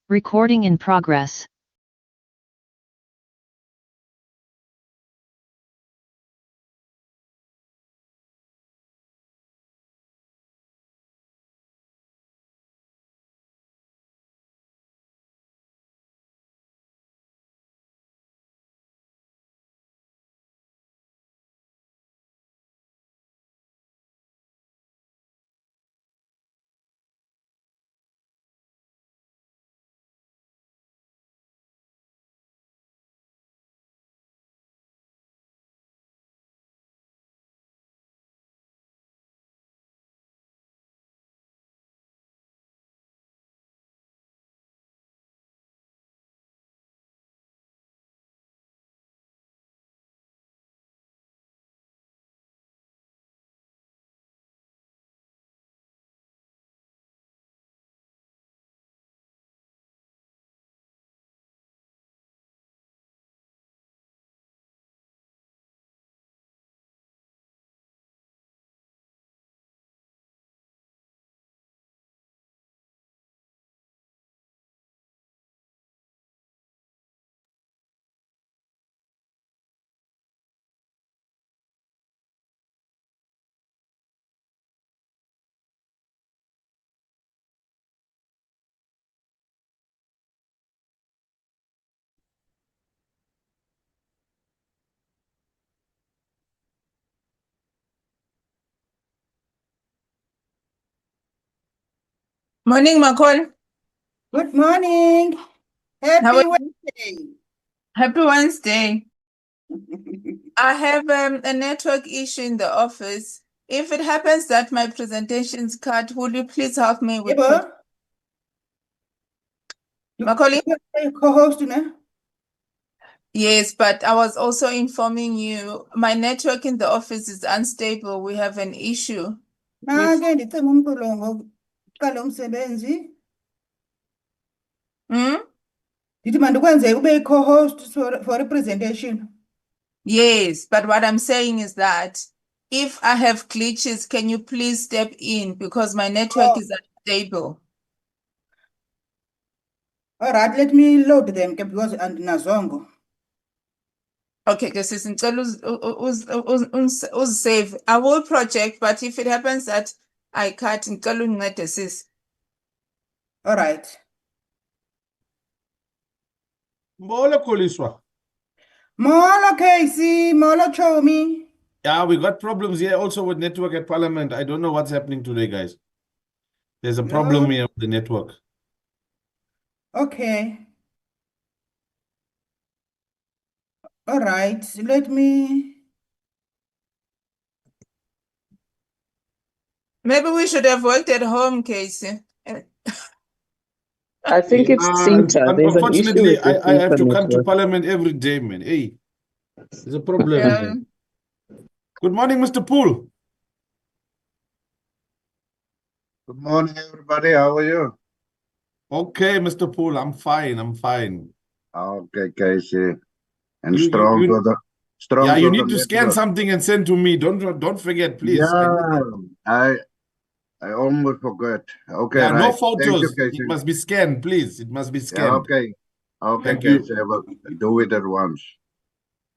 Recording in progress. Morning, Makol. Good morning. How Happy are you? Wednesday. Happy Wednesday. I have a network issue in the office. If it happens that my presentation's cut, would you please help me with Yebo, Macaulay? you're co-host, ne? Yes, but I was also informing you my network in the office is unstable. We have an issue. Ke ndicinga umculo ngokuqala umsebenzi. Ndithi mandikwenze ube yi-co-host for a presentation. Yes, but what I'm saying is that if I have glitches, can you please step in because my network is unstable. All right, let me load them because andinazongo. Okay, because it's save. I will project, but if it happens that I cut in sis. All right. Molo Koliswa. Molo Casey, Molo Chomi. Yeah, we got problems here also with network at Parliament. I don't know what's happening today, guys. There's a problem here with the network. Okay. All right, let me. Maybe we should have worked at home, Casey. I think it's Sinta. There's an issue Unfortunately, with the I have to come to network. Parliament every day, man. Hey, there's a problem. Yeah. Good morning, Mr. Poole. Good morning, everybody. How are you? Okay, Mr. Poole, I'm fine. I'm fine. Okay, Casey. And You strong you to need the to scan network. something and send to me. Don't forget, please. Yeah, I almost forgot. Okay, Yeah, right. no Thank photos. you, Casey. It must be scanned, please. It must be Yeah, scanned. okay. Okay, Thank you. Casey. I will do it at once.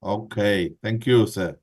Okay, thank you, sir.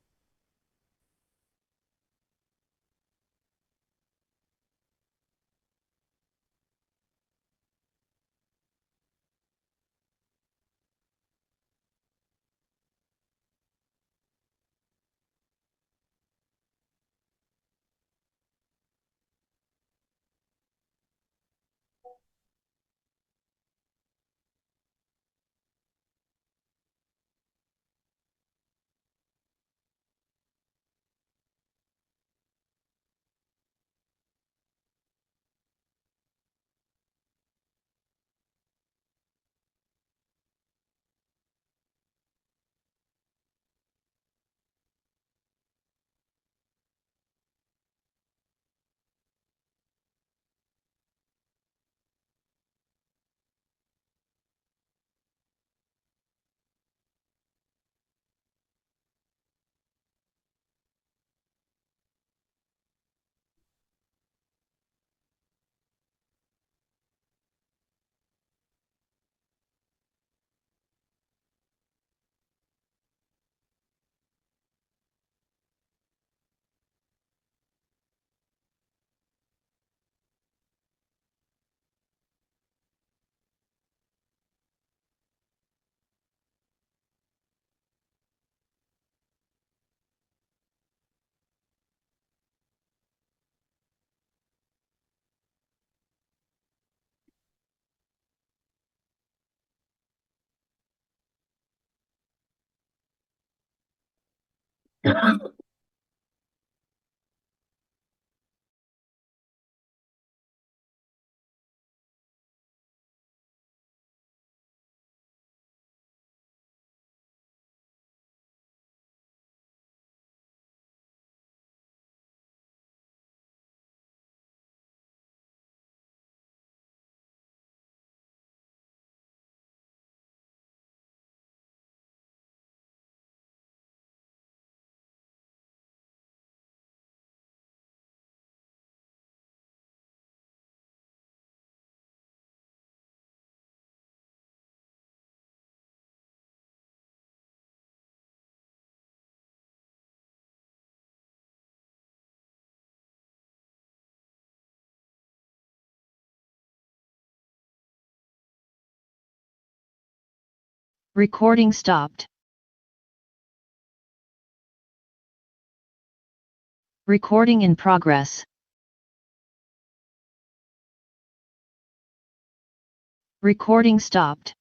Recording stopped. Recording in progress. Recording stopped.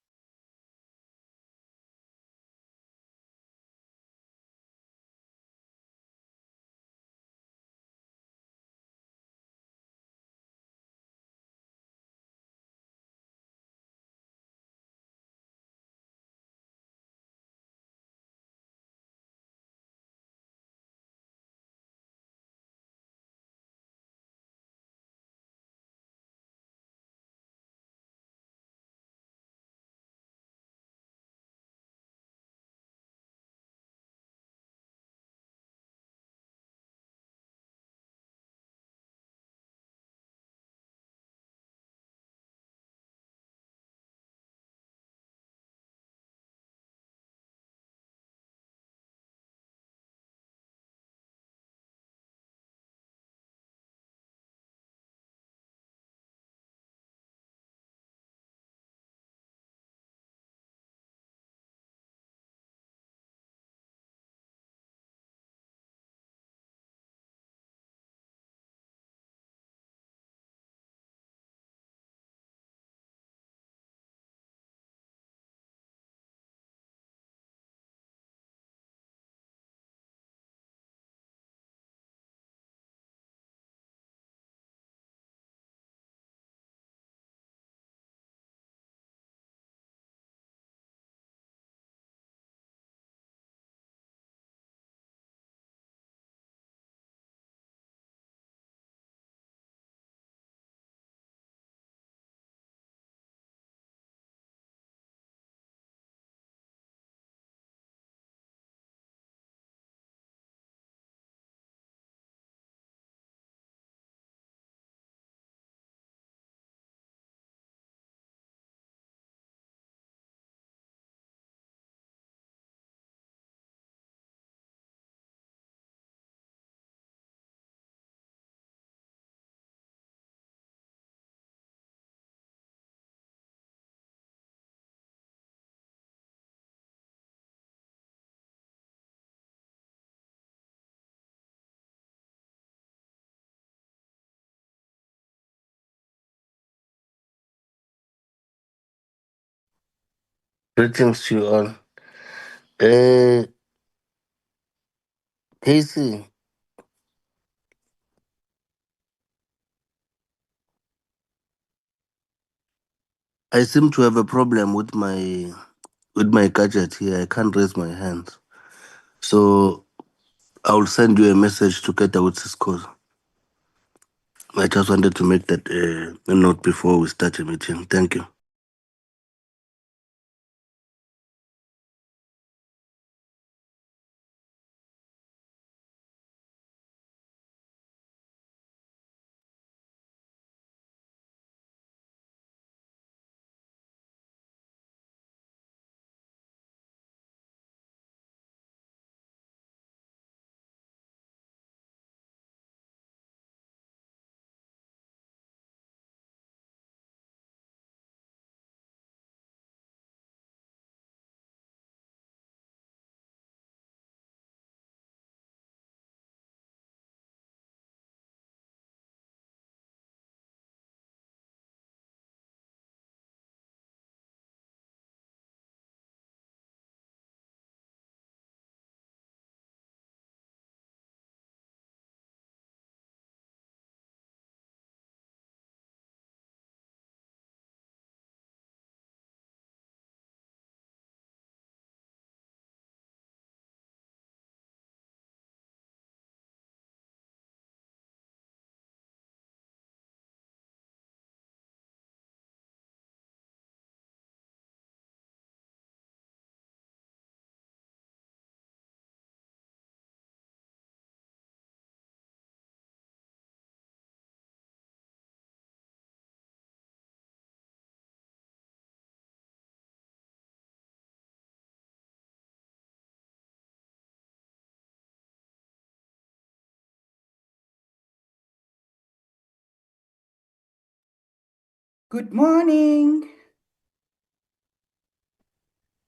Greetings to you all. Uh, Casey, I seem to have a problem with my gadget here. I can't raise my hands. So I will send you a message together with this code. I just wanted to make that a note before we start the meeting. Thank you. Good morning.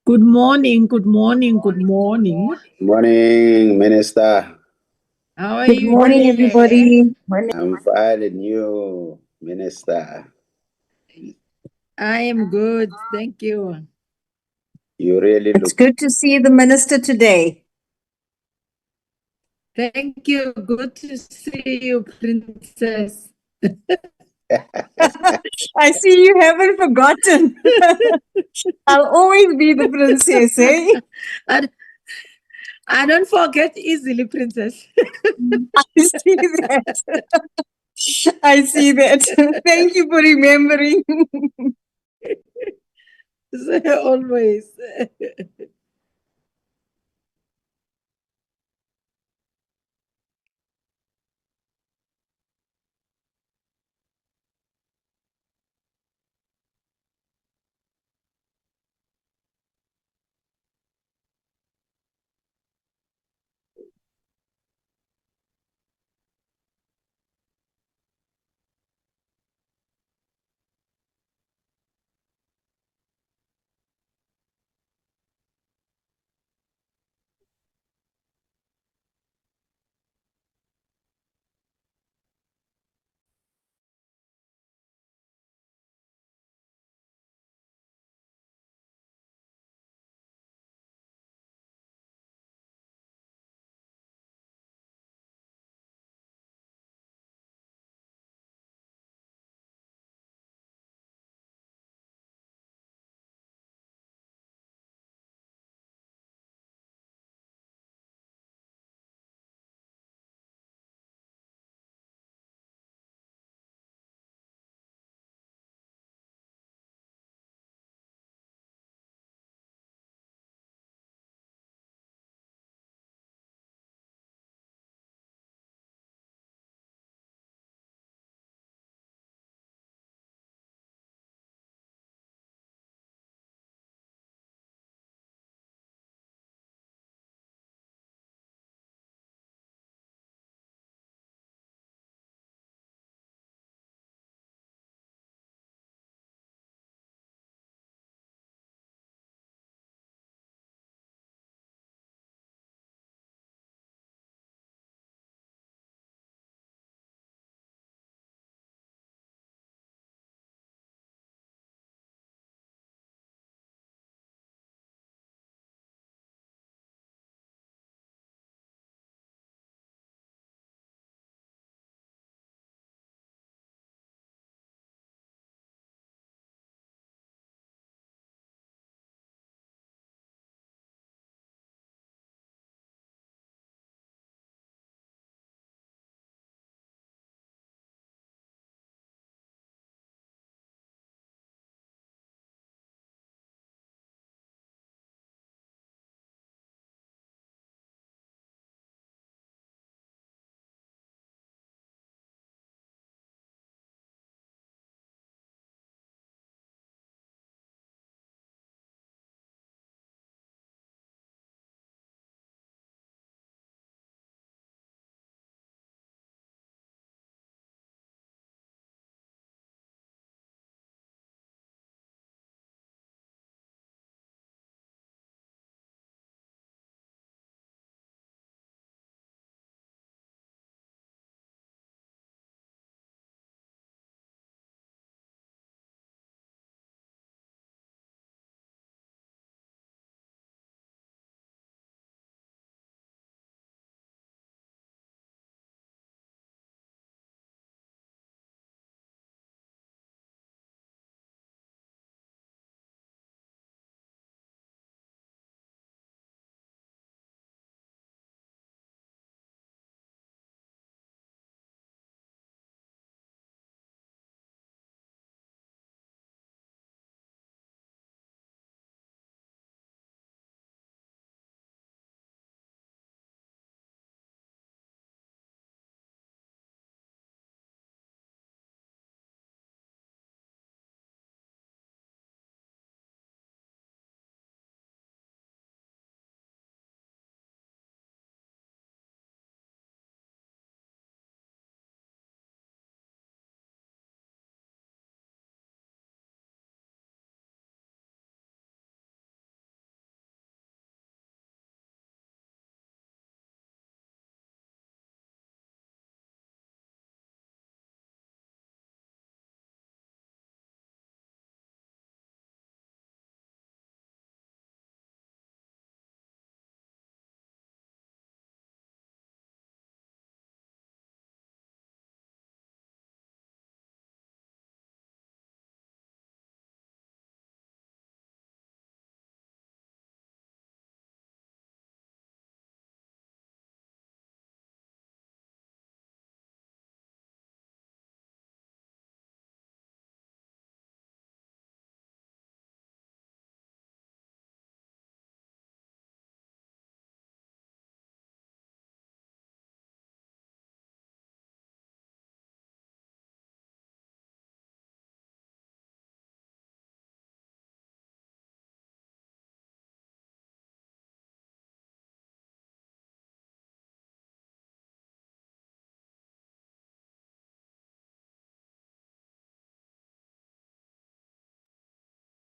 Good morning, good morning, good morning. Morning, Minister. How are Good you morning, doing? everybody. I'm fine and you, Minister. I am good, thank you. You really It's look. good to see the minister today. Thank you. Good to see you, Princess. I see you haven't forgotten. I'll always be the princess, eh? I don't forget easily, Princess. I see that. I see that. Thank you for remembering. Always.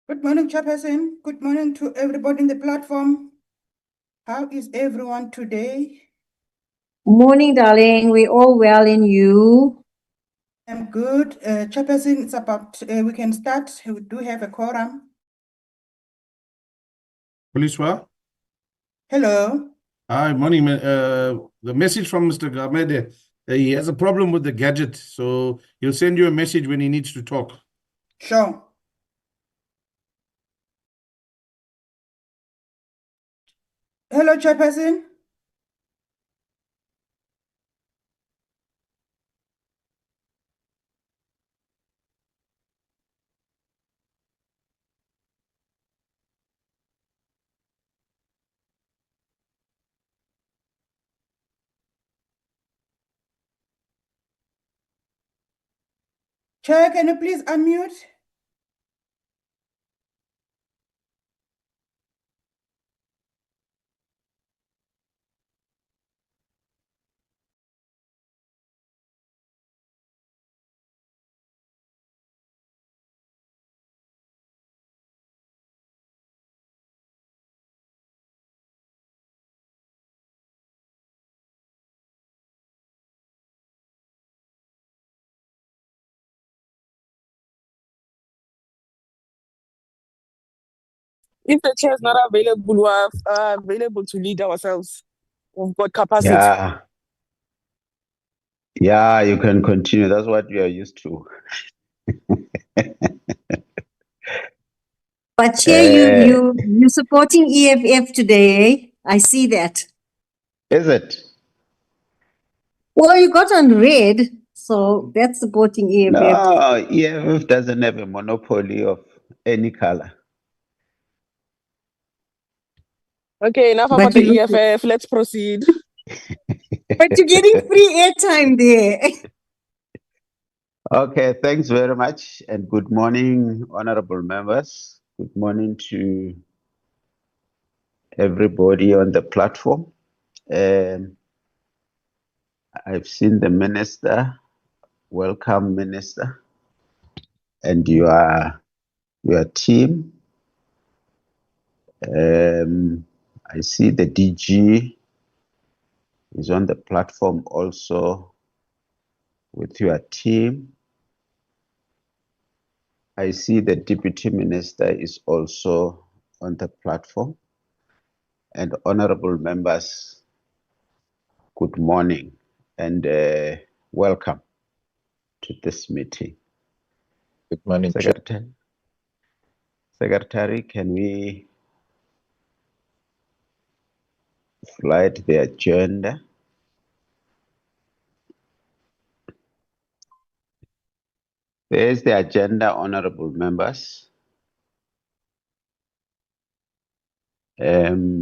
Good morning, Chairperson. Good morning to everybody in the platform. How is everyone today? Morning, darling. We all well in you. I'm good. Chairperson, it's about, we can start. We do have a quorum. Police were? Hello. Hi, morning. The message from Mr. Gamede, he has a problem with the gadget, so he'll send you a message when he needs to talk. Sure. Hello, Chairperson. Chair, can you please unmute? If the chair is not available, we are available to lead ourselves. We've got capacity. Yeah, you can continue. That's what we are used to. But Chair, you're supporting EFF today, eh? I see that. Is it? Well, you got on red, so that's supporting EFF. No, EFF doesn't have a monopoly of any color. Okay, enough But about the you look EFF. Let's proceed. But you're getting free airtime there. Okay, thanks very much, and good morning, honorable members. Good morning to everybody on the platform. I've seen the minister. Welcome, minister, and your team. I see the DG is on the platform also with your team. I see the deputy minister is also on the platform. And honorable members, good morning and welcome to this meeting. Good morning, Secretary, can we slide the agenda? There is the agenda, honorable members. We're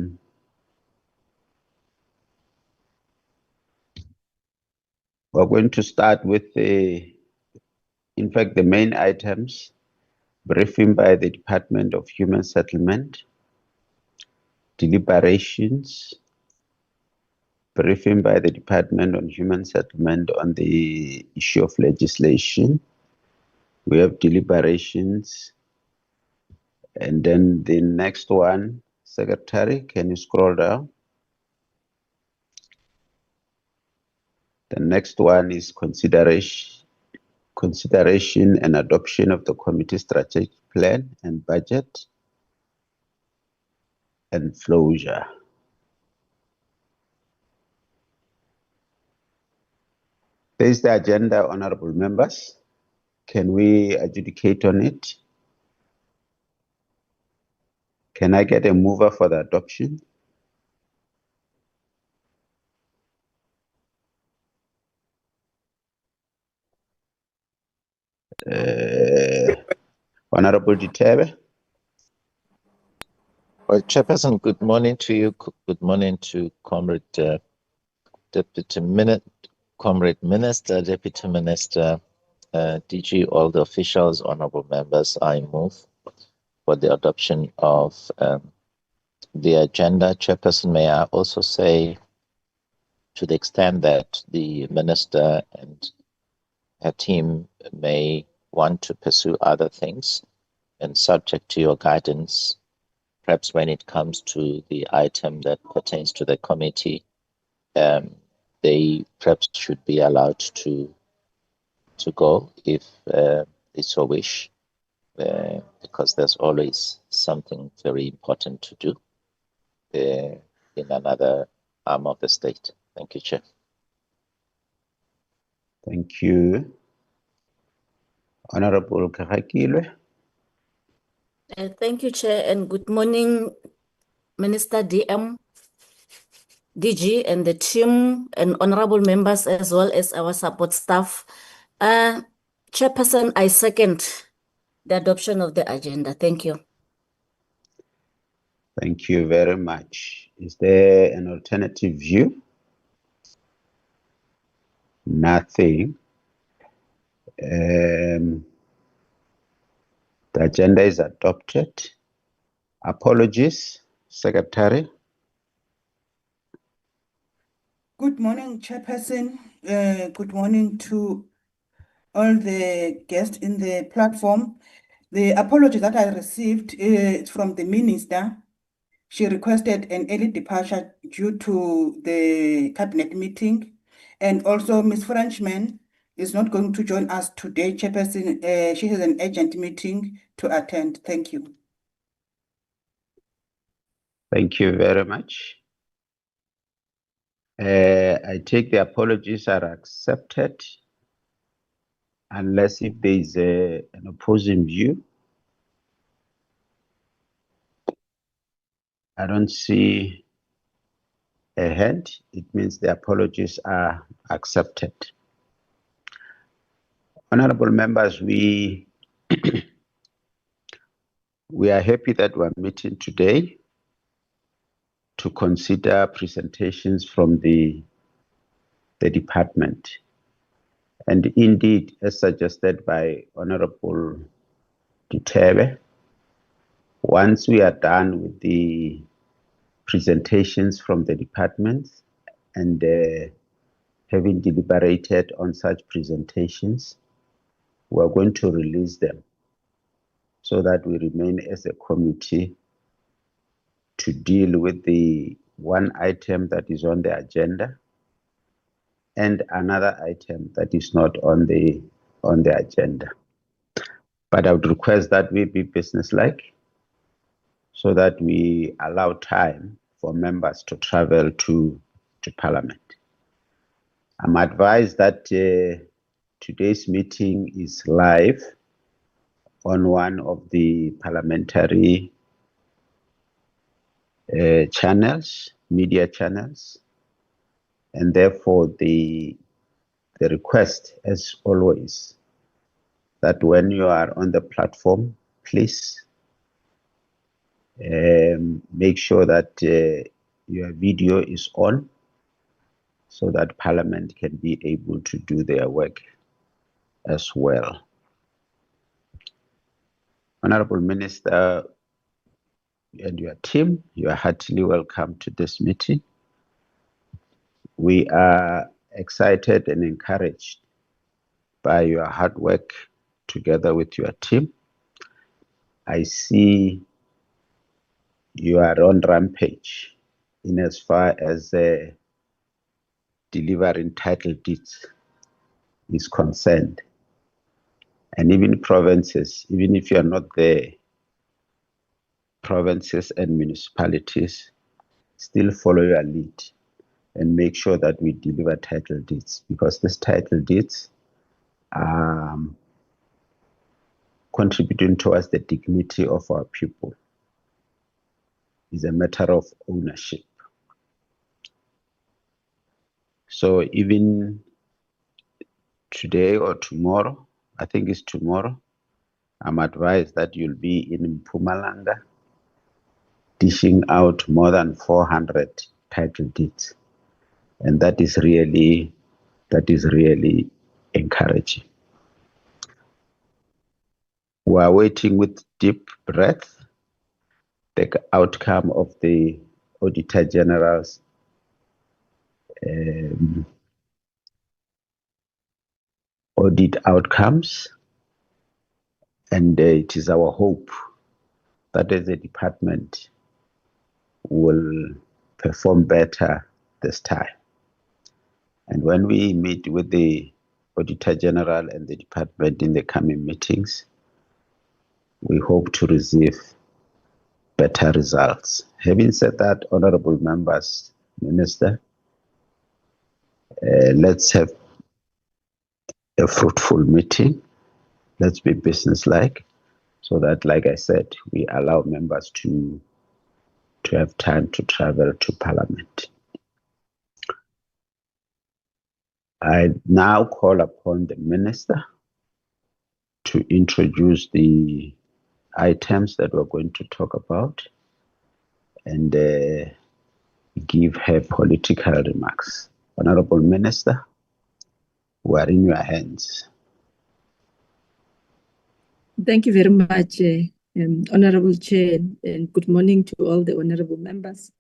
going to start with the main items, briefing by the Department of Human Settlement, deliberations, briefing by the Department on Human Settlement on the issue of legislation. We have deliberations. And then the next one, Secretary, can you scroll down? The next one is consideration and adoption of the committee strategic plan and budget and closure. There is the agenda, honorable members. Can we adjudicate on it? Can I get a mover for the adoption? Honorable Ditebe. Well, Chairperson, good morning to you. Good morning to Comrade Comrade Minister, Deputy Minister, DG, all the officials, honorable members. I move for the adoption of the agenda. Chairperson, may I also say, to the extent that the minister and her team may want to pursue other things, and subject to your guidance, perhaps when it comes to the item that pertains to the committee, they perhaps should be allowed to go if they so wish, because there's always something very important to do in another arm of the state. Thank you, Chair. Thank you. Honorable Kakakilwe. Thank you, Chair, and good morning, Minister DM, DG, and the team, and honorable members, as well as our support staff. Chairperson, I second the adoption of the agenda. Thank you. Thank you very much. Is there an alternative view? Nothing. The agenda is adopted. Apologies, Secretary. Good morning, Chairperson. Good morning to all the guests in the platform. The apology that I received from the minister, she requested an early departure due to the cabinet meeting. And also Ms. Frenchman is not going to join us today, Chairperson. She has an urgent meeting to attend. Thank you. Thank you very much. I take the apologies are accepted unless if there is an opposing view. I don't see a hand. It means the apologies are accepted. Honorable members, we are happy that we're meeting today to consider presentations from the department. And indeed, as suggested by Honorable Dutebe, once we are done with the presentations from the departments and having deliberated on such presentations, we are going to release them so that we remain as a committee to deal with the one item that is on the agenda and another item that is not on the agenda. But I would request that we be businesslike so that we allow time for members to travel to Parliament. I'm advised that today's meeting is live on one of the parliamentary channels, media channels, and therefore the request, as always, that when you are on the platform, please make sure that your video is on so that Parliament can be able to do their work as well. Honorable Minister and your team, you are heartily welcome to this meeting. We are excited and encouraged by your hard work together with your team. I see you are on rampage in as far as delivering title deeds is concerned. And even provinces, even if you are not there, provinces and municipalities still follow your lead and make sure that we deliver title deeds, because these title deeds are contributing towards the dignity of our people. It's a matter of ownership. So even today or tomorrow, I think it's tomorrow, I'm advised that you'll be in Mpumalanga dishing out more than 400 title deeds. And that is really encouraging. We are waiting with deep breath the outcome of the Auditor General's audit outcomes And it is our hope that as a department will perform better this time. And when we meet with the Auditor General and the department in the coming meetings, we hope to receive better results. Having said that, honorable members, Minister, let's have a fruitful meeting. Let's be businesslike so that, like I said, we allow members to have time to travel to Parliament. I now call upon the Minister to introduce the items that we're going to talk about and give her political remarks. Honorable Minister, we are in your hands. Thank you very much, Honorable Chair, and good morning to all the honorable members.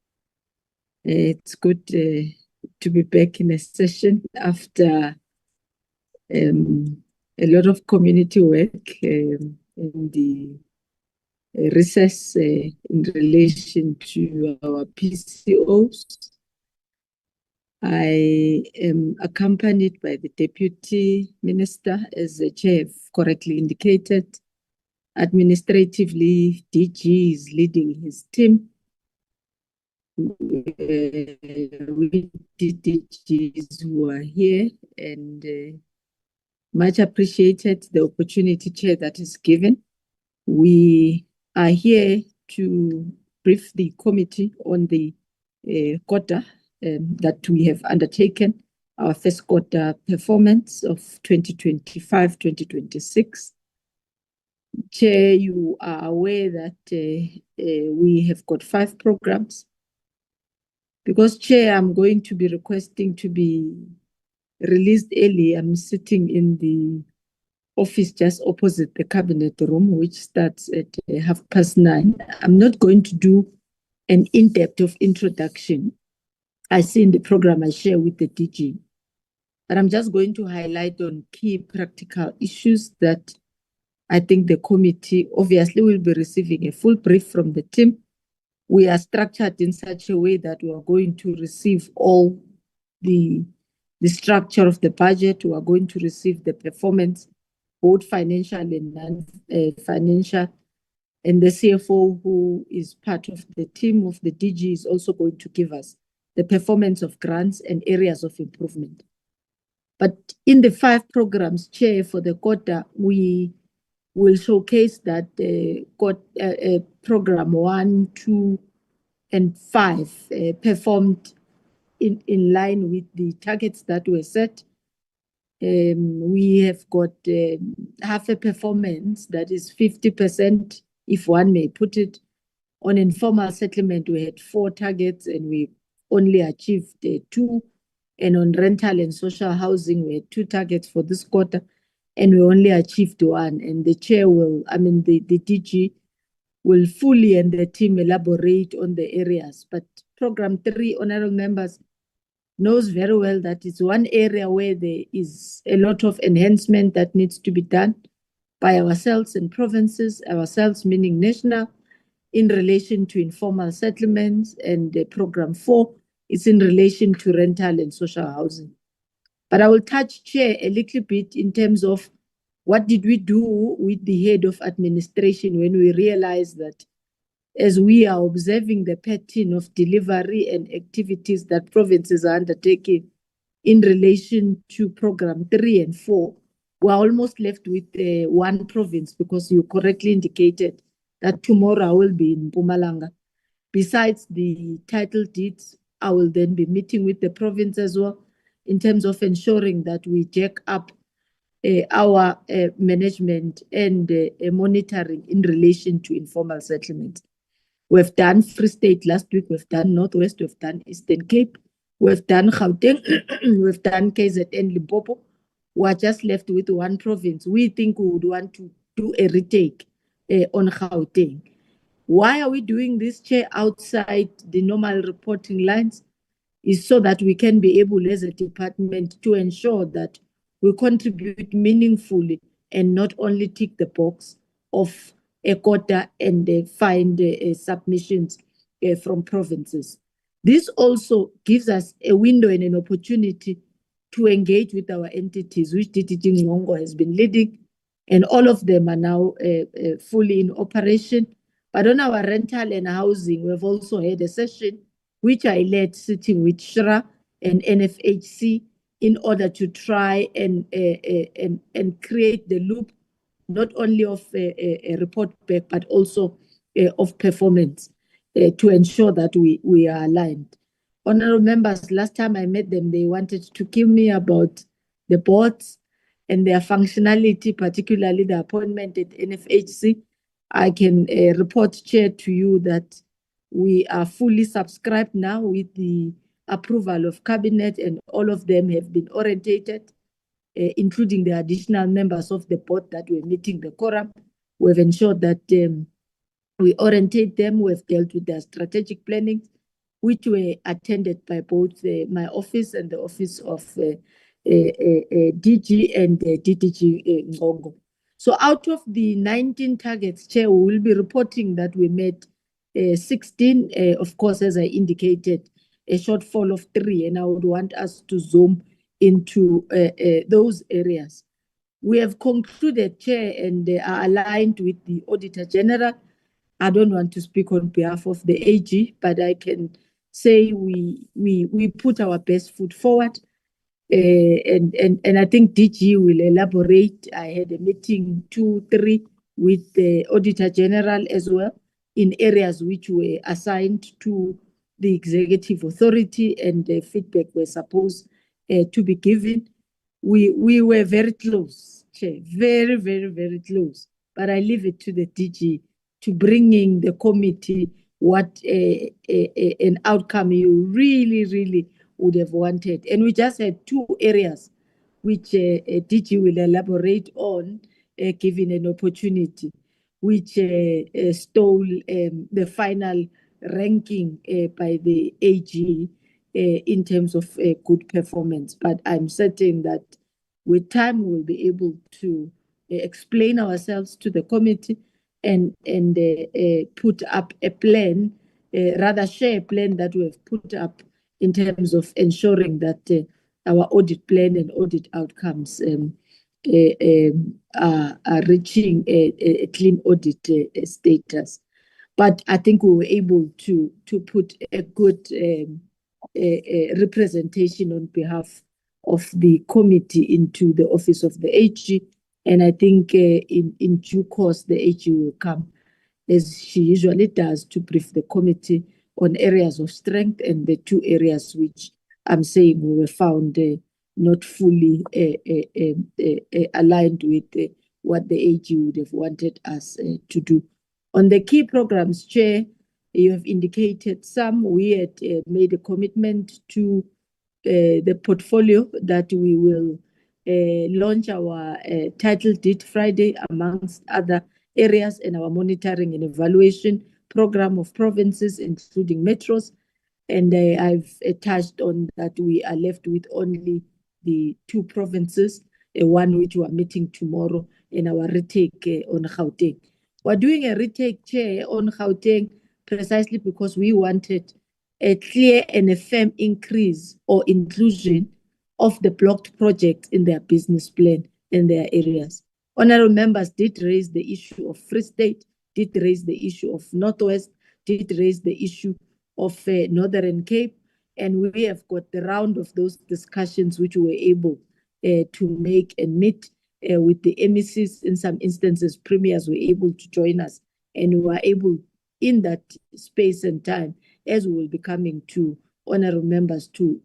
It's good to be back in a session after a lot of community work in the recess in relation to our PCOs. I am accompanied by the Deputy Minister, as the Chair correctly indicated. Administratively, DG is leading his team. With the DGs who are here, and much appreciated the opportunity, Chair, that is given. We are here to brief the committee on the quarter that we have undertaken, our first quarter performance of 2025-2026. Chair, you are aware that we have got 5 programs. Because, Chair, I'm going to be requesting to be released early. I'm sitting in the office just opposite the cabinet room, which starts at 9:30. I'm not going to do an in-depth of introduction. I see in the program I share with the DG. But I'm just going to highlight on key practical issues that I think the committee obviously will be receiving a full brief from the team. We are structured in such a way that we are going to receive all the structure of the budget. We are going to receive the performance, both financial and non-financial. And the CFO, who is part of the team of the DG, is also going to give us the performance of grants and areas of improvement. But in the 5 programs, Chair, for the quarter, we will showcase that program 1, 2, and 5 performed in line with the targets that were set. We have got half a performance that is 50%, if one may put it. On informal settlement, we had 4 targets and we only achieved 2. And on rental and social housing, we had 2 targets for this quarter, and we only achieved 1. And the Chair will, the DG will fully, and the team, elaborate on the areas. But program 3, honorable members, knows very well that it's one area where there is a lot of enhancement that needs to be done by ourselves and provinces, ourselves meaning national, in relation to informal settlements, and program 4 is in relation to rental and social housing. But I will touch, Chair, a little bit in terms of what did we do with the head of administration when we realized that as we are observing the pattern of delivery and activities that provinces are undertaking in relation to program 3 and 4, we're almost left with 1 province, because you correctly indicated that tomorrow I will be in Mpumalanga. Besides the title deeds, I will then be meeting with the province as well in terms of ensuring that we jack up our management and monitoring in relation to informal settlements. We've done Free State last week, we've done Northwest, we've done Eastern Cape, we've done Gauteng, we've done KZN Limpopo. We're just left with 1 province. We think we would want to do a retake on Gauteng. Why are we doing this, Chair, outside the normal reporting lines? Is so that we can be able as a department to ensure that we contribute meaningfully and not only tick the box of a quota and find submissions from provinces. This also gives us a window and an opportunity to engage with our entities, which DTG Ngongo has been leading, and all of them are now fully in operation. But on our rental and housing, we've also had a session which I led, sitting with SHRA and NFHC, in order to try and create the loop, not only of a report back, but also of performance, to ensure that we are aligned. Honorable members, last time I met them, they wanted to kill me about the boards and their functionality, particularly the appointment at NFHC. I can report, Chair, to you that we are fully subscribed now with the approval of Cabinet, and all of them have been orientated, including the additional members of the board that were meeting the quorum. We've ensured that we orientate them. We've dealt with their strategic planning, which were attended by both my office and the office of DG and DTG Ngongo. So out of the 19 targets, Chair, we will be reporting that we made 16, of course, as I indicated, a shortfall of 3, and I would want us to zoom into those areas. We have concluded, Chair, and are aligned with the Auditor General. I don't want to speak on behalf of the AG, but I can say we put our best foot forward. And I think DG will elaborate. I had a meeting 2-3 with the Auditor General as well, in areas which were assigned to the Executive Authority, and the feedback were supposed to be given. We were very close, Chair, very, very, very close. But I leave it to the DG to bringing the committee what an outcome you really, really would have wanted. And we just had 2 areas which DG will elaborate on, given an opportunity, which stole the final ranking by the AG in terms of good performance. But I'm certain that with time we'll be able to explain ourselves to the committee and put up a plan, rather share a plan that we have put up in terms of ensuring that our audit plan and audit outcomes are reaching a clean audit status. But I think we were able to put a good representation on behalf of the committee into the office of the AG. And I think in due course, the AG will come, as she usually does, to brief the committee on areas of strength and the 2 areas which I'm saying we were found not fully aligned with what the AG would have wanted us to do. On the key programs, Chair, you have indicated some. We had made a commitment to the portfolio that we will launch our title deed Friday, amongst other areas, and our monitoring and evaluation program of provinces, including metros. And I've touched on that we are left with only the 2 provinces, one which we are meeting tomorrow, and our retake on Gauteng. We're doing a retake, Chair, on Gauteng precisely because we wanted a clear and a firm increase or inclusion of the blocked projects in their business plan in their areas. Honorable members did raise the issue of Free State, did raise the issue of Northwest, did raise the issue of Northern Cape, and we have got the round of those discussions which we were able to make and meet with the MECs. In some instances, premiers were able to join us, and we were able, in that space and time, as we will be coming to honorable members to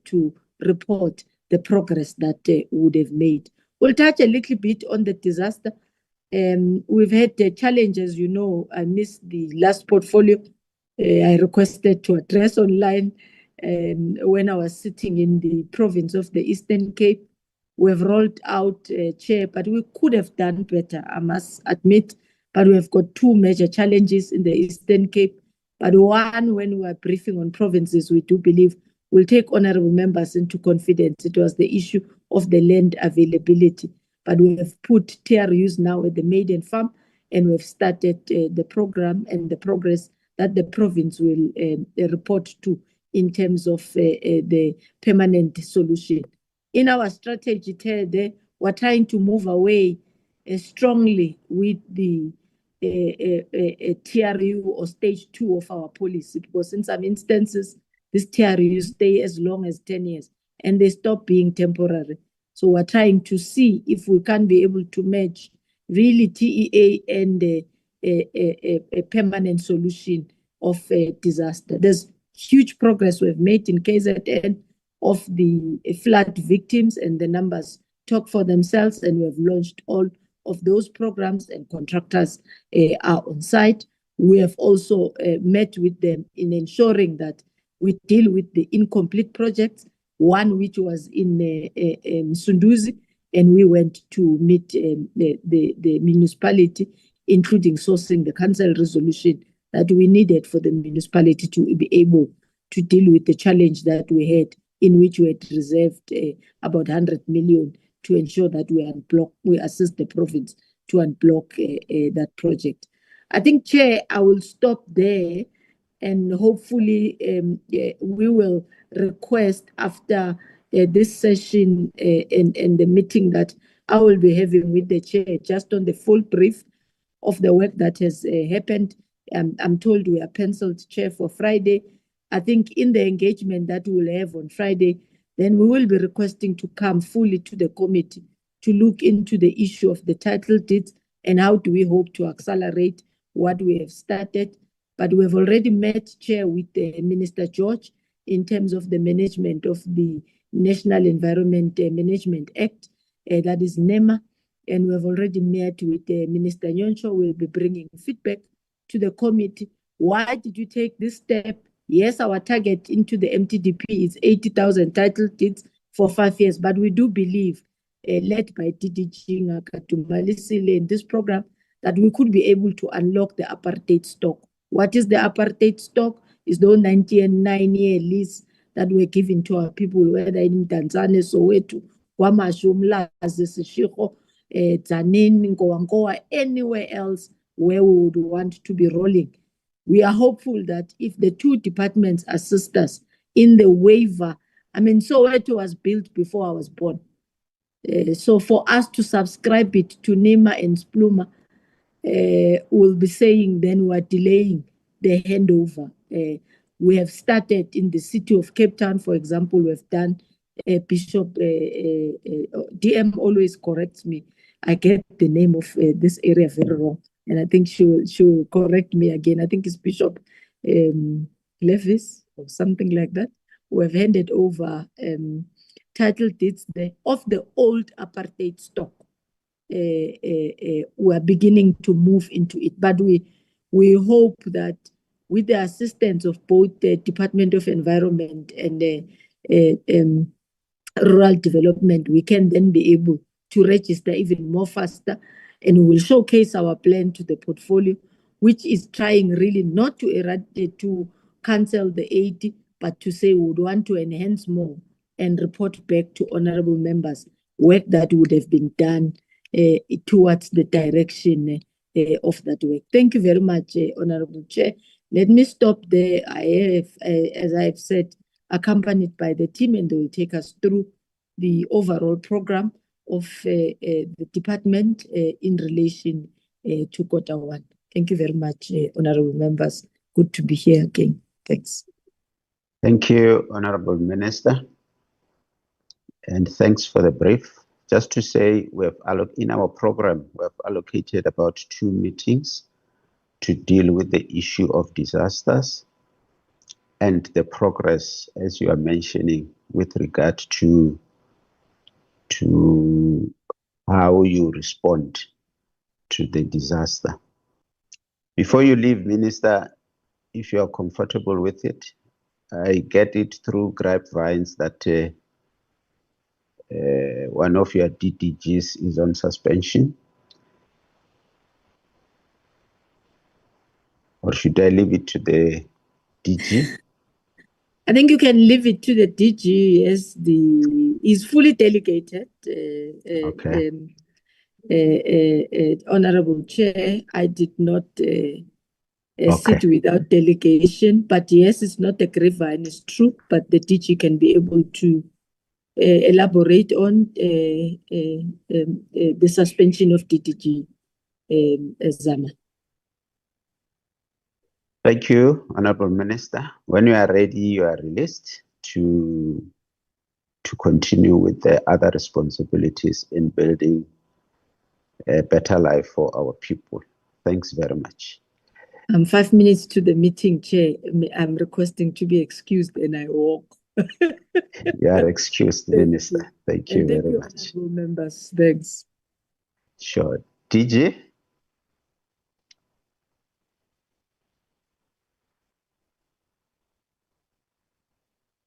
report the progress that we would have made. We'll touch a little bit on the disaster. We've had challenges, you know. I missed the last portfolio. I requested to address online when I was sitting in the province of the Eastern Cape. We've rolled out Chair, but we could have done better, I must admit. But we have got 2 major challenges in the Eastern Cape. But one, when we are briefing on provinces, we do believe we'll take honorable members into confidence. It was the issue of the land availability. But we have put TRUs now at the maiden farm, and we've started the program and the progress that the province will report to in terms of the permanent solution. In our strategy, we're trying to move away strongly with the TRU or stage 2 of our policy, because in some instances, these TRUs stay as long as 10 years and they stop being temporary. So we're trying to see if we can be able to match really TEA and a permanent solution of disaster. There's huge progress we've made in KZN of the flood victims, and the numbers talk for themselves, and we've launched all of those programs, and contractors are on site. We have also met with them in ensuring that we deal with the incomplete projects, one which was in Sunduzi, and we went to meet the municipality, including sourcing the council resolution that we needed for the municipality to be able to deal with the challenge that we had, in which we had reserved about 100 million to ensure that we assist the province to unblock that project. I think, Chair, I will stop there, and hopefully we will request after this session and the meeting that I will be having with the Chair, just on the full brief of the work that has happened. I'm told we are penciled, Chair, for Friday. I think in the engagement that we'll have on Friday, then we will be requesting to come fully to the committee to look into the issue of the title deeds and how do we hope to accelerate what we have started. But we've already met, Chair, with Minister George in terms of the management of the National Environment Management Act, that is NEMA, and we've already met with Minister Nyonsho. We'll be bringing feedback to the committee. Why did you take this step? Yes, our target into the MTDP is 80,000 title deeds for 5 years, but we do believe, led by DDG Ngakatumalisile in this program, that we could be able to unlock the apartheid stock. What is the apartheid stock? Is the 99-year lease that were given to our people, whether in Tanzania, Soweto, KwaMashu, Umlazi, Seshego, Tzaneen, Nkowankowa, anywhere else where we would want to be rolling. We are hopeful that if the two departments assist us in the waiver, I mean, Soweto was built before I was born. So for us to subscribe it to NEMA and Spluma, we'll be saying then we're delaying the handover. We have started in the city of Cape Town, for example. We've done Bishop, DM always corrects me. I get the name of this area very wrong, and I think she will correct me again. I think it's Bishop Levis or something like that. We have handed over title deeds there of the old apartheid stock. We are beginning to move into it, but we hope that with the assistance of both the Department of Environment and Rural Development, we can then be able to register even more faster, and we will showcase our plan to the portfolio, which is trying really not to eradicate, to cancel the 80, but to say we would want to enhance more and report back to honorable members work that would have been done towards the direction of that work. Thank you very much, Honorable Chair. Let me stop there. I have, as I have said, accompanied by the team, and they will take us through the overall program of the department in relation to quarter one. Thank you very much, honorable members. Good to be here again. Thanks. Thank you, Honorable Minister. And thanks for the brief. Just to say, in our program, we have allocated about 2 meetings to deal with the issue of disasters and the progress, as you are mentioning, with regard to how you respond to the disaster. Before you leave, Minister, if you are comfortable with it, I get it through grapevines that one of your DDGs is on suspension. Or should I leave it to the DG? I think you can leave it to the DG as is fully delegated. Okay. Honorable Chair, I did not Okay. sit without delegation, but yes, it's not a grapevine, it's true, but the DG can be able to elaborate on the suspension of DDG Zama. Thank you, Honorable Minister. When you are ready, you are released to continue with the other responsibilities in building a better life for our people. Thanks very much. I'm 5 minutes to the meeting, Chair. I'm requesting to be excused and I walk. You are excused, Minister. Thank you And thank very you, much. honorable members. Thanks. Sure. DG?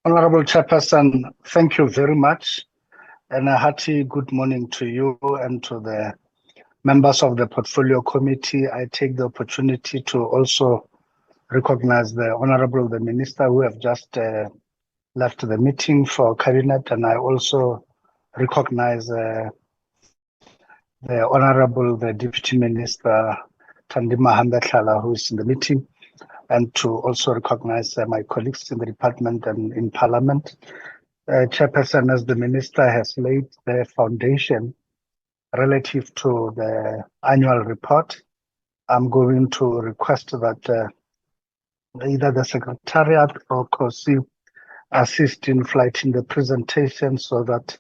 Honorable Chairperson, thank you very much, and a hearty good morning to you and to the members of the Portfolio Committee. I take the opportunity to also recognize the Honorable the Minister who have just left the meeting for Cabinet, and I also recognize the Honorable the Deputy Minister Tandima Hambethala who is in the meeting, and to also recognize my colleagues in the department and in Parliament. Chairperson, as the Minister has laid the foundation relative to the annual report, I'm going to request that either the Secretariat or COSI assist in flighting the presentation so that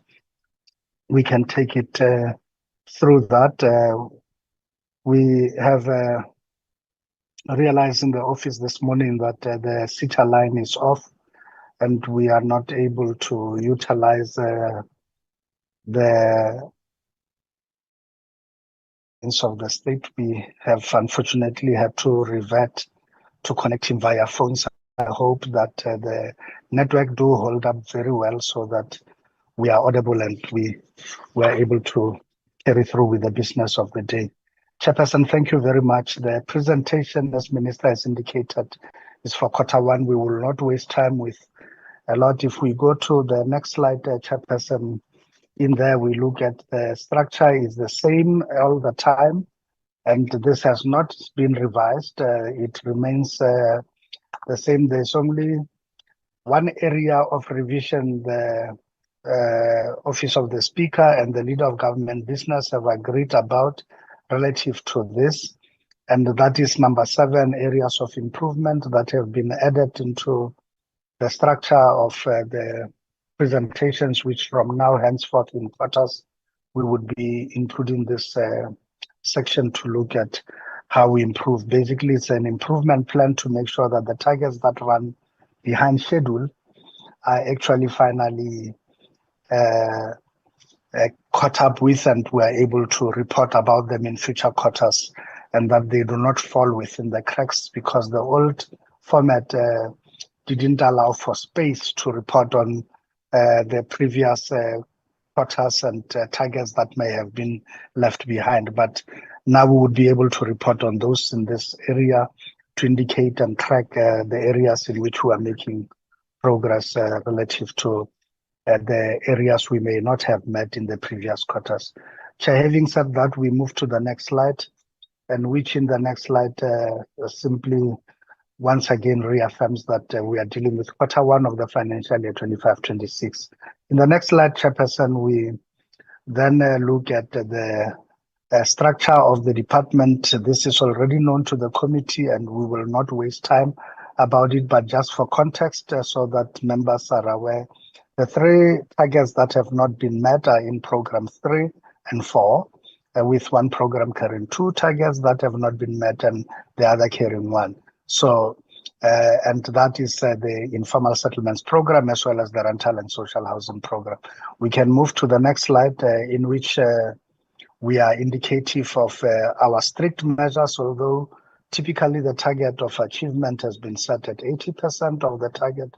we can take it through that. We have realized in the office this morning that the SITA line is off and we are not able to utilize the of the state. We have unfortunately had to revert to connecting via phones. I hope that the network do hold up very well so that we are audible and we were able to carry through with the business of the day. Chairperson, thank you very much. The presentation, as Minister has indicated, is for Q1. We will not waste time with a lot. If we go to the next slide, Chairperson, in there we look at the structure is the same all the time, and this has not been revised. It remains the same. There's only one area of revision. The Office of the Speaker and the Leader of Government Business have agreed about relative to this, and that is number 7, areas of improvement that have been added into the structure of the presentations, which from now henceforth in quarters, we would be including this section to look at how we improve. Basically, it's an improvement plan to make sure that the targets that run behind schedule are actually finally caught up with, and we're able to report about them in future quarters, and that they do not fall within the cracks, because the old format didn't allow for space to report on the previous quarters and targets that may have been left behind. But now we would be able to report on those in this area to indicate and track the areas in which we are making progress relative to the areas we may not have met in the previous quarters. Chair, having said that, we move to the next slide, and which in the next slide simply once again reaffirms that we are dealing with Q1 of the financial year 25-26. In the next slide, Chairperson, we then look at the structure of the department. This is already known to the committee and we will not waste time about it, but just for context so that members are aware, the 3 targets that have not been met are in program 3 and 4, with one program carrying 2 targets that have not been met and the other carrying 1. So, and that is the informal settlements program as well as the rental and social housing program. We can move to the next slide in which we are indicative of our strict measures, although typically the target of achievement has been set at 80% of the target.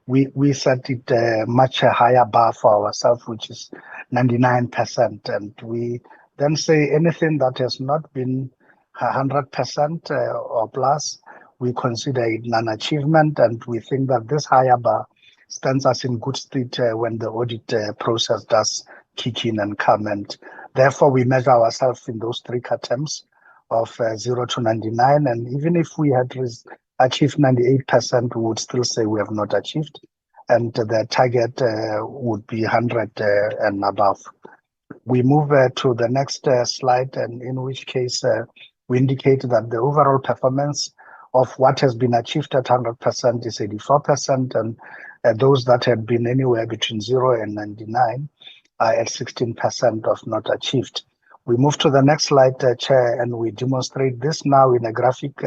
We set it much higher bar for ourselves, which is 99%. And we then say anything that has not been 100% or plus, we consider it non-achievement, and we think that this higher bar stands us in good stead when the audit process does kick in and come. And Therefore, we measure ourselves in those three terms of 0 to 99. And even if we had achieved 98%, we would still say we have not achieved. And the target would be 100 and above. We move to the next slide, and in which case we indicate that the overall performance of what has been achieved at 100% is 84%, and those that have been anywhere between 0 and 99 are at 16% of not achieved. We move to the next slide, Chair, and we demonstrate this now in a graphic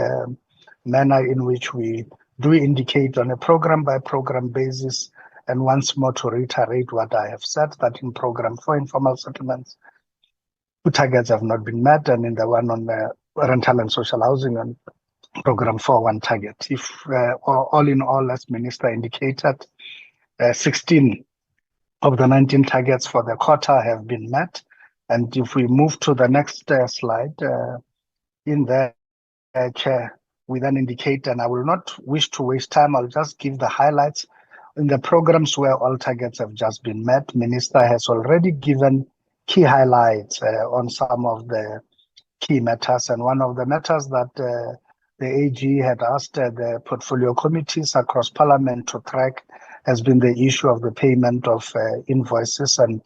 manner in which we do indicate on a program-by-program basis. And once more to reiterate what I have said, that in Program 4 informal settlements, 2 targets have not been met, and in the one on rental and social housing and Program 4, 1 target. If all in all, as Minister indicated, 16 of the 19 targets for the quarter have been met. And if we move to the next slide, in the Chair, we then indicate, and I will not wish to waste time, I'll just give the highlights. In the programs where all targets have just been met, Minister has already given key highlights on some of the key matters. And one of the matters that the AG had asked the portfolio committees across Parliament to track has been the issue of the payment of invoices. And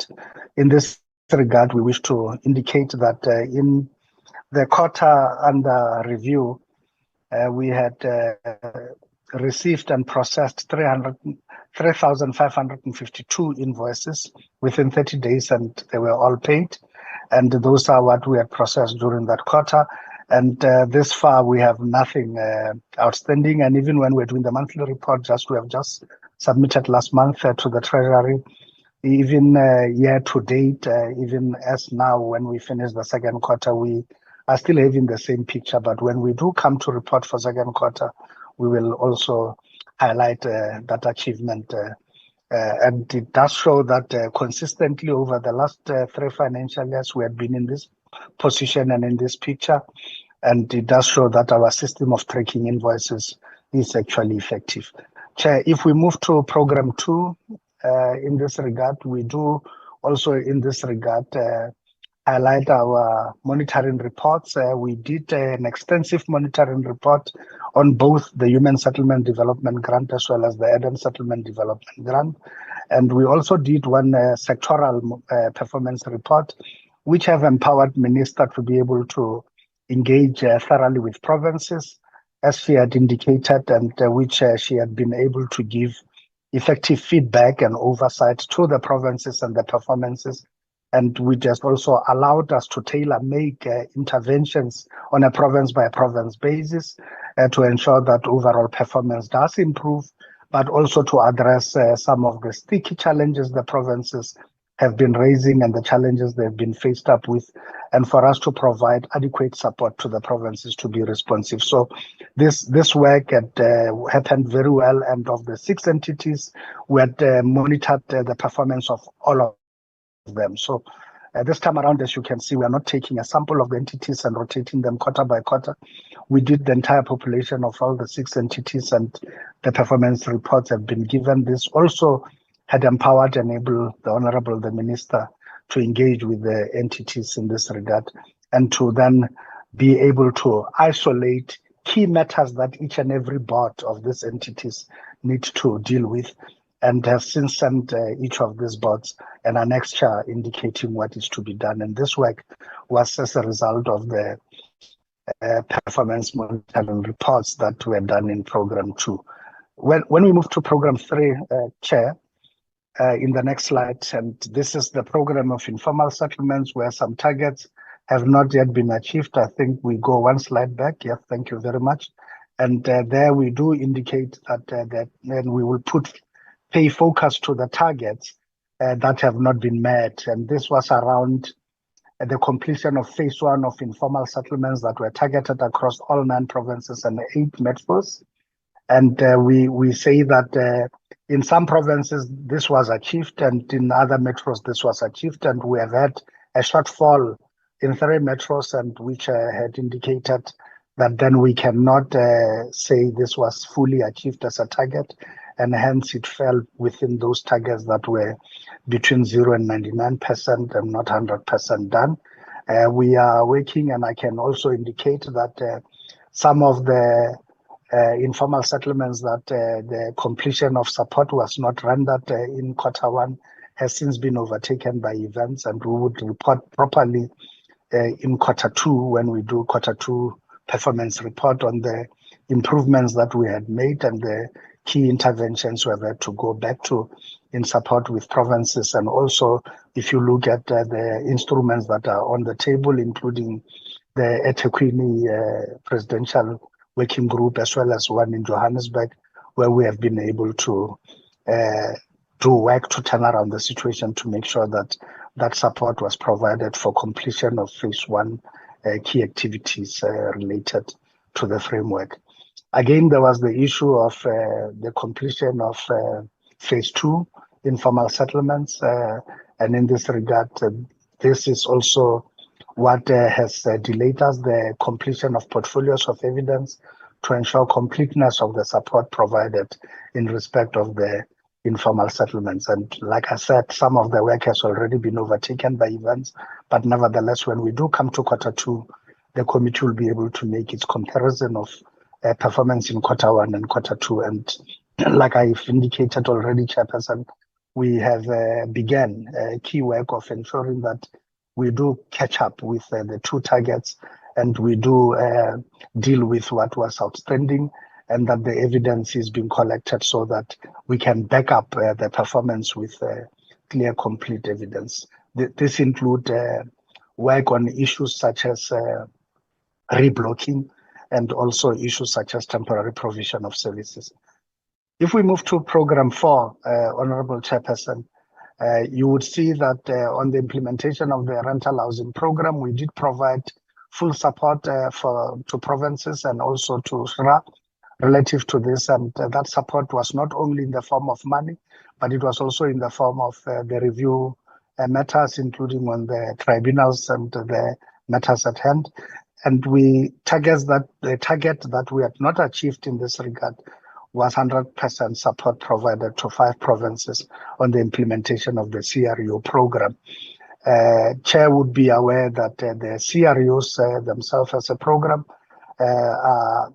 in this regard, we wish to indicate that in the quarter under review, we had received and processed 3,552 invoices within 30 days, and they were all paid. And those are what we had processed during that quarter. And this far, we have nothing outstanding. And even when we're doing the monthly report, we have just submitted last month to the Treasury, even year to date, even as now, when we finish the second quarter, we are still having the same picture. But when we do come to report for second quarter, we will also highlight that achievement. And it does show that consistently over the last 3 financial years, we have been in this position and in this picture. And it does show that our system of tracking invoices is actually effective. Chair, if we move to Program 2, in this regard, we do also in this regard highlight our monitoring reports. We did an extensive monitoring report on both the Human Settlement Development Grant as well as the Adam Settlement Development Grant. And we also did one sectoral performance report, which have empowered Minister to be able to engage thoroughly with provinces, as she had indicated, and which she had been able to give effective feedback and oversight to the provinces and the performances. And which has also allowed us to tailor-make interventions on a province-by-province basis to ensure that overall performance does improve, but also to address some of the sticky challenges the provinces have been raising and the challenges they've been faced up with, and for us to provide adequate support to the provinces to be responsive. So this work had happened very well, and of the 6 entities, we had monitored the performance of all of them. So this time around, as you can see, we are not taking a sample of the entities and rotating them quarter by quarter. We did the entire population of all the 6 entities, and the performance reports have been given. This also had empowered and enabled the Minister to engage with the entities in this regard, and to then be able to isolate key matters that each and every board of these entities need to deal with, and have since sent each of these boards an annexure indicating what is to be done. And this work was as a result of the performance monitoring reports that were done in Program 2. When we move to Program 3, Chair, in the next slide, and this is the program of informal settlements where some targets have not yet been achieved. I think we go one slide back. Yes, thank you very much. And there we do indicate that then we will pay focus to the targets that have not been met. And this was around the completion of phase 1 of informal settlements that were targeted across all 9 provinces and 8 metros. And we say that in some provinces this was achieved, and in other metros this was achieved, and we have had a shortfall in 3 metros, and which had indicated that then we cannot say this was fully achieved as a target. and hence it fell within those targets that were between 0 and 99% and not 100% done. We are working, and I can also indicate that some of the informal settlements that the completion of support was not rendered in Q1 has since been overtaken by events, and we would report properly in Q2 when we do Q2 performance report on the improvements that we had made and the key interventions we have had to go back to in support with provinces. And also, if you look at the instruments that are on the table, including the eThekwini Presidential Working Group, as well as one in Johannesburg, where we have been able to do work to turn around the situation to make sure that that support was provided for completion of phase 1 key activities related to the framework. Again, there was the issue of the completion of phase 2 informal settlements, and in this regard, this is also what has delayed us, the completion of portfolios of evidence to ensure completeness of the support provided in respect of the informal settlements. And like I said, some of the work has already been overtaken by events, but nevertheless, when we do come to Q2, the committee will be able to make its comparison of performance in Q1 and Q2. And like I've indicated already, Chairperson, we have begun key work of ensuring that we do catch up with the 2 targets, and we do deal with what was outstanding, and that the evidence is being collected so that we can back up the performance with clear, complete evidence. This includes work on issues such as reblocking and also issues such as temporary provision of services. If we move to Program 4, Honorable Chairperson, you would see that on the implementation of the rental housing program, we did provide full support to provinces and also to SRA relative to this, and that support was not only in the form of money, but it was also in the form of the review matters, including on the tribunals and the matters at hand. And the target that we had not achieved in this regard was 100% support provided to 5 provinces on the implementation of the CRU program. Chair would be aware that the CRUs themselves as a program are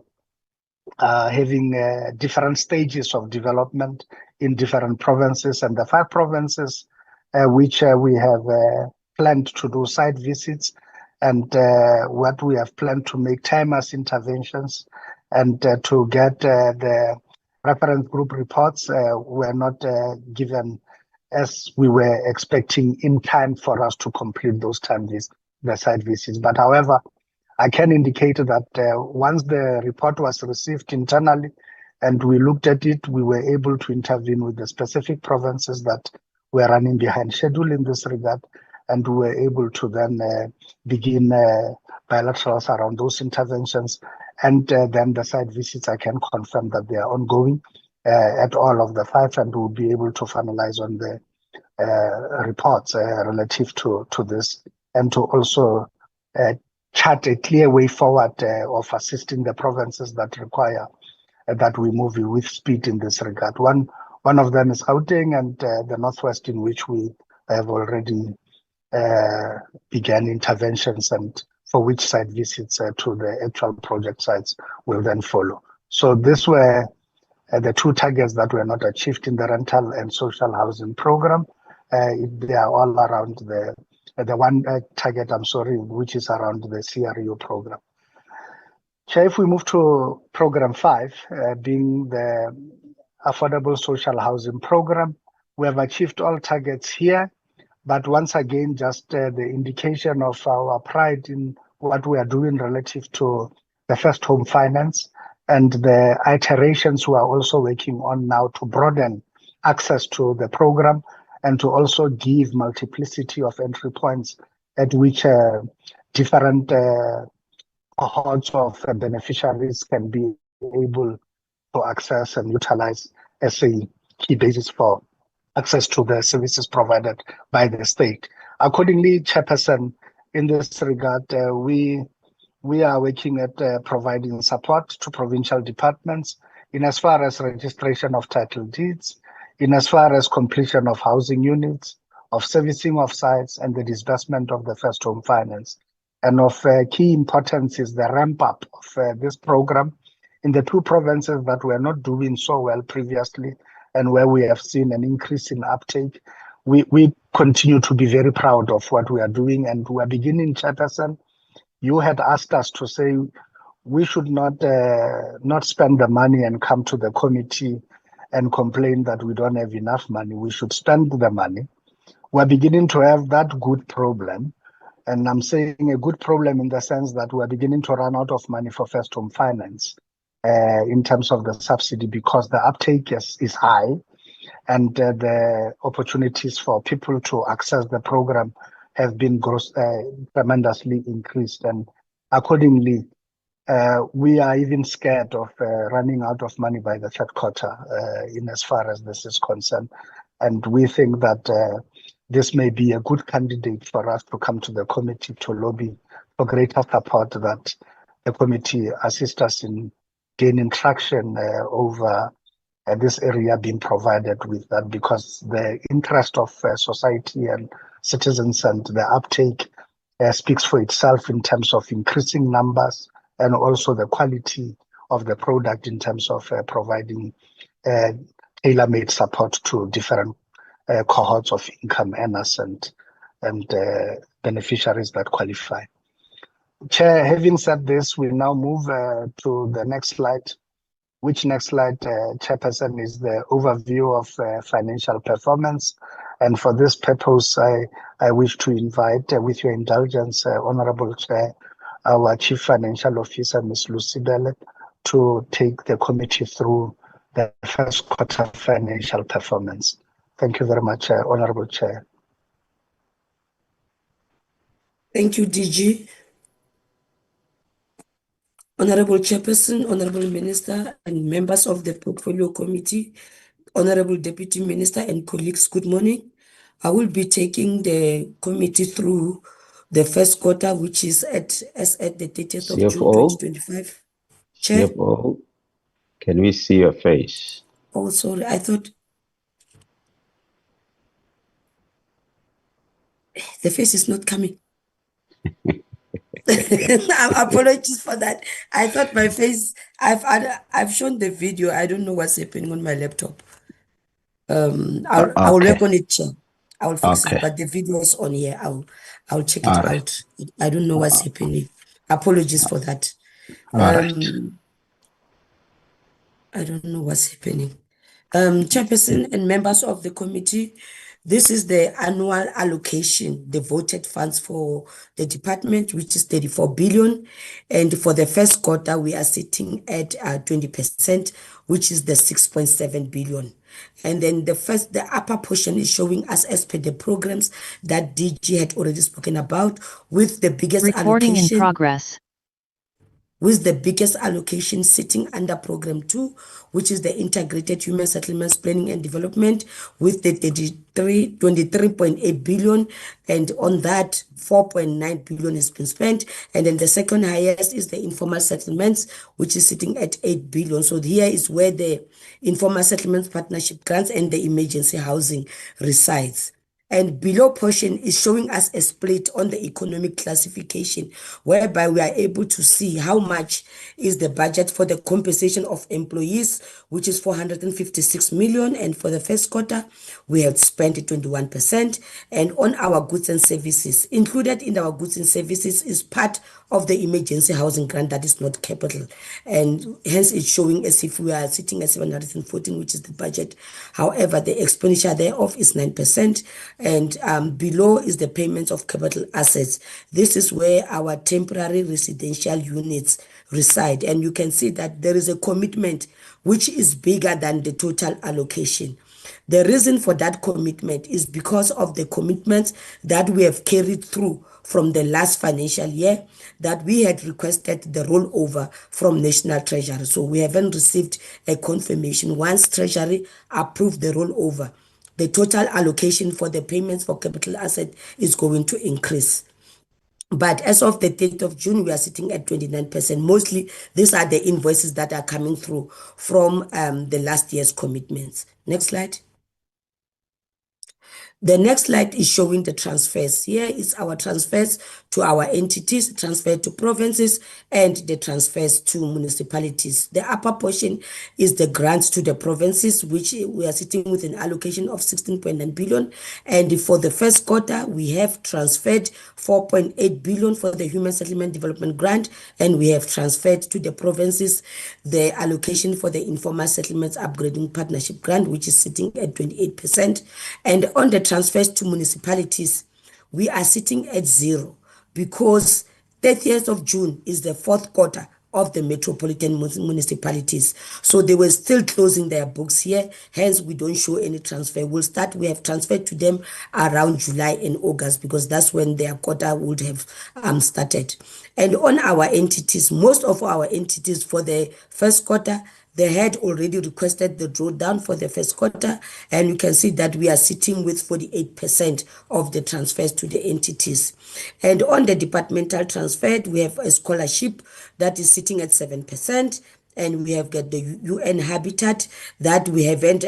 having different stages of development in different provinces, and the 5 provinces which we have planned to do site visits, and what we have planned to make timers interventions and to get the reference group reports were not given as we were expecting in time for us to complete those the site visits. But however, I can indicate that once the report was received internally and we looked at it, we were able to intervene with the specific provinces that were running behind schedule in this regard, and we were able to then begin bilaterals around those interventions. And then the site visits, I can confirm that they are ongoing at all of the 5, and we'll be able to finalize on the reports relative to this, and to also chart a clear way forward of assisting the provinces that require that we move with speed in this regard. One of them is Gauteng and the Northwest, in which we have already began interventions, and for which site visits to the actual project sites will then follow. So these were the 2 targets that were not achieved in the rental and social housing program. They are all around the one target, which is around the CRU program. Chair, if we move to Program 5, being the Affordable Social Housing Program, we have achieved all targets here. But once again, just the indication of our pride in what we are doing relative to the first home finance and the iterations we are also working on now to broaden access to the program and to also give multiplicity of entry points at which different cohorts of beneficiaries can be able to access and utilize as a key basis for access to the services provided by the state. Accordingly, Chairperson, in this regard, we are working at providing support to provincial departments in as far as registration of title deeds, in as far as completion of housing units, of servicing of sites, and the disbursement of the first home finance. And of key importance is the ramp up of this program in the two provinces that were not doing so well previously and where we have seen an increase in uptake. We continue to be very proud of what we are doing, and we are beginning, Chairperson. You had asked us to say we should not spend the money and come to the committee and complain that we don't have enough money. We should spend the money. We're beginning to have that good problem. And I'm saying a good problem in the sense that we're beginning to run out of money for first home finance in terms of the subsidy, because the uptake is high, and the opportunities for people to access the program have been tremendously increased. And accordingly, we are even scared of running out of money by the third quarter in as far as this is concerned. And we think that this may be a good candidate for us to come to the committee to lobby for greater support, that the committee assist us in gaining traction over this area being provided with that, because the interest of society and citizens and the uptake speaks for itself in terms of increasing numbers and also the quality of the product in terms of providing tailor-made support to different cohorts of income earners and beneficiaries that qualify. Chair, having said this, we now move to the next slide. Which next slide, Chairperson, is the overview of financial performance. And for this purpose, I wish to invite, with your indulgence, Honorable Chair, our Chief Financial Officer, Ms. Lucibele, to take the committee through the first quarter financial performance. Thank you very much, Honorable Chair. Thank you, DG. Honorable Chairperson, Honorable Minister, and members of the Portfolio Committee, Honorable Deputy Minister and colleagues, good morning. I will be taking the committee through the first quarter, which is at the 30th of June 2025. Chair? CFO, can we see your face? Oh, sorry, I thought the face is not coming. Apologies for that. I thought my face, I've shown the video. I don't know what's happening on my laptop. I'll work on it, Chair. I will fix it, but the video is on here. I'll check it out. I don't know what's happening. Apologies for that. I don't know what's happening. Chairperson and members of the committee, this is the annual allocation, the voted funds for the department, which is 34 billion. And for the first quarter, we are sitting at 20%, which is the 6.7 billion. And then the upper portion is showing us as per the programs that DG had already spoken about, with the biggest Recording allocation. in progress. With the biggest allocation sitting under Program 2, which is the Integrated Human Settlements Planning and Development, with the 23.8 billion, and on that 4.9 billion has been spent. And then the second highest is the informal settlements, which is sitting at 8 billion. So here is where the informal settlements partnership grants and the emergency housing resides. And below portion is showing us a split on the economic classification, whereby we are able to see how much is the budget for the compensation of employees, which is 456 million. And for the first quarter, we have spent 21%. And on our goods and services, included in our goods and services is part of the emergency housing grant that is not capital. And hence it's showing as if we are sitting at 714, which is the budget. However, the expenditure thereof is 9%. And below is the payments of capital assets. This is where our temporary residential units reside. And you can see that there is a commitment which is bigger than the total allocation. The reason for that commitment is because of the commitments that we have carried through from the last financial year, that we had requested the rollover from National Treasury. So we haven't received a confirmation. Once Treasury approved the rollover, the total allocation for the payments for capital asset is going to increase. But as of the 30th of June, we are sitting at 29%. Mostly, these are the invoices that are coming through from the last year's commitments. Next slide. The next slide is showing the transfers. Here is our transfers to our entities, transfer to provinces, and the transfers to municipalities. The upper portion is the grants to the provinces, which we are sitting with an allocation of 16.9 billion. And for the first quarter, we have transferred 4.8 billion for the Human Settlement Development Grant, and we have transferred to the provinces the allocation for the Informal Settlements Upgrading Partnership Grant, which is sitting at 28%. And on the transfers to municipalities, we are sitting at zero because 30th of June is the fourth quarter of the metropolitan municipalities. So they were still closing their books here. Hence, we don't show any transfer. We have transferred to them around July and August because that's when their quarter would have started. And on our entities, most of our entities for the first quarter, they had already requested the drawdown for the first quarter, and you can see that we are sitting with 48% of the transfers to the entities. And on the departmental transfer, we have a scholarship that is sitting at 7%, and we have got the UN Habitat that we haven't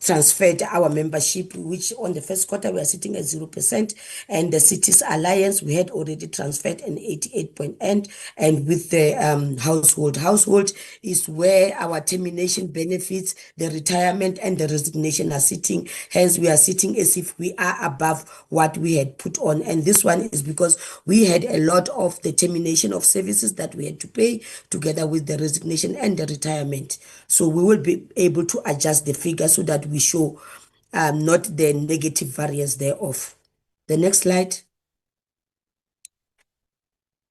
transferred our membership, which on the first quarter we are sitting at 0%, and the Cities Alliance we had already transferred an 88%, and with the household is where our termination benefits, the retirement and the resignation are sitting. Hence, we are sitting as if we are above what we had put on, and this one is because we had a lot of the termination of services that we had to pay together with the resignation and the retirement. So we will be able to adjust the figure so that we show not the negative variance thereof. The next slide.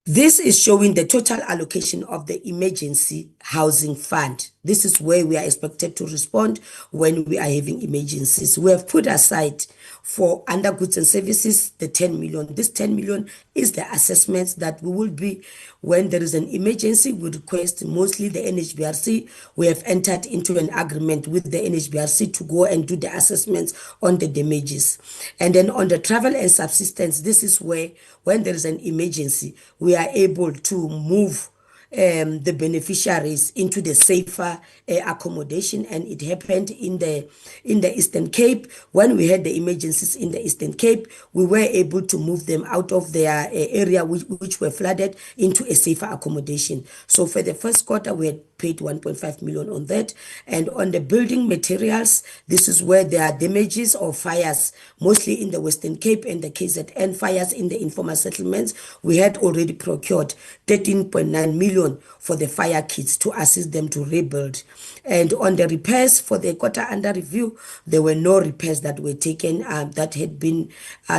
This is showing the total allocation of the emergency housing fund. This is where we are expected to respond when we are having emergencies. We have put aside for under goods and services the 10 million. This 10 million is the assessments that we will be, when there is an emergency, we request mostly the NHBRC. We have entered into an agreement with the NHBRC to go and do the assessments on the damages. And then on the travel and subsistence, this is where when there is an emergency, we are able to move the beneficiaries into the safer accommodation, and it happened in the Eastern Cape. When we had the emergencies in the Eastern Cape, we were able to move them out of their area which were flooded into a safer accommodation. So for the first quarter, we had paid 1.5 million on that. And on the building materials, this is where there are damages or fires, mostly in the Western Cape and the KZN, fires in the informal settlements. We had already procured 13.9 million for the fire kits to assist them to rebuild. And on the repairs for the quarter under review, there were no repairs that were taken that had been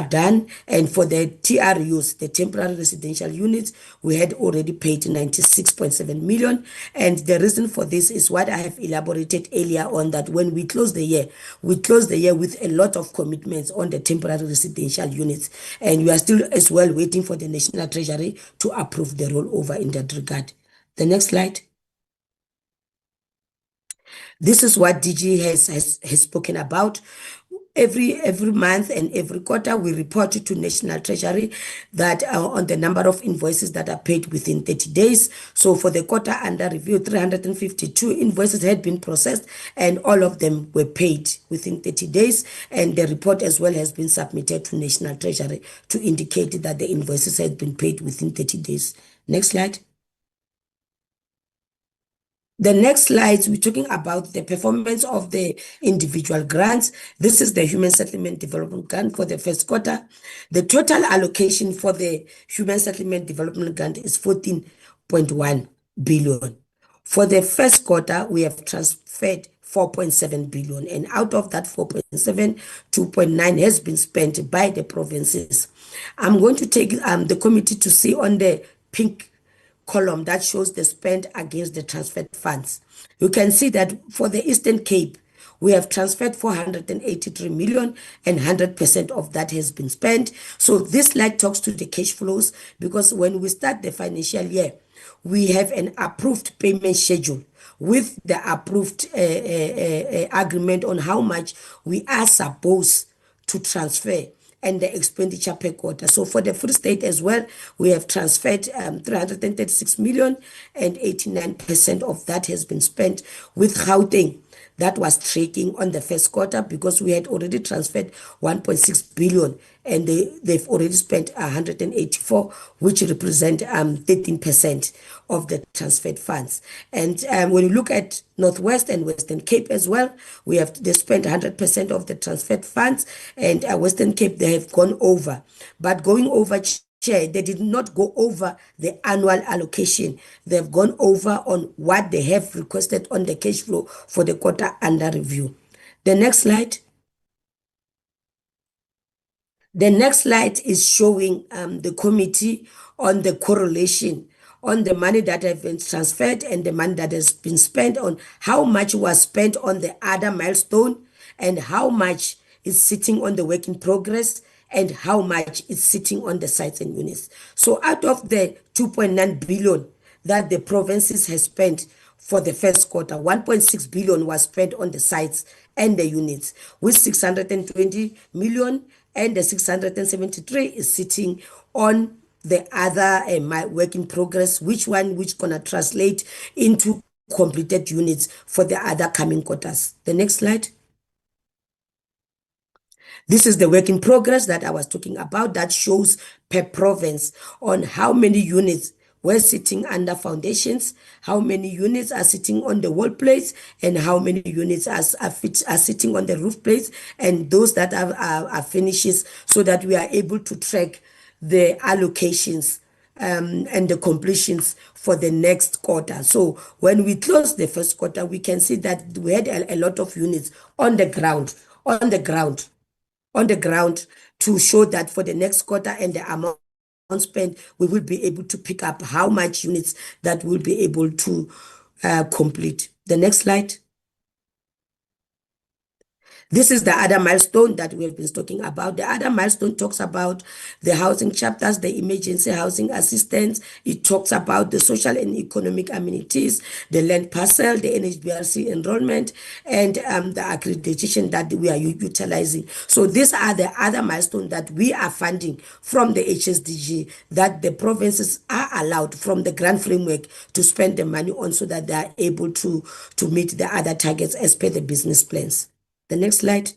done. And for the TRUs, the temporary residential units, we had already paid 96.7 million. And the reason for this is what I have elaborated earlier on, that when we closed the year with a lot of commitments on the temporary residential units. And we are still as well waiting for the National Treasury to approve the rollover in that regard. The next slide. This is what DG has spoken about. Every month and every quarter, we report to National Treasury that on the number of invoices that are paid within 30 days. So for the quarter under review, 352 invoices had been processed, and all of them were paid within 30 days. And the report as well has been submitted to National Treasury to indicate that the invoices had been paid within 30 days. Next slide. The next slides, we're talking about the performance of the individual grants. This is the Human Settlement Development Grant for the first quarter. The total allocation for the Human Settlement Development Grant is 14.1 billion. For the first quarter, we have transferred 4.7 billion, and out of that 4.7, 2.9 has been spent by the provinces. I'm going to take the committee to see on the pink column that shows the spend against the transferred funds. You can see that for the Eastern Cape, we have transferred 483 million, and 100% of that has been spent. So this slide talks to the cash flows, because when we start the financial year, we have an approved payment schedule with the approved agreement on how much we are supposed to transfer and the expenditure per quarter. So for the Free State as well, we have transferred 336 million, and 89% of that has been spent with Gauteng. That was tracking on the first quarter because we had already transferred 1.6 billion, and they've already spent 184, which represent 13% of the transferred funds. And when you look at Northwest and Western Cape as well, they spent 100% of the transferred funds, and Western Cape, they have gone over. But going over, Chair, they did not go over the annual allocation. They've gone over on what they have requested on the cash flow for the quarter under review. The next slide. The next slide is showing the committee on the correlation on the money that have been transferred and the money that has been spent, on how much was spent on the other milestone and how much is sitting on the work in progress and how much is sitting on the sites and units. So out of the 2.9 billion that the provinces has spent for the first quarter, 1.6 billion was spent on the sites and the units, with 620 million, and the 673 is sitting on the other work in progress, which gonna translate into completed units for the other coming quarters. The next slide. This is the work in progress that I was talking about, that shows per province on how many units were sitting under foundations, how many units are sitting on the wall plates, and how many units are sitting on the roof plates, and those that are finishes, so that we are able to track the allocations and the completions for the next quarter. So when we close the first quarter, we can see that we had a lot of units on the ground to show that for the next quarter and the amount spent, we will be able to pick up how much units that will be able to complete. The next slide. This is the other milestone that we have been talking about. The other milestone talks about the housing chapters, the emergency housing assistance. It talks about the social and economic amenities, the land parcel, the NHBRC enrollment, and the accreditation that we are utilizing. So these are the other milestones that we are funding from the HSDG, that the provinces are allowed from the grant framework to spend the money on, so that they are able to meet the other targets as per the business plans. The next slide.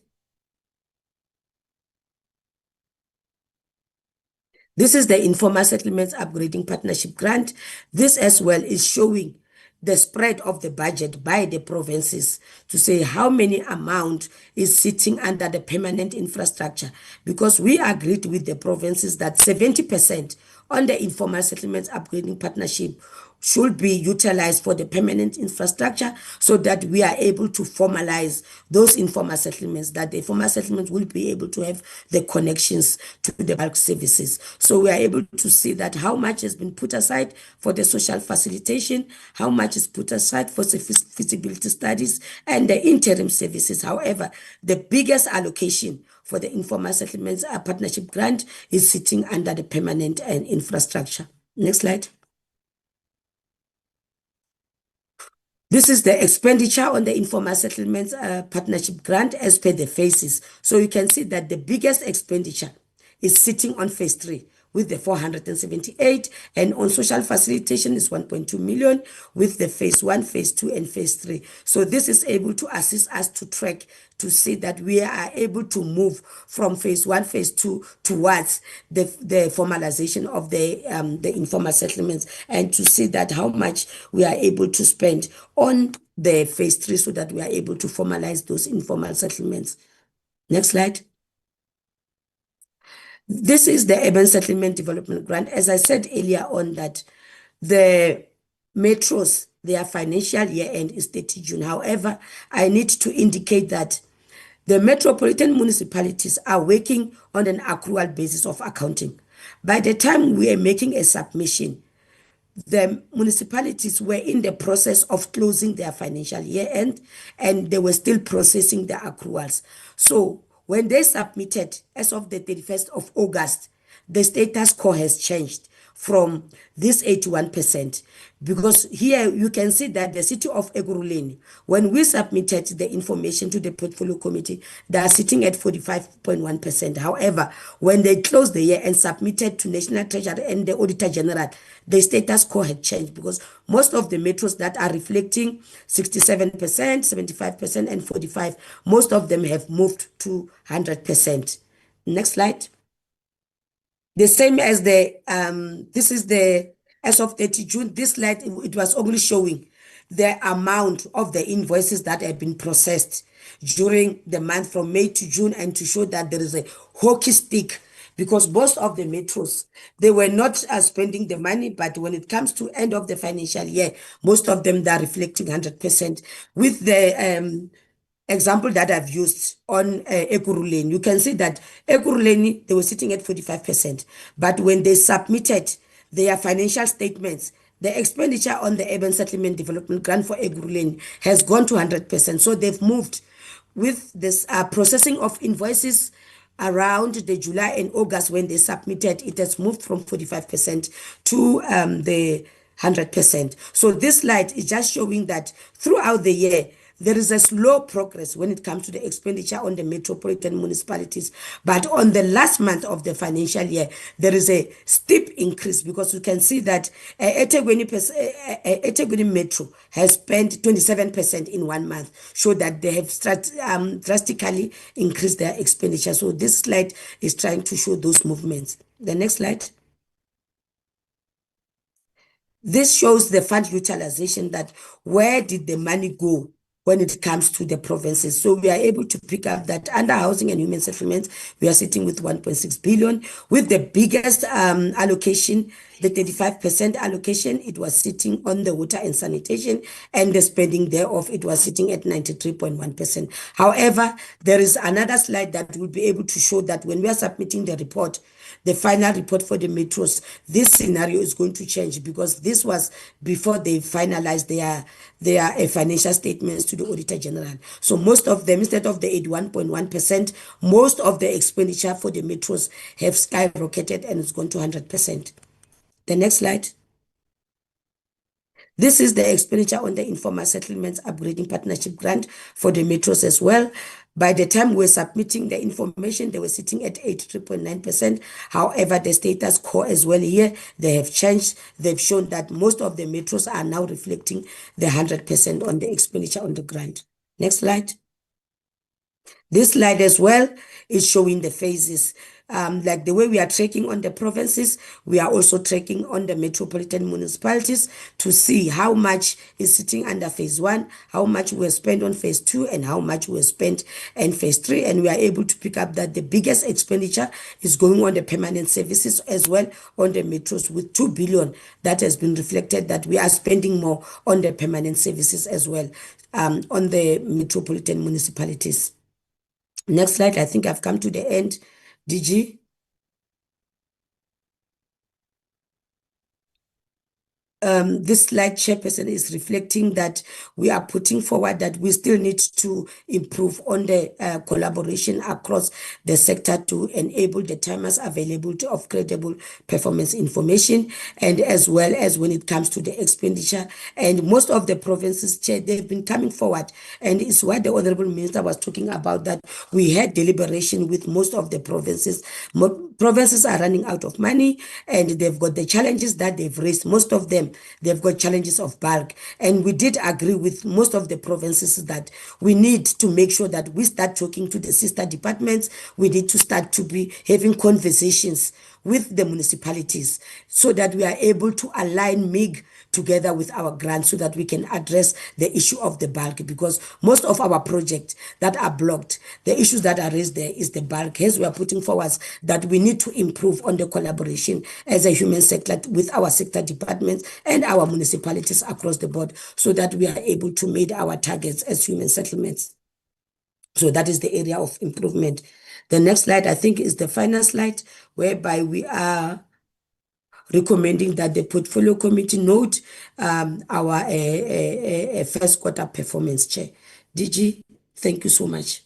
This is the Informal Settlements Upgrading Partnership Grant. This as well is showing the spread of the budget by the provinces to say how many amount is sitting under the permanent infrastructure, because we agreed with the provinces that 70% on the Informal Settlements Upgrading Partnership should be utilized for the permanent infrastructure, so that we are able to formalize those informal settlements, that the informal settlements will be able to have the connections to the bulk services. So we are able to see that how much has been put aside for the social facilitation, how much is put aside for the feasibility studies and the interim services. However, the biggest allocation for the Informal Settlements Partnership Grant is sitting under the permanent and infrastructure. Next slide. This is the expenditure on the Informal Settlements Partnership Grant as per the phases. So you can see that the biggest expenditure is sitting on phase 3 with the 478, and on social facilitation is 1.2 million with the phase 1, phase 2, and phase 3. So this is able to assist us to track, to see that we are able to move from phase 1, phase 2 towards the formalization of the informal settlements, and to see that how much we are able to spend on the phase 3, so that we are able to formalize those informal settlements. Next slide. This is the Urban Settlement Development Grant. As I said earlier on, that the metros, their financial year end is 30 June. However, I need to indicate that the metropolitan municipalities are working on an accrual basis of accounting. By the time we are making a submission, the municipalities were in the process of closing their financial year end, and they were still processing the accruals. So when they submitted as of the 31st of August, the status quo has changed. from this 81%. Because here you can see that the city of Ekurhuleni, when we submitted the information to the portfolio committee, they are sitting at 45.1%. However, when they closed the year and submitted to National Treasury and the Auditor General, the status quo had changed because most of the metros that are reflecting 67%, 75%, and 45%, most of them have moved to 100%. Next slide. The same as this is the, as of 30 June, this slide, it was only showing the amount of the invoices that have been processed during the month from May to June, and to show that there is a hockey stick because most of the metros, they were not spending the money, but when it comes to end of the financial year, most of them, they are reflecting 100%. With the example that I've used on Ekurhuleni, you can see that Ekurhuleni, they were sitting at 45%. But when they submitted their financial statements, the expenditure on the urban settlement development grant for Ekurhuleni has gone to 100%. So they've moved with this processing of invoices around the July and August when they submitted, it has moved from 45% to the 100%. So this slide is just showing that throughout the year, there is a slow progress when it comes to the expenditure on the metropolitan municipalities. But on the last month of the financial year, there is a steep increase because you can see that eThekwini Metro has spent 27% in 1 month, show that they have drastically increased their expenditure. So this slide is trying to show those movements. The next slide. This shows the fund utilization, that where did the money go when it comes to the provinces. So we are able to pick up that under housing and human settlements, we are sitting with 1.6 billion. With the biggest allocation, the 35% allocation, it was sitting on the water and sanitation, and the spending thereof, it was sitting at 93.1%. However, there is another slide that will be able to show that when we are submitting the report, the final report for the metros, this scenario is going to change because this was before they finalized their financial statements to the Auditor General. So most of them, instead of the 81.1%, most of the expenditure for the metros have skyrocketed and it's gone to 100%. The next slide. This is the expenditure on the informal settlements upgrading partnership grant for the metros as well. By the time we're submitting the information, they were sitting at 83.9%. However, the status quo as well here, they have changed. They've shown that most of the metros are now reflecting the 100% on the expenditure on the grant. Next slide. This slide as well is showing the phases. Like the way we are tracking on the provinces, we are also tracking on the metropolitan municipalities to see how much is sitting under phase 1, how much we spent on phase 2, and how much we spent in phase 3. And we are able to pick up that the biggest expenditure is going on the permanent services as well on the metros, with 2 billion that has been reflected that we are spending more on the permanent services as well on the metropolitan municipalities. Next slide. I think I've come to the end. DG. This slide, Chairperson, is reflecting that we are putting forward that we still need to improve on the collaboration across the sector to enable the timers availability of credible performance information, and as well as when it comes to the expenditure. And most of the provinces, Chair, they've been coming forward, and it's what the Honorable Minister was talking about, that we had deliberation with most of the provinces. Provinces are running out of money, and they've got the challenges that they've raised. Most of them, they've got challenges of bulk. And we did agree with most of the provinces that we need to make sure that we start talking to the sister departments. We need to start to be having conversations with the municipalities so that we are able to align MIG together with our grants so that we can address the issue of the bulk, because most of our projects that are blocked, the issues that are raised there is the bulk. Hence, we are putting forward that we need to improve on the collaboration as a human sector with our sector departments and our municipalities across the board so that we are able to meet our targets as human settlements. So that is the area of improvement. The next slide, I think, is the final slide, whereby we are recommending that the portfolio committee note our first quarter performance. Chair. DG, thank you so much.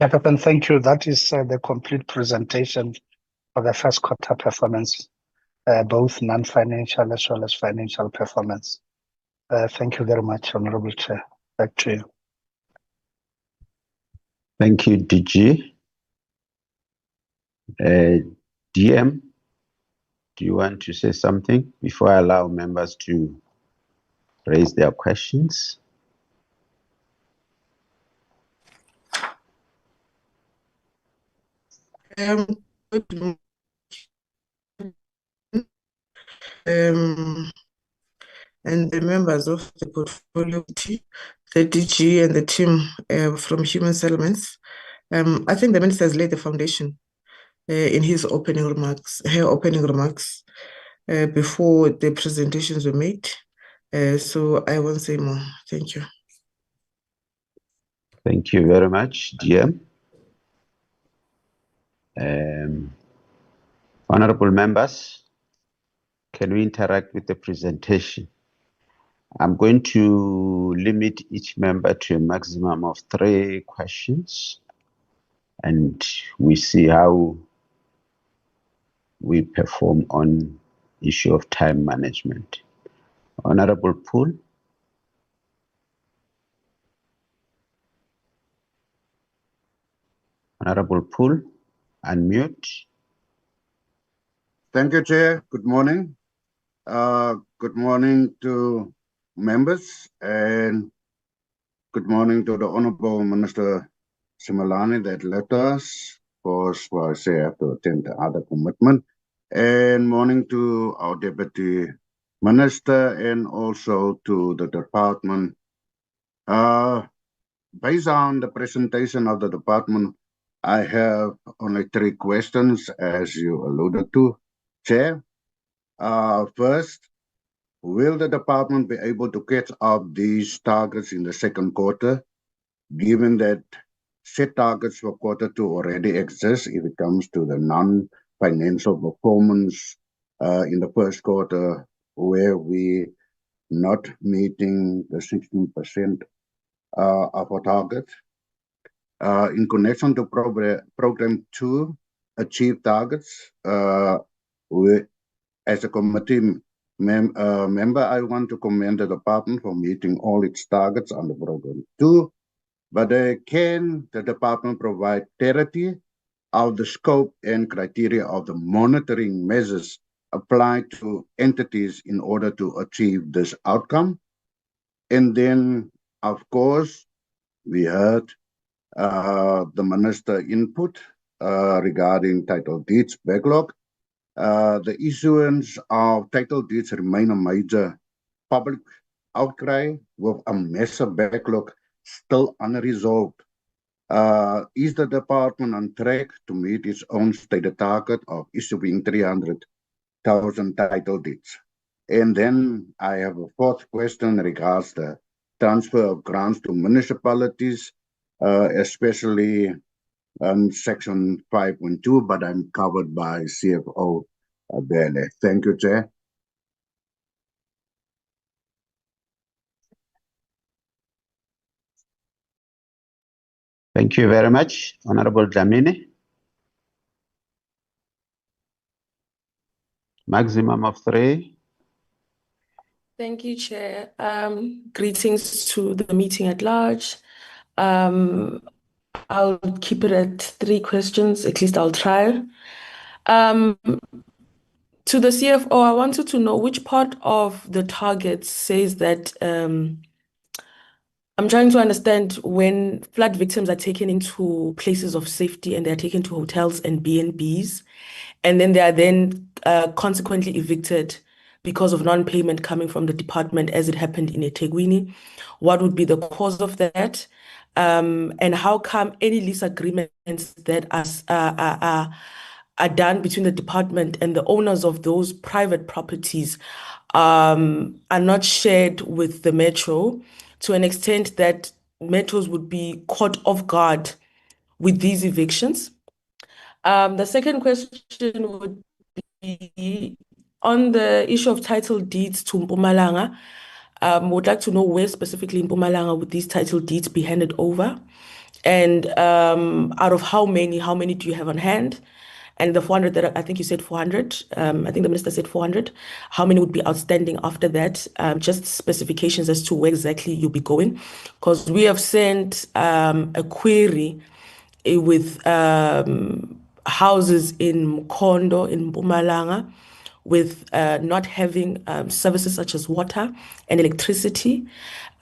Chairperson, thank you. That is the complete presentation for the first quarter performance, both non-financial as well as financial performance. Thank you very much, Honorable Chair. Back to you. Thank you, DG. DM, do you want to say something before I allow members to raise their questions? Good and the members of the portfolio team, the DG and the team from Human Settlements. I think the minister has laid the foundation in his opening remarks, her opening remarks, before the presentations were made. So I won't say more. Thank you. Thank you very much, DM. Honorable members, can we interact with the presentation? I'm going to limit each member to a maximum of 3 questions, and we see how we perform on issue of time management. Honorable Poole. Honorable Poole, unmute. Thank you, Chair. Good morning. Good morning to members, and good morning to the Honorable Minister Simelane that left us. Of course, I say I have to attend to other commitment. And morning to our Deputy Minister and also to the department. Based on the presentation of the department, I have only 3 questions, as you alluded to, Chair. First, will the department be able to catch up these targets in the second quarter, given that set targets for quarter 2 already exist if it comes to the non-financial performance in the first quarter, where we not meeting the 16% of our target? In connection to program 2 achieve targets, as a committee member, I want to commend the department for meeting all its targets under program 2, but can the department provide clarity of the scope and criteria of the monitoring measures applied to entities in order to achieve this outcome? And then, of course, we heard the minister input regarding title deeds backlog. The issuance of title deeds remain a major public outcry with a massive backlog still unresolved. Is the department on track to meet its own stated target of issuing 300,000 title deeds? And then I have a 4th question regards the transfer of grants to municipalities, especially on section 5.2, but I'm covered by CFO Bele. Thank you, Chair. Thank you very much, Honorable Dlamini. Maximum of 3. Thank you, Chair. Greetings to the meeting at large. I'll keep it at 3 questions, at least I'll try. To the CFO, I wanted to know which part of the target says that I'm trying to understand when flood victims are taken into places of safety and they're taken to hotels and B&Bs, and then they are then consequently evicted because of non-payment coming from the department, as it happened in eThekwini. What would be the cause of that? And how come any lease agreements that are done between the department and the owners of those private properties are not shared with the Metro, to an extent that Metros would be caught off guard with these evictions? The second question would be on the issue of title deeds to Mpumalanga. Would like to know where specifically in Mpumalanga would these title deeds be handed over? And out of how many do you have on hand? And the 400 that I think you said 400, I think the minister said 400. How many would be outstanding after that? Just specifications as to where exactly you'll be going. Because we have sent a query with houses in Mkondo, in Mpumalanga, with not having services such as water and electricity,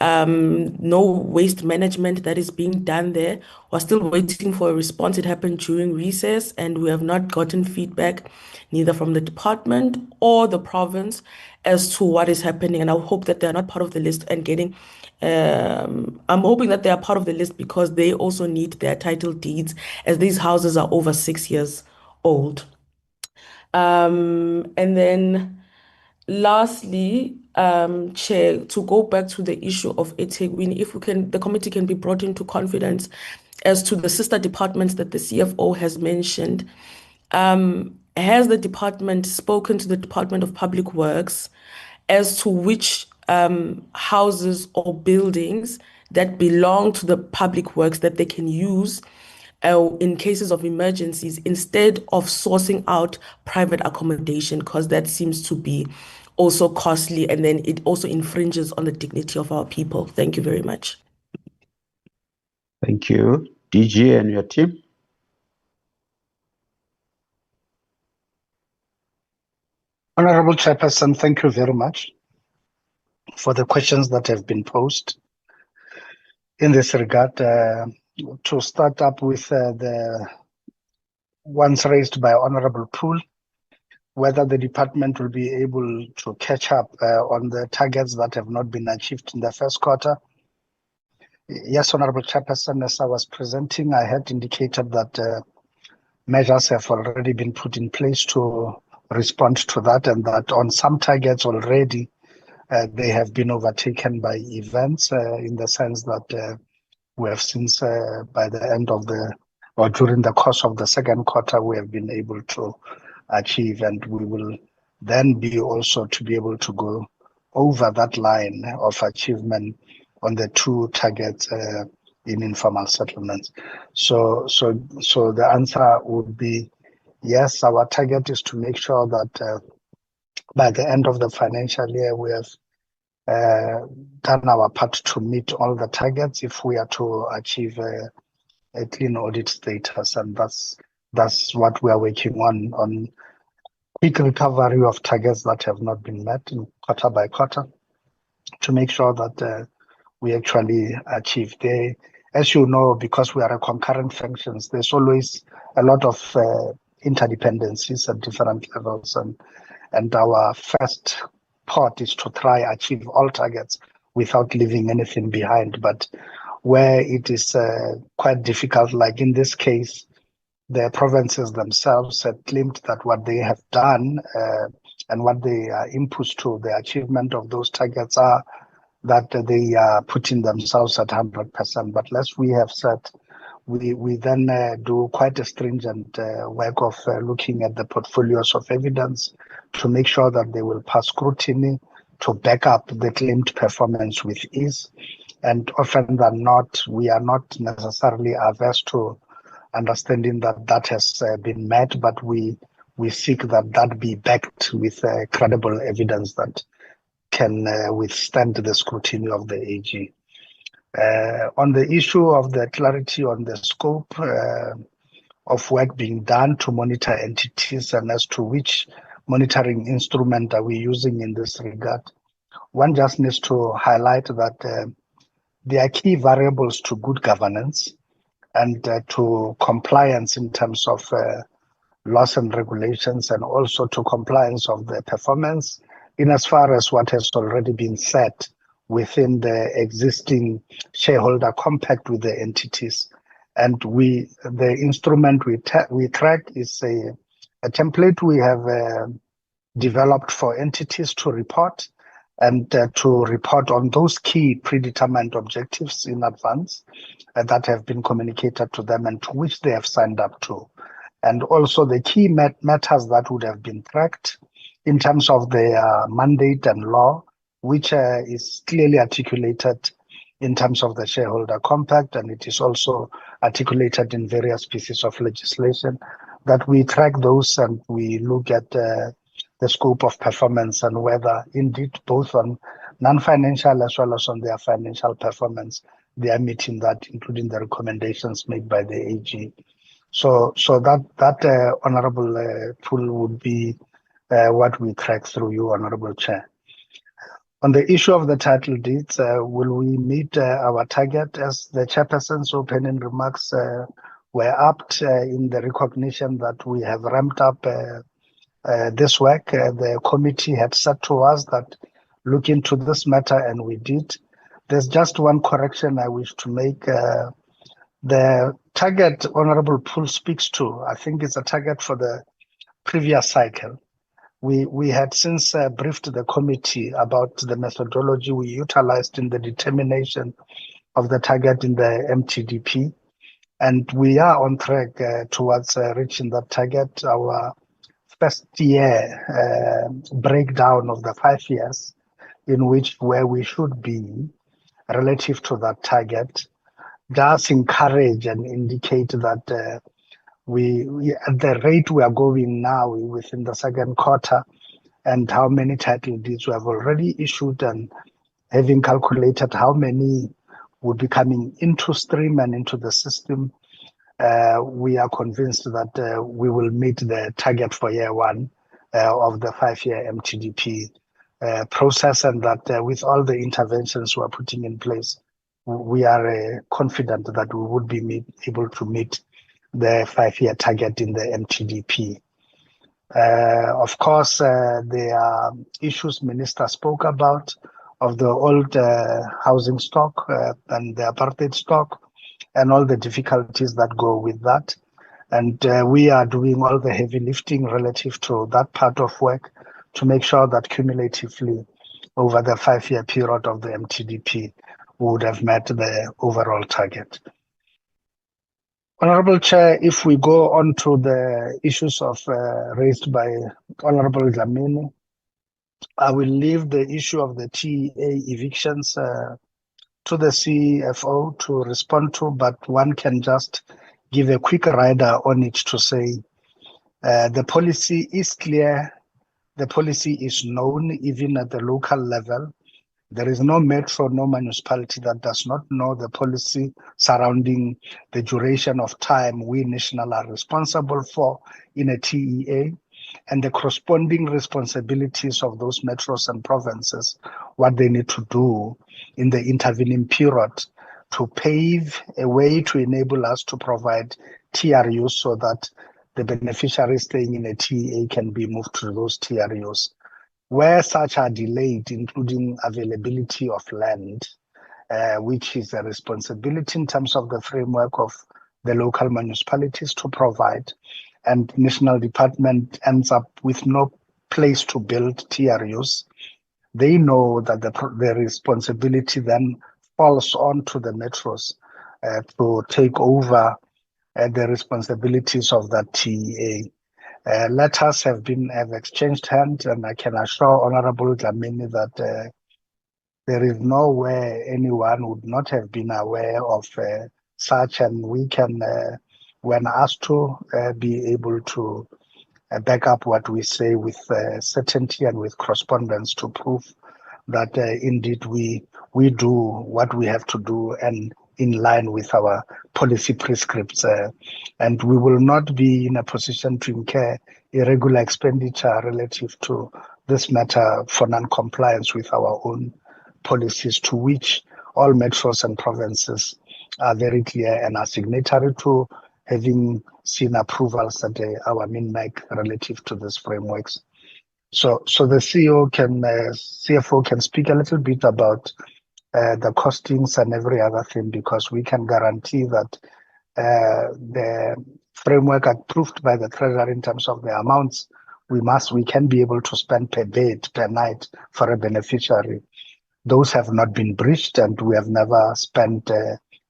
no waste management that is being done there. We're still waiting for a response. It happened during recess, and we have not gotten feedback neither from the department or the province as to what is happening. And I hope that they're not part of the list and getting. I'm hoping that they are part of the list because they also need their title deeds, as these houses are over 6 years old. And then lastly, Chair, to go back to the issue of eThekwini, if we can, the committee can be brought into confidence as to the sister departments that the CFO has mentioned. Has the department spoken to the Department of Public Works as to which houses or buildings that belong to the public works that they can use in cases of emergencies instead of sourcing out private accommodation, because that seems to be also costly, and then it also infringes on the dignity of our people? Thank you very much. Thank you. DG and your team. Honorable Chairperson, thank you very much for the questions that have been posed. In this regard, to start up with the ones raised by Honorable Poole, whether the department will be able to catch up on the targets that have not been achieved in the first quarter. Yes, Honorable Chairperson, as I was presenting, I had indicated that measures have already been put in place to respond to that, and that on some targets already they have been overtaken by events in the sense that we have since by the end of or during the course of the second quarter, we have been able to achieve, and we will then be also to be able to go over that line of achievement on the two targets in informal settlements. So the answer would be yes, our target is to make sure that by the end of the financial year, we have done our part to meet all the targets if we are to achieve a clean audit status, and that's what we are working on quick recovery of targets that have not been met in quarter by quarter to make sure that we actually achieve there. As you know, because we are a concurrent functions, there's always a lot of interdependencies at different levels, and our first part is to try achieve all targets without leaving anything behind. But where it is quite difficult, like in this case, the provinces themselves have claimed that what they have done and what they are inputs to the achievement of those targets are that they are putting themselves at 100%. But as we have said, we then do quite a stringent work of looking at the portfolios of evidence to make sure that they will pass scrutiny to back up the claimed performance with ease. And often than not, we are not necessarily averse to understanding that that has been met, but we seek that be backed with credible evidence that can withstand the scrutiny of the AG. On the issue of the clarity on the scope of work being done to monitor entities and as to which monitoring instrument are we using in this regard, one just needs to highlight that there are key variables to good governance and to compliance in terms of laws and regulations, and also to compliance of the performance in as far as what has already been set within the existing shareholder compact with the entities. And the instrument we track is a template we have developed for entities to report, and to report on those key predetermined objectives in advance that have been communicated to them and to which they have signed up to. And also the key matters that would have been tracked in terms of their mandate and law, which is clearly articulated in terms of the shareholder compact, and it is also articulated in various pieces of legislation, that we track those and we look at the scope of performance and whether indeed both on non-financial as well as on their financial performance, they are meeting that, including the recommendations made by the AG. So that honorable pool would be what we track through you, Honorable Chair. On the issue of the title deeds, will we meet our target? As the chairperson's opening remarks were apt in the recognition that we have ramped up this work. The committee had said to us that look into this matter, and we did. There's just one correction I wish to make. The target Honorable Poole speaks to, I think it's a target for the previous cycle. We had since briefed the committee about the methodology we utilized in the determination of the target in the MTDP, and we are on track towards reaching that target. Our first year breakdown of the 5 years in which where we should be relative to that target does encourage and indicate that we at the rate we are going now within the second quarter and how many title deeds we have already issued, and having calculated how many would be coming into stream and into the system, we are convinced that we will meet the target for year one of the 5-year MTDP process, and that with all the interventions we are putting in place, we are confident that we would be able to meet the 5-year target in the MTDP. Of course, there are issues Minister spoke about of the old housing stock and the apartheid stock and all the difficulties that go with that. And we are doing all the heavy lifting relative to that part of work to make sure that cumulatively over the 5-year period of the MTDP, we would have met the overall target. Honorable Chair, if we go on to the issues of raised by Honorable Dlamini, I will leave the issue of the TEA evictions to the CFO to respond to, but one can just give a quick rider on it to say the policy is clear, the policy is known even at the local level. There is no metro, no municipality that does not know the policy surrounding the duration of time we national are responsible for in a TEA and the corresponding responsibilities of those metros and provinces, what they need to do in the intervening period to pave a way to enable us to provide TRUs so that the beneficiaries staying in a TEA can be moved to those TRUs. Where such are delayed, including availability of land, which is a responsibility in terms of the framework of the local municipalities to provide, and national department ends up with no place to build TRUs, they know that the responsibility then falls on to the metros to take over the responsibilities of that TEA. Letters have exchanged hands, and I can assure Honorable Dlamini that there is nowhere anyone would not have been aware of such, and we can, when asked to, be able to back up what we say with certainty and with correspondence to prove that indeed we do what we have to do and in line with our policy prescripts, and we will not be in a position to incur irregular expenditure relative to this matter for non-compliance with our own policies, to which all metros and provinces are very clear and are signatory to, having seen approvals at our MINMAC relative to these frameworks. So the CFO can speak a little bit about the costings and every other thing, because we can guarantee that the framework approved by the Treasury in terms of the amounts we can be able to spend per bed, per night for a beneficiary. Those have not been breached, and we have never spent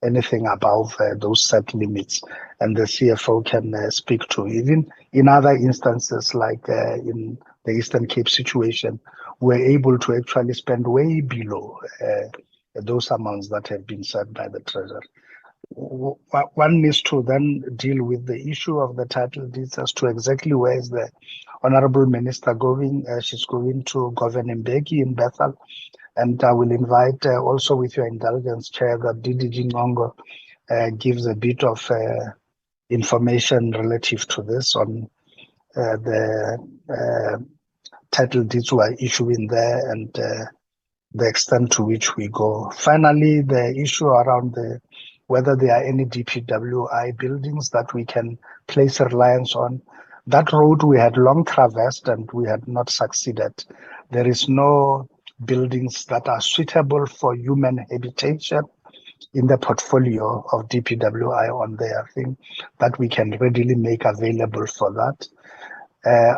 anything above those set limits. And the CFO can speak to even in other instances, like in the Eastern Cape situation, we're able to actually spend way below those amounts that have been set by the Treasury. one needs to then deal with the issue of the title deeds as to exactly where is the Honorable Minister going. She's going to Governor Mbeki in Bethel. And I will invite also, with your indulgence, Chair, that DDG Ngongo gives a bit of information relative to this on the title deeds we are issuing there and the extent to which we go. Finally, the issue around whether there are any DPWI buildings that we can place a reliance on. That road we had long traversed and we had not succeeded. There is no buildings that are suitable for human habitation in the portfolio of DPWI on there. I think that we can readily make available for that.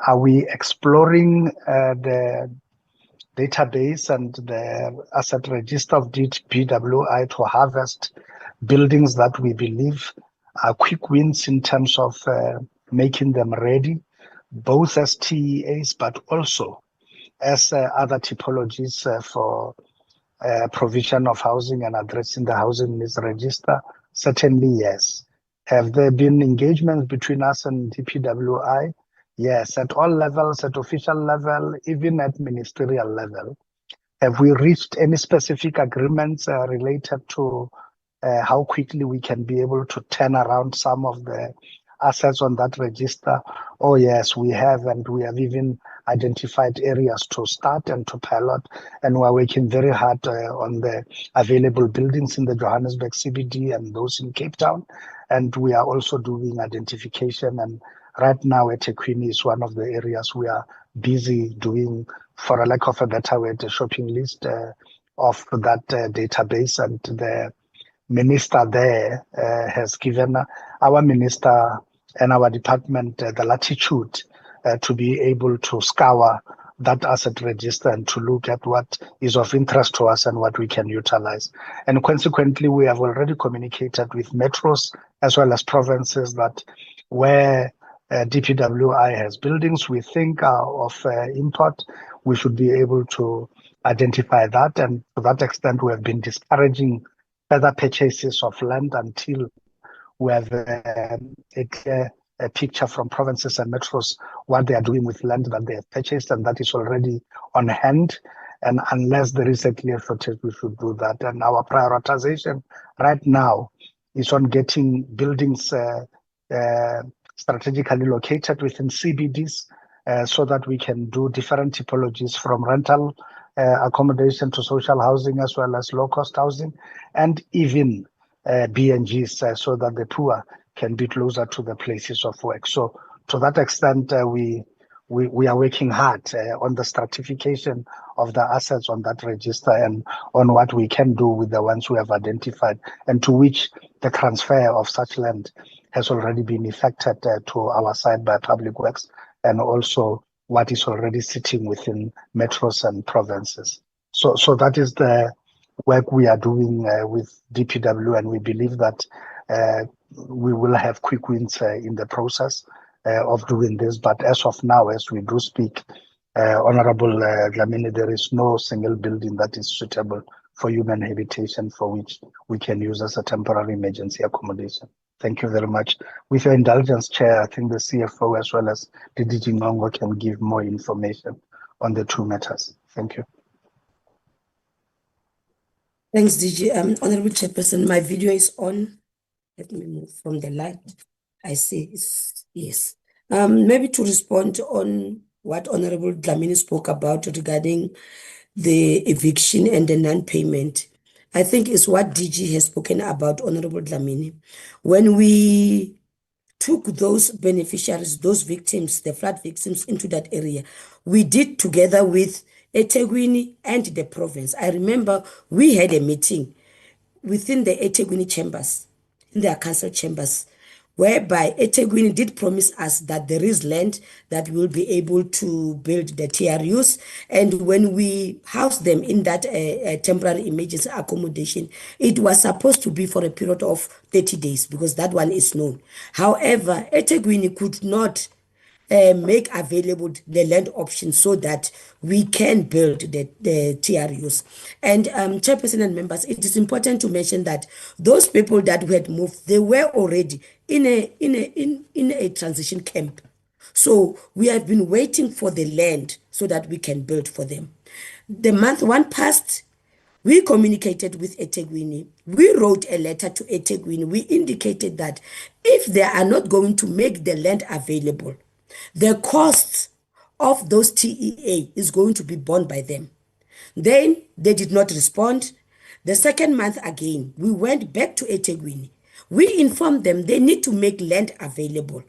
Are we exploring the database and the asset register of DPWI to harvest buildings that we believe are quick wins in terms of making them ready, both as TEAs but also as other typologies for provision of housing and addressing the housing needs register? Certainly, yes. Have there been engagements between us and DPWI? Yes, at all levels, at official level, even at ministerial level. Have we reached any specific agreements related to how quickly we can be able to turn around some of the assets on that register? Oh yes, we have, and we have even identified areas to start and to pilot, and we're working very hard on the available buildings in the Johannesburg CBD and those in Cape Town, and we are also doing identification, and right now eThekwini is one of the areas we are busy doing, for a lack of a better word, a shopping list of that database, and the minister there has given our minister and our department the latitude to be able to scour that asset register and to look at what is of interest to us and what we can utilize. And consequently, we have already communicated with metros as well as provinces that where DPWI has buildings we think are of import, we should be able to identify that. And to that extent, we have been discouraging further purchases of land until we have a clear picture from provinces and metros what they are doing with land that they have purchased, and that is already on hand. And unless there is a clear shortage, we should do that. And our prioritization right now is on getting buildings strategically located within CBDs so that we can do different typologies from rental accommodation to social housing as well as low-cost housing, and even BNGs so that the poor can be closer to the places of work. So to that extent, we are working hard on the stratification of the assets on that register and on what we can do with the ones we have identified, and to which the transfer of such land has already been effected to our side by Public Works, and also what is already sitting within metros and provinces. So that is the work we are doing with DPW, and we believe that we will have quick wins in the process of doing this. But as of now, as we do speak, Honorable Dlamini, there is no single building that is suitable for human habitation for which we can use as a temporary emergency accommodation. Thank you very much. With your indulgence, Chair, I think the CFO as well as DDG Ngongo can give more information on the two matters. Thank you. Thanks, DG. Honorable Chairperson, my video is on. Let me move from the light. I see. Yes. Maybe to respond on what Honorable Dlamini spoke about regarding the eviction and the non-payment. I think is what DG has spoken about, Honorable Dlamini. When we took those beneficiaries, those victims, the flood victims into that area, we did together with eThekwini and the province. I remember we had a meeting within the eThekwini chambers, in their council chambers, whereby eThekwini did promise us that there is land that will be able to build the TRUs. And when we housed them in that temporary emergency accommodation, it was supposed to be for a period of 30 days because that one is known. However, eThekwini could not make available the land option so that we can build the TRUs. And Chairperson and members, it is important to mention that those people that had moved, they were already in a transition camp. So we have been waiting for the land so that we can build for them. The month one passed, we communicated with eThekwini. We wrote a letter to eThekwini. We indicated that if they are not going to make the land available, the costs of those TEA is going to be borne by them. Then they did not respond. The second month again, we went back to eThekwini. We informed them they need to make land available.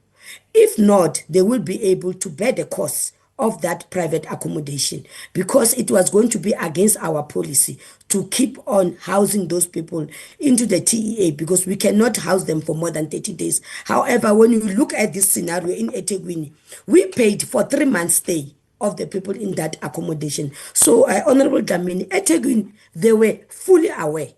If not, they will be able to bear the costs of that private accommodation, because it was going to be against our policy to keep on housing those people into the TEA, because we cannot house them for more than 30 days. However, when you look at this scenario in eThekwini, we paid for 3 months stay of the people in that accommodation. So, Honorable Dlamini, eThekwini, they were fully aware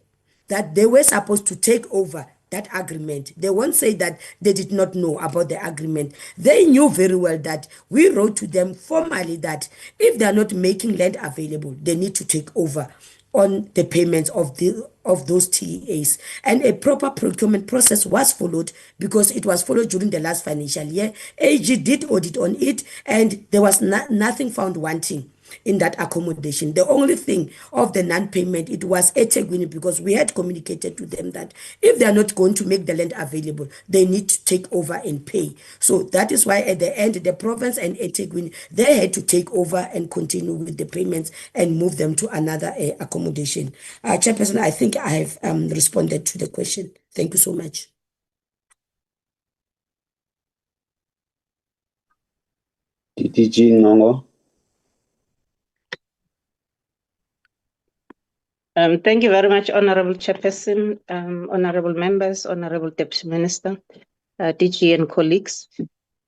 that they were supposed to take over that agreement. They won't say that they did not know about the agreement. They knew very well that we wrote to them formally that if they are not making land available, they need to take over on the payments of those TEAs. And a proper procurement process was followed, because it was followed during the last financial year. AG did audit on it, and there was nothing found wanting in that accommodation. The only thing of the non-payment, it was eThekwini, because we had communicated to them that if they are not going to make the land available, they need to take over and pay. So that is why at the end, the province and eThekwini, they had to take over and continue with the payments and move them to another accommodation. Chairperson, I think I have responded to the question. Thank you so much. DG Ngongo. Thank you very much, Honorable Chairperson, honorable members, Honorable Deputy Minister, DG and colleagues.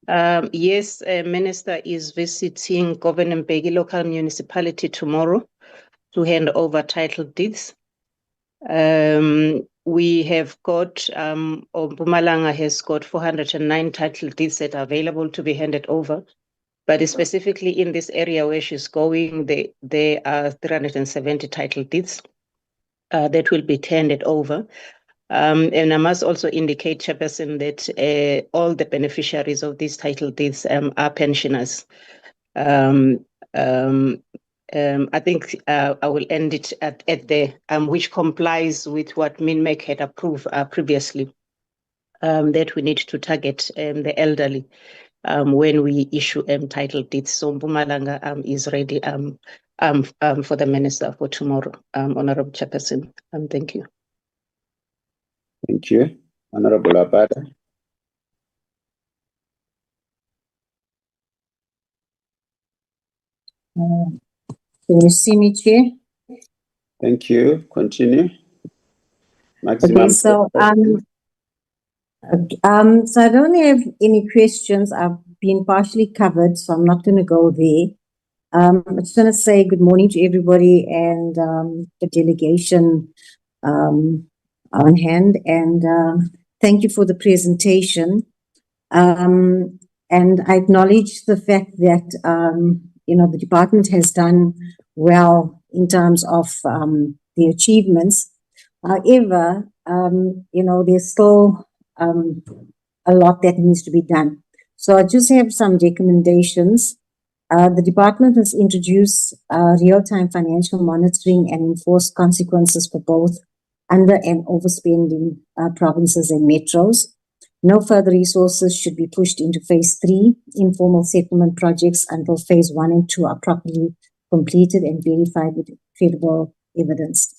Yes, Minister is visiting Governor Mbeki local municipality tomorrow to hand over title deeds. We have got, Mpumalanga has got 409 title deeds that are available to be handed over. But specifically in this area where she's going, there are 370 title deeds that will be handed over. And I must also indicate, Chairperson, that all the beneficiaries of these title deeds are pensioners. I think I will end it at there, which complies with what MINMEC had approved previously, that we need to target the elderly when we issue title deeds. So Mpumalanga is ready for the minister for tomorrow, Honorable Chairperson. Thank you. Thank you. Honorable Abada. Can you see me, Chair? Thank you. Continue. Maximum. Okay, so so I don't have any questions. I've been partially covered, so I'm not going to go there. I just want to say good morning to everybody and the delegation on hand, and thank you for the presentation. And I acknowledge the fact that the department has done well in terms of the achievements. However, there's still a lot that needs to be done. So I just have some recommendations. The department has introduced real-time financial monitoring and enforced consequences for both under and overspending provinces and metros. No further resources should be pushed into phase 3 informal settlement projects until phase 1 and 2 are properly completed and verified with credible evidence.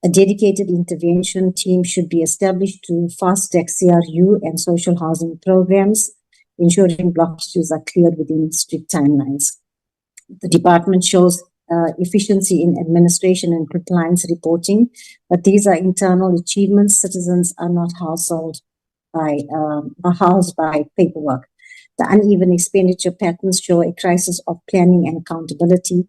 A dedicated intervention team should be established to fast-track CRU and social housing programs, ensuring block issues are cleared within strict timelines. The department shows efficiency in administration and compliance reporting, but these are internal achievements. Citizens are not housed by paperwork. The uneven expenditure patterns show a crisis of planning and accountability,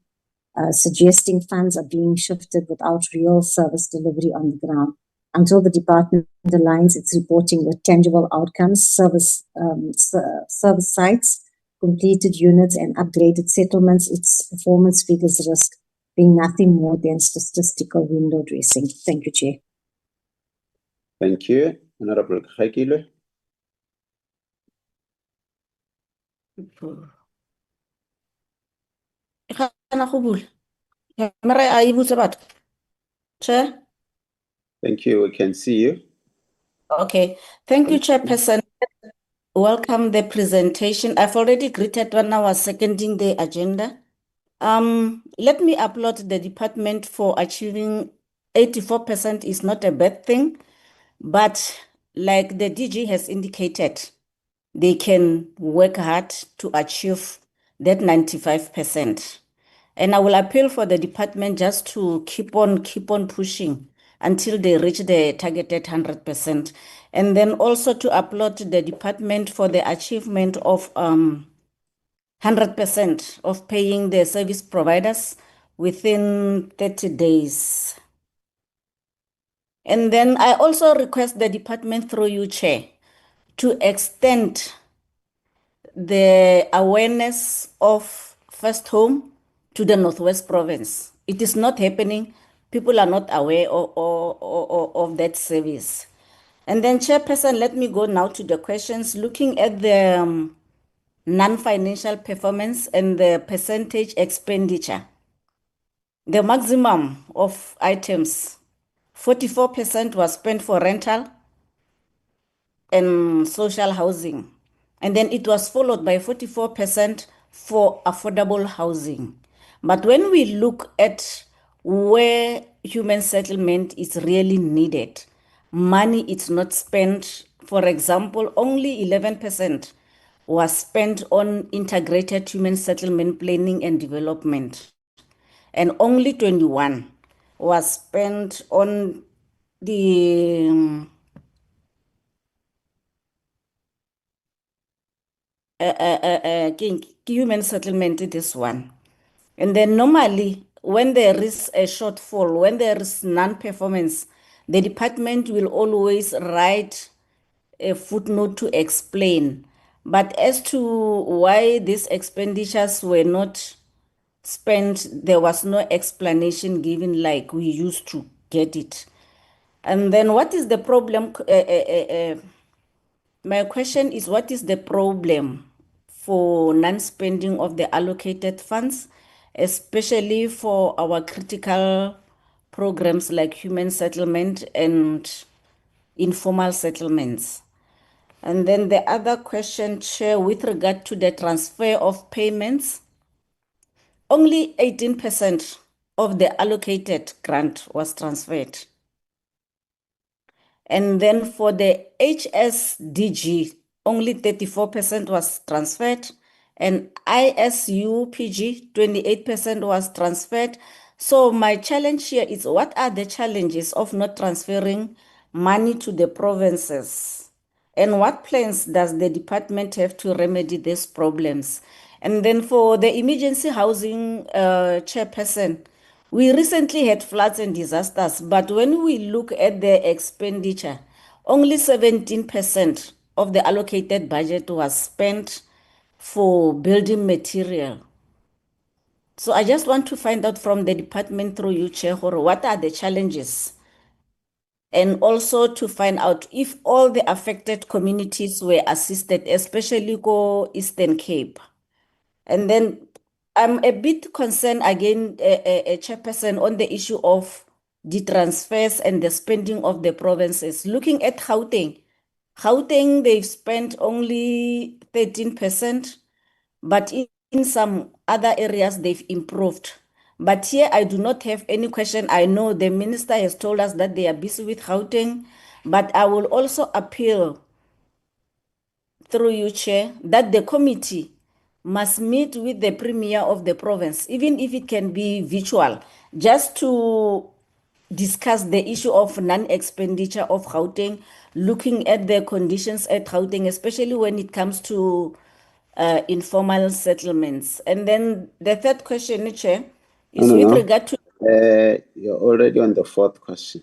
suggesting funds are being shifted without real service delivery on the ground. Until the department aligns its reporting with tangible outcomes, service sites completed units and upgraded settlements, its performance figures risk being nothing more than statistical window dressing. Thank you, Chair. Thank you. Honorable Khakile. Chair? Thank you. We can see you. Okay. Thank you, Chairperson. Welcome the presentation. I've already greeted when I was seconding the agenda. Let me applaud the department for achieving 84% is not a bad thing, but like the DG has indicated, they can work hard to achieve that 95%. And I will appeal for the department just to keep on pushing until they reach the targeted 100%. And then also to applaud the department for the achievement of 100% of paying the service providers within 30 days. And then I also request the department through you, Chair, to extend the awareness of First Home to the Northwest Province. It is not happening. People are not aware of that service. And then, Chairperson, let me go now to the questions. Looking at the non-financial performance and the percentage expenditure, the maximum of items, 44% was spent for rental and social housing. And then it was followed by 44% for affordable housing. But when we look at where human settlement is really needed, money is not spent. For example, only 11% was spent on integrated human settlement planning and development. And only 21 was spent on the human settlement, this one. And then normally, when there is a shortfall, when there is non-performance, the department will always write a footnote to explain. But as to why these expenditures were not spent, there was no explanation given like we used to get it. And then what is the problem? My question is, what is the problem for non-spending of the allocated funds, especially for our critical programs like human settlement and informal settlements? And then the other question, Chair, with regard to the transfer of payments, only 18% of the allocated grant was transferred. And then for the HSDG, only 34% was transferred, and ISUPG, 28% was transferred. So my challenge here is, what are the challenges of not transferring money to the provinces? And what plans does the department have to remedy these problems? And then for the emergency housing chairperson, we recently had floods and disasters, but when we look at the expenditure, only 17% of the allocated budget was spent for building material. So I just want to find out from the department through you, Chair Horo, what are the challenges? And also to find out if all the affected communities were assisted, especially go Eastern Cape. And then I'm a bit concerned again, Chairperson, on the issue of the transfers and the spending of the provinces. Looking at Gauteng, they've spent only 13%, but in some other areas they've improved. But here I do not have any question. I know the minister has told us that they are busy with Gauteng, but I will also appeal through you, Chair, that the committee must meet with the premier of the province, even if it can be virtual, just to discuss the issue of non-expenditure of Gauteng, looking at the conditions at Gauteng, especially when it comes to informal settlements. And then the third question, Chair, is with regard to... You're already on the fourth question.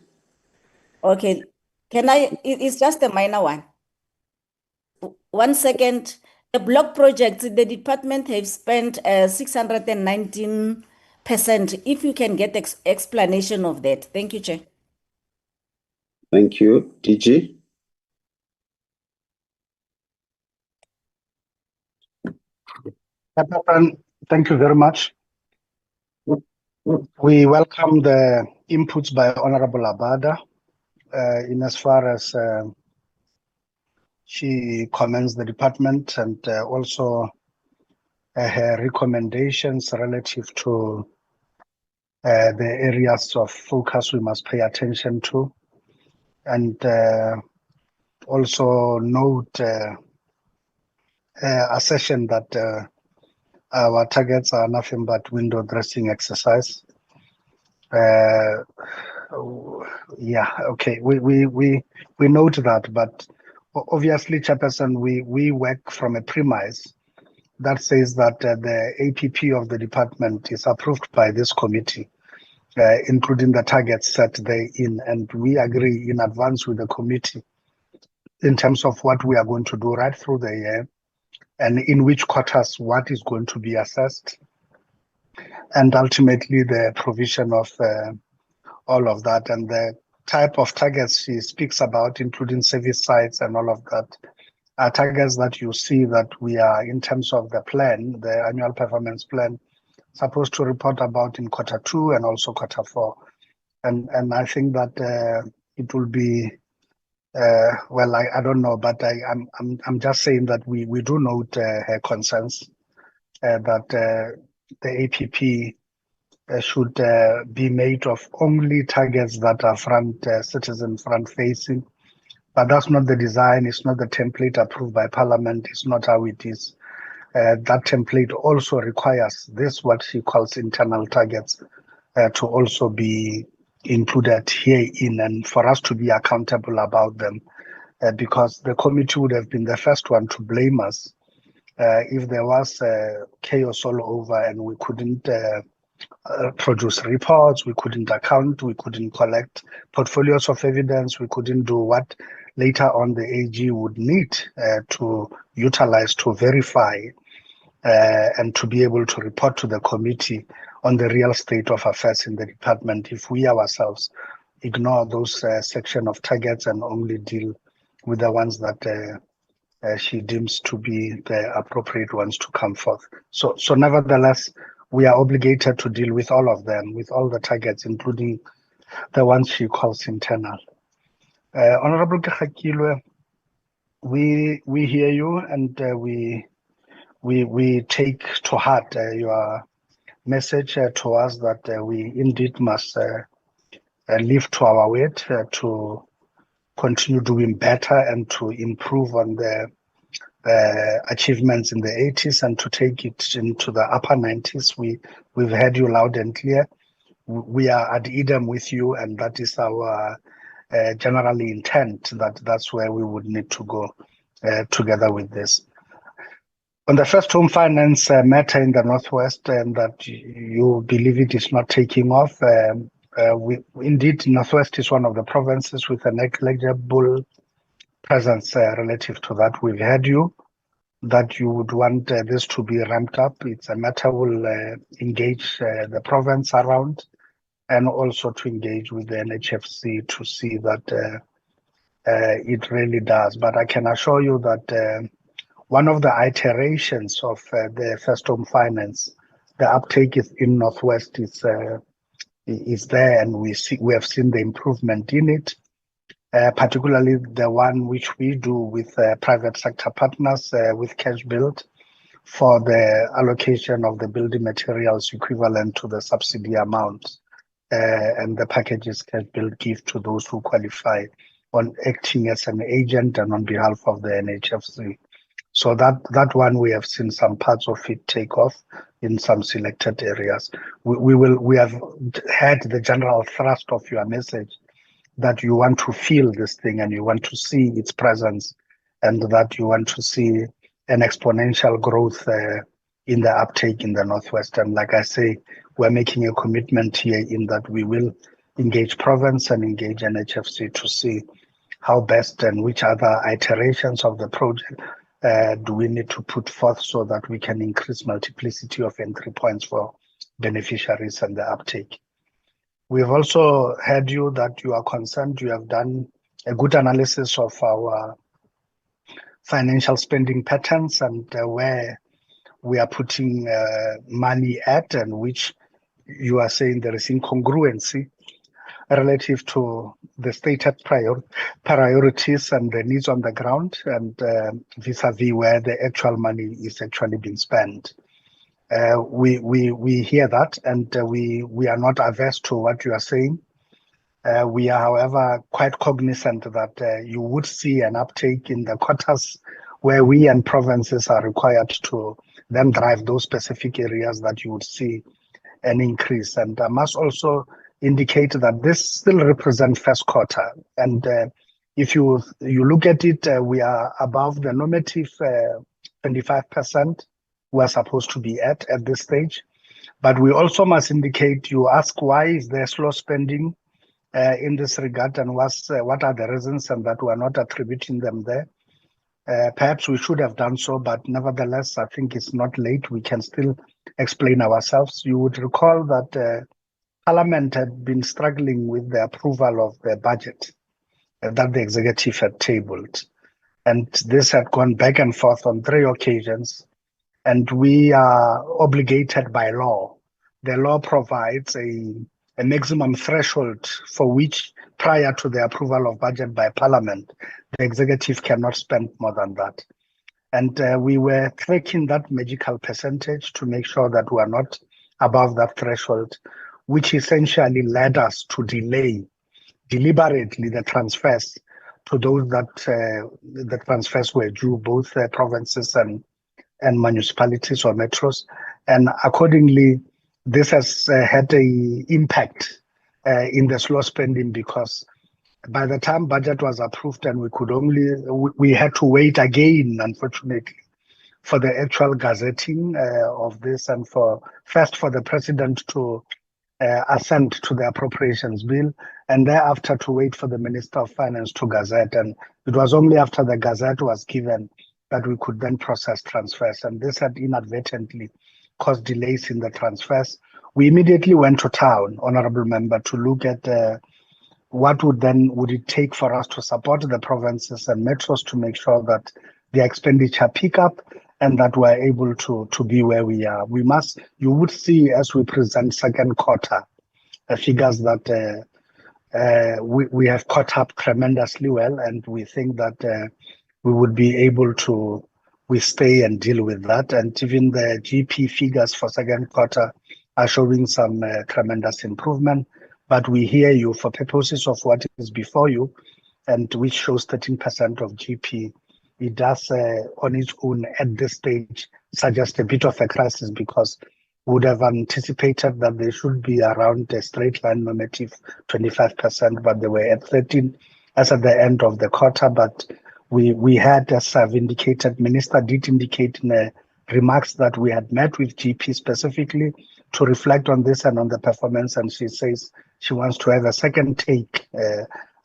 Okay, it's just a minor one. 1 second. The block projects, the department have spent 619%. If you can get explanation of that. Thank you, Chair. Thank you. DG? Thank you very much. We welcome the inputs by Honorable Abada in as far as she commends the department and also her recommendations relative to the areas of focus we must pay attention to, and also note assertion that our targets are nothing but window dressing exercise. Yeah, okay, we note that, but obviously, Chairperson, we work from a premise that says that the APP of the department is approved by this committee, including the targets set therein, and we agree in advance with the committee in terms of what we are going to do right through the year and in which quarters what is going to be assessed, and ultimately the provision of all of that, and the type of targets she speaks about, including service sites and all of that, are targets that you see that we are, in terms of the plan, the annual performance plan, supposed to report about in Q2 and also Q4. And I think that it will be, well, I don't know, but I'm just saying that we do note her concerns that the APP should be made of only targets that are citizen front facing. But that's not the design, it's not the template approved by Parliament, it's not how it is. That template also requires this, what she calls internal targets, to also be included herein and for us to be accountable about them, because the committee would have been the first one to blame us if there was chaos all over and we couldn't produce reports, we couldn't account, we couldn't collect portfolios of evidence, we couldn't do what later on the AG would need to utilize to verify and to be able to report to the committee on the real state of affairs in the department if we ourselves ignore those section of targets and only deal with the ones that she deems to be the appropriate ones to come forth. So nevertheless, we are obligated to deal with all of them, with all the targets, including the ones she calls internal. Honorable Kekakilwe, we hear you and we take to heart your message to us that we indeed must live to our word to continue doing better and to improve on the achievements in the 80s and to take it into the upper 90s. We've heard you loud and clear. We are at Edom with you, and that is our generally intent, that's where we would need to go together with this. On the first home finance matter in the Northwest, and that you believe it is not taking off, indeed, Northwest is one of the provinces with a negligible presence relative to that. We've heard you that you would want this to be ramped up. It's a matter we'll engage the province around and also to engage with the NHFC to see that it really does. But I can assure you that one of the iterations of the first home finance, the uptake is in Northwest is there, and we have seen the improvement in it. Particularly the one which we do with private sector partners with cash build for the allocation of the building materials equivalent to the subsidy amount, and the packages cash build give to those who qualify on acting as an agent and on behalf of the NHFC. So that one we have seen some parts of it take off in some selected areas. We have had the general thrust of your message that you want to feel this thing and you want to see its presence, and that you want to see an exponential growth in the uptake in the Northwest. And like I say, we're making a commitment here in that we will engage province and engage NHFC to see how best and which other iterations of the project do we need to put forth so that we can increase multiplicity of entry points for beneficiaries and the uptake. We've also heard you that you are concerned. You have done a good analysis of our financial spending patterns and where we are putting money at, and which you are saying there is incongruency relative to the stated priorities and the needs on the ground, and vis-a-vis where the actual money is actually being spent. We hear that, and we are not averse to what you are saying. We are, however, quite cognizant that you would see an uptake in the quotas where we and provinces are required to then drive those specific areas that you would see an increase. And I must also indicate that this still represents first quarter. And if you look at it, we are above the normative 25% we're supposed to be at this stage. But we also must indicate, you ask why is there slow spending in this regard, and what are the reasons, and that we're not attributing them there. Perhaps we should have done so, but nevertheless, I think it's not late. We can still explain ourselves. You would recall that Parliament had been struggling with the approval of the budget that the executive had tabled. And this had gone back and forth on 3 occasions. And we are obligated by law. The law provides a maximum threshold for which, prior to the approval of budget by Parliament, the executive cannot spend more than that. And we were tracking that magical percentage to make sure that we are not above that threshold, which essentially led us to delay deliberately the transfers to those that the transfers were due, both provinces and municipalities or metros. And accordingly, this has had an impact in the slow spending, because by the time budget was approved and we had to wait again, unfortunately, for the actual gazetting of this, and for the president to assent to the appropriations bill, and thereafter to wait for the Minister of Finance to gazette. And it was only after the gazette was given that we could then process transfers. And this had inadvertently caused delays in the transfers. We immediately went to town, Honorable Member, to look at what would it take for us to support the provinces and metros to make sure that the expenditure pick up and that we're able to be where we are. You would see as we present second quarter figures that we have caught up tremendously well, and we think that we would be able to stay and deal with that. And even the GP figures for second quarter are showing some tremendous improvement. But we hear you for purposes of what is before you, and which shows 13% of GP. It does on its own at this stage suggest a bit of a crisis, because we would have anticipated that they should be around a straight line normative 25%, but they were at 13 as at the end of the quarter. But we had, as I've indicated, Minister did indicate in the remarks that we had met with GP specifically to reflect on this and on the performance, and she says she wants to have a second take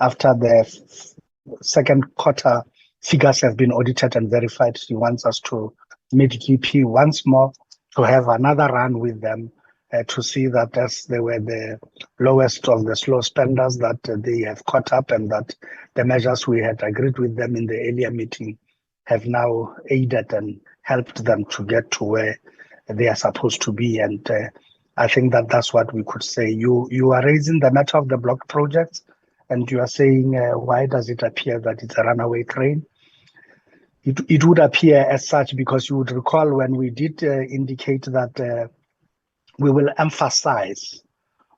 after the second quarter figures have been audited and verified. She wants us to meet GP once more, to have another run with them, to see that as they were the lowest of the slow spenders, that they have caught up, and that the measures we had agreed with them in the earlier meeting have now aided and helped them to get to where they are supposed to be. And I think that that's what we could say. You are raising the matter of the block projects, and you are saying, why does it appear that it's a runaway train? It would appear as such because you would recall when we did indicate that we will emphasize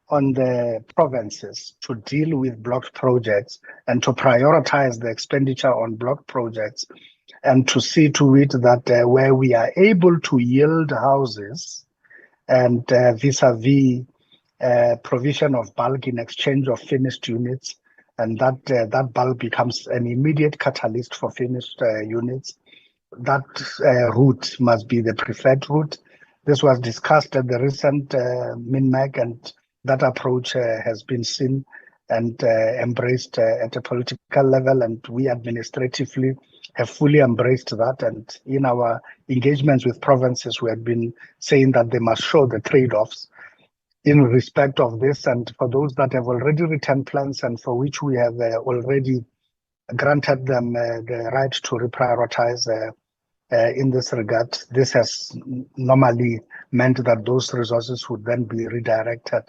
on the provinces to deal with blocked projects and to prioritize the expenditure on blocked projects, and to see to it that where we are able to yield houses and vis-a-vis provision of bulk in exchange of finished units, and that bulk becomes an immediate catalyst for finished units, that route must be the preferred route. This was discussed at the recent MINMAC, and that approach has been seen and embraced at a political level, and we administratively have fully embraced that. And in our engagements with provinces, we have been saying that they must show the trade-offs in respect of this. And for those that have already returned plans and for which we have already granted them the right to reprioritize in this regard, this has normally meant that those resources would then be redirected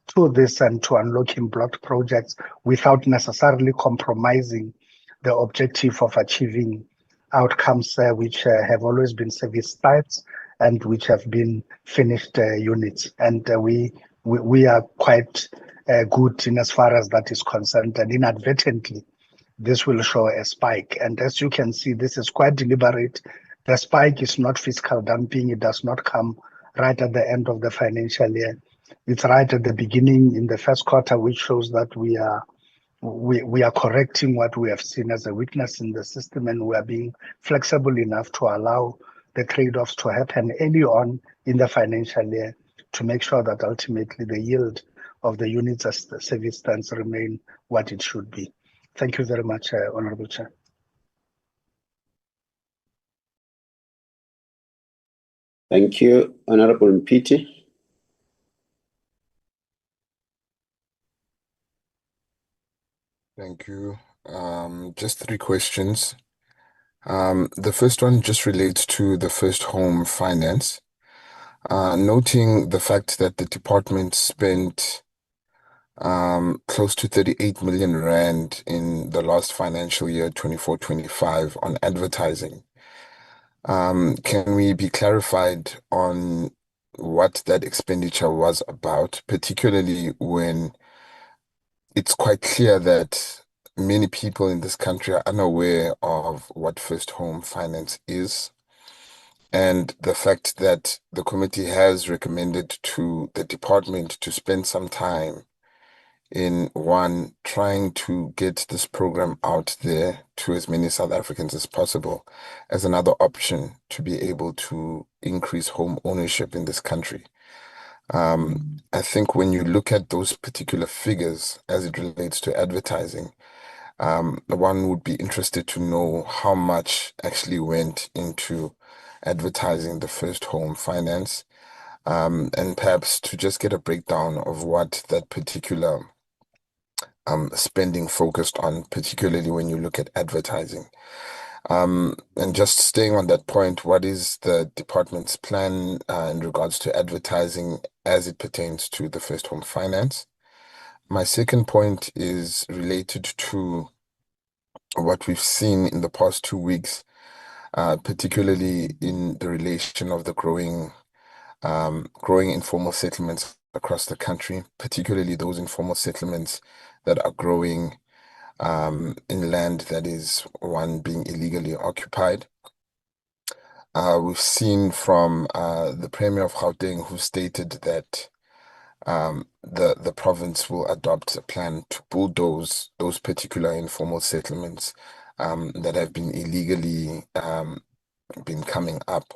to this and to unlocking blocked projects without necessarily compromising the objective of achieving outcomes which have always been service sites and which have been finished units. And we are quite good in as far as that is concerned, and inadvertently this will show a spike. And as you can see, this is quite deliberate. The spike is not fiscal dumping. It does not come right at the end of the financial year. It's right at the beginning in the first quarter, which shows that we are correcting what we have seen as a weakness in the system, and we are being flexible enough to allow the trade-offs to happen early on in the financial year to make sure that ultimately the yield of the units as the service stands remain what it should be. Thank you very much, Honorable Chair. Thank you, Honorable Mpiti. Thank you. Just 3 questions. The first one just relates to the first home finance. Noting the fact that the department spent close to 38 million rand in the last financial year, 24-25, on advertising. Can we be clarified on what that expenditure was about, particularly when it's quite clear that many people in this country are unaware of what first home finance is, and the fact that the committee has recommended to the department to spend some time in trying to get this program out there to as many South Africans as possible as another option to be able to increase home ownership in this country. I think when you look at those particular figures as it relates to advertising, one would be interested to know how much actually went into advertising the first home finance, and perhaps to just get a breakdown of what that particular spending focused on, particularly when you look at advertising. And just staying on that point, what is the department's plan in regards to advertising as it pertains to the first home finance? My second point is related to what we've seen in the past 2 weeks, particularly in the relation of the growing informal settlements across the country, particularly those informal settlements that are growing in land that is being illegally occupied. We've seen from the Premier of Gauteng, who stated that the province will adopt a plan to bulldoze those particular informal settlements that have been illegally been coming up.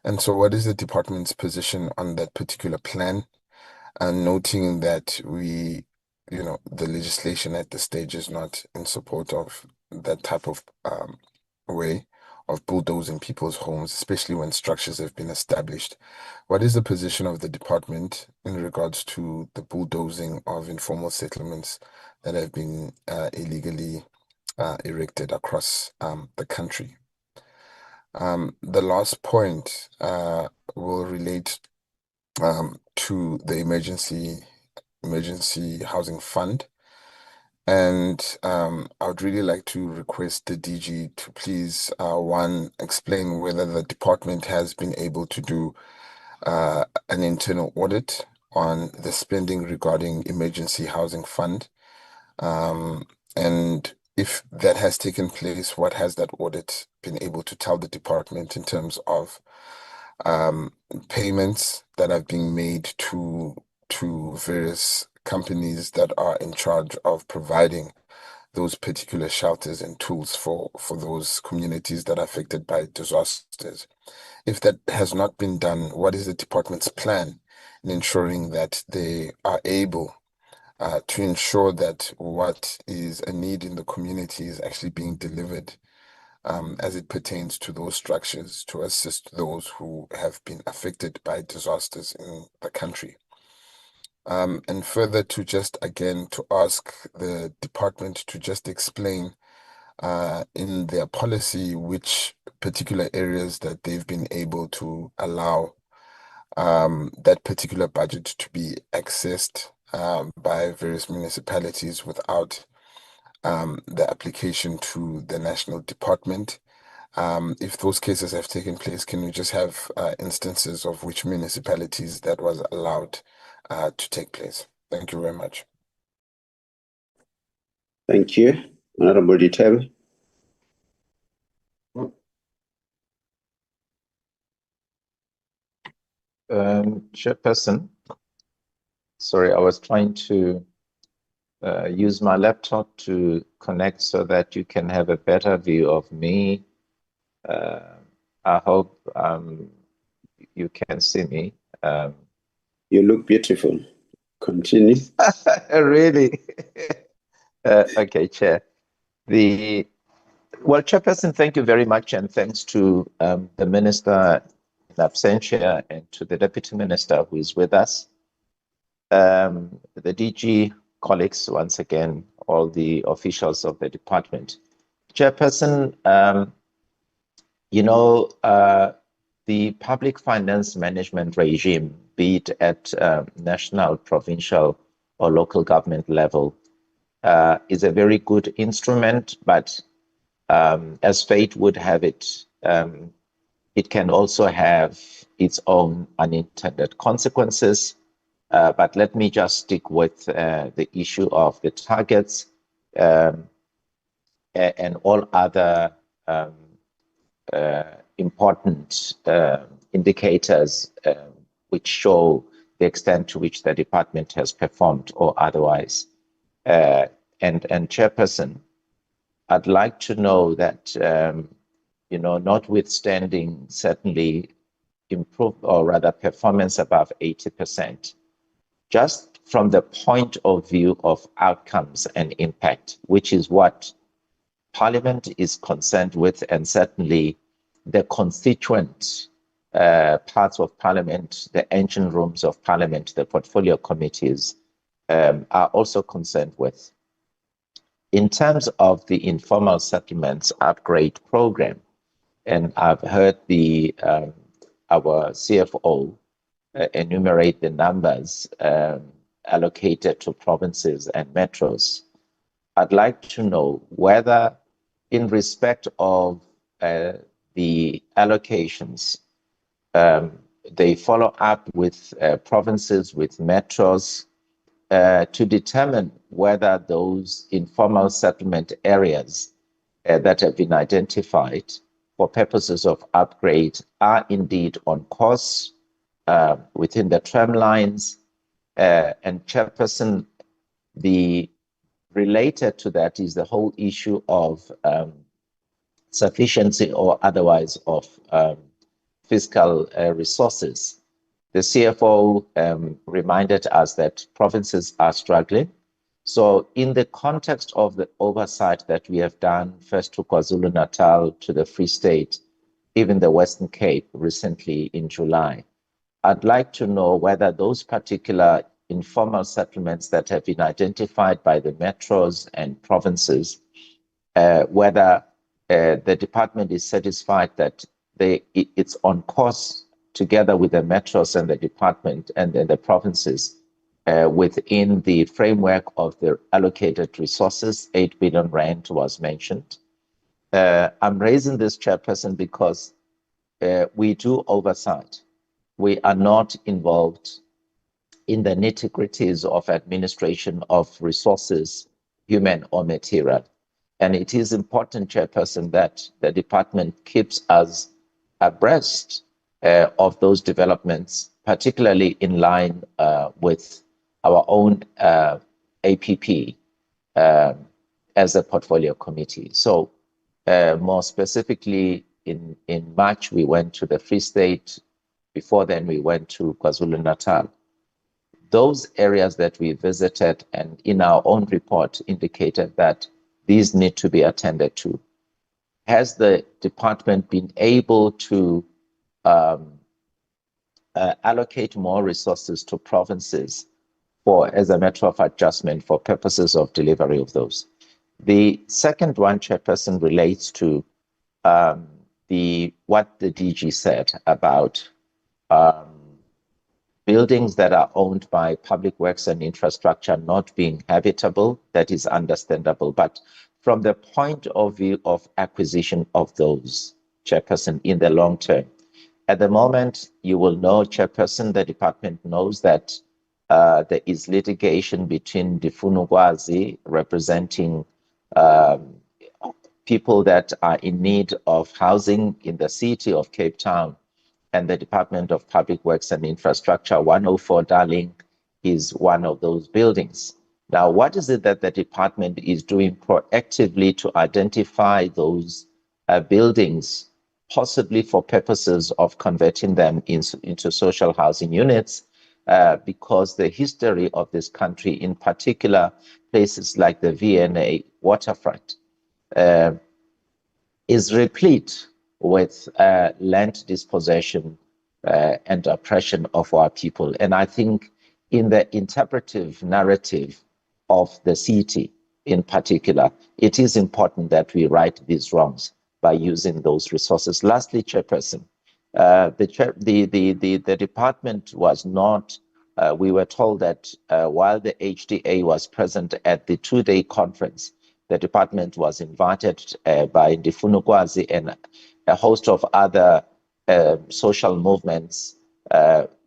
And so what is the department's position on that particular plan? And noting that the legislation at this stage is not in support of that type of way of bulldozing people's homes, especially when structures have been established. What is the position of the department in regards to the bulldozing of informal settlements that have been illegally erected across the country? The last point will relate to the emergency housing fund. And I would really like to request the DG to please, explain whether the department has been able to do an internal audit on the spending regarding emergency housing fund. And if that has taken place, what has that audit been able to tell the department in terms of payments that have been made to various companies that are in charge of providing those particular shelters and tools for those communities that are affected by disasters? If that has not been done, what is the department's plan in ensuring that they are able to ensure that what is a need in the community is actually being delivered as it pertains to those structures to assist those who have been affected by disasters in the country. And further to just again to ask the department to just explain in their policy which particular areas that they've been able to allow that particular budget to be accessed by various municipalities without the application to the national department. If those cases have taken place, can we just have instances of which municipalities that was allowed to take place? Thank you very much. Thank you. Honorable Detail. Chairperson, sorry, I was trying to use my laptop to connect so that you can have a better view of me. I hope you can see me. You look beautiful. Continue. Really? Okay, Chair. Well, Chairperson, thank you very much, and thanks to the Minister in absentia and to the Deputy Minister who is with us. The DG colleagues, once again, all the officials of the department. Chairperson, the public finance management regime, be it at national, provincial, or local government level, is a very good instrument, but as fate would have it, it can also have its own unintended consequences. But let me just stick with the issue of the targets and all other important indicators which show the extent to which the department has performed or otherwise. And Chairperson, I'd like to know that, notwithstanding certainly improved or rather performance above 80%, just from the point of view of outcomes and impact, which is what Parliament is concerned with, and certainly the constituent parts of Parliament, the engine rooms of Parliament, the portfolio committees are also concerned with. In terms of the informal settlements upgrade program, and I've heard our CFO enumerate the numbers allocated to provinces and metros, I'd like to know whether, in respect of the allocations, they follow up with provinces, with metros, to determine whether those informal settlement areas that have been identified for purposes of upgrade are indeed on course within the tramlines. And Chairperson, related to that is the whole issue of sufficiency or otherwise of fiscal resources. The CFO reminded us that provinces are struggling. So in the context of the oversight that we have done, first to KwaZulu-Natal, to the Free State, even the Western Cape recently in July, I'd like to know whether those particular informal settlements that have been identified by the metros and provinces, whether the department is satisfied that it's on course together with the metros and the department and the provinces within the framework of the allocated resources. 8 billion rand was mentioned. I'm raising this, Chairperson, because we do oversight. We are not involved in the nitty-gritties of administration of resources, human or material. And it is important, Chairperson, that the department keeps us abreast of those developments, particularly in line with our own APP as a portfolio committee. So more specifically, in March, we went to the Free State. Before then, we went to KwaZulu-Natal. those areas that we visited and in our own report indicated that these need to be attended to. Has the department been able to allocate more resources to provinces as a matter of adjustment for purposes of delivery of those? The second one, Chairperson, relates to what the DG said about buildings that are owned by Public Works and Infrastructure not being habitable. That is understandable. But from the point of view of acquisition of those, Chairperson, in the long term, at the moment, you will know, Chairperson, the department knows that there is litigation between Difunukwazi, representing people that are in need of housing in the city of Cape Town, and the Department of Public Works and Infrastructure. 104 Darling is one of those buildings. Now, what is it that the department is doing proactively to identify those buildings, possibly for purposes of converting them into social housing units? Because the history of this country, in particular places like the V&A waterfront, is replete with land dispossession and oppression of our people. And I think in the interpretive narrative of the city in particular, it is important that we right these wrongs by using those resources. Lastly, Chairperson, the department was not, we were told that while the HDA was present at the two-day conference, the department was invited by Difunukwazi and a host of other social movements,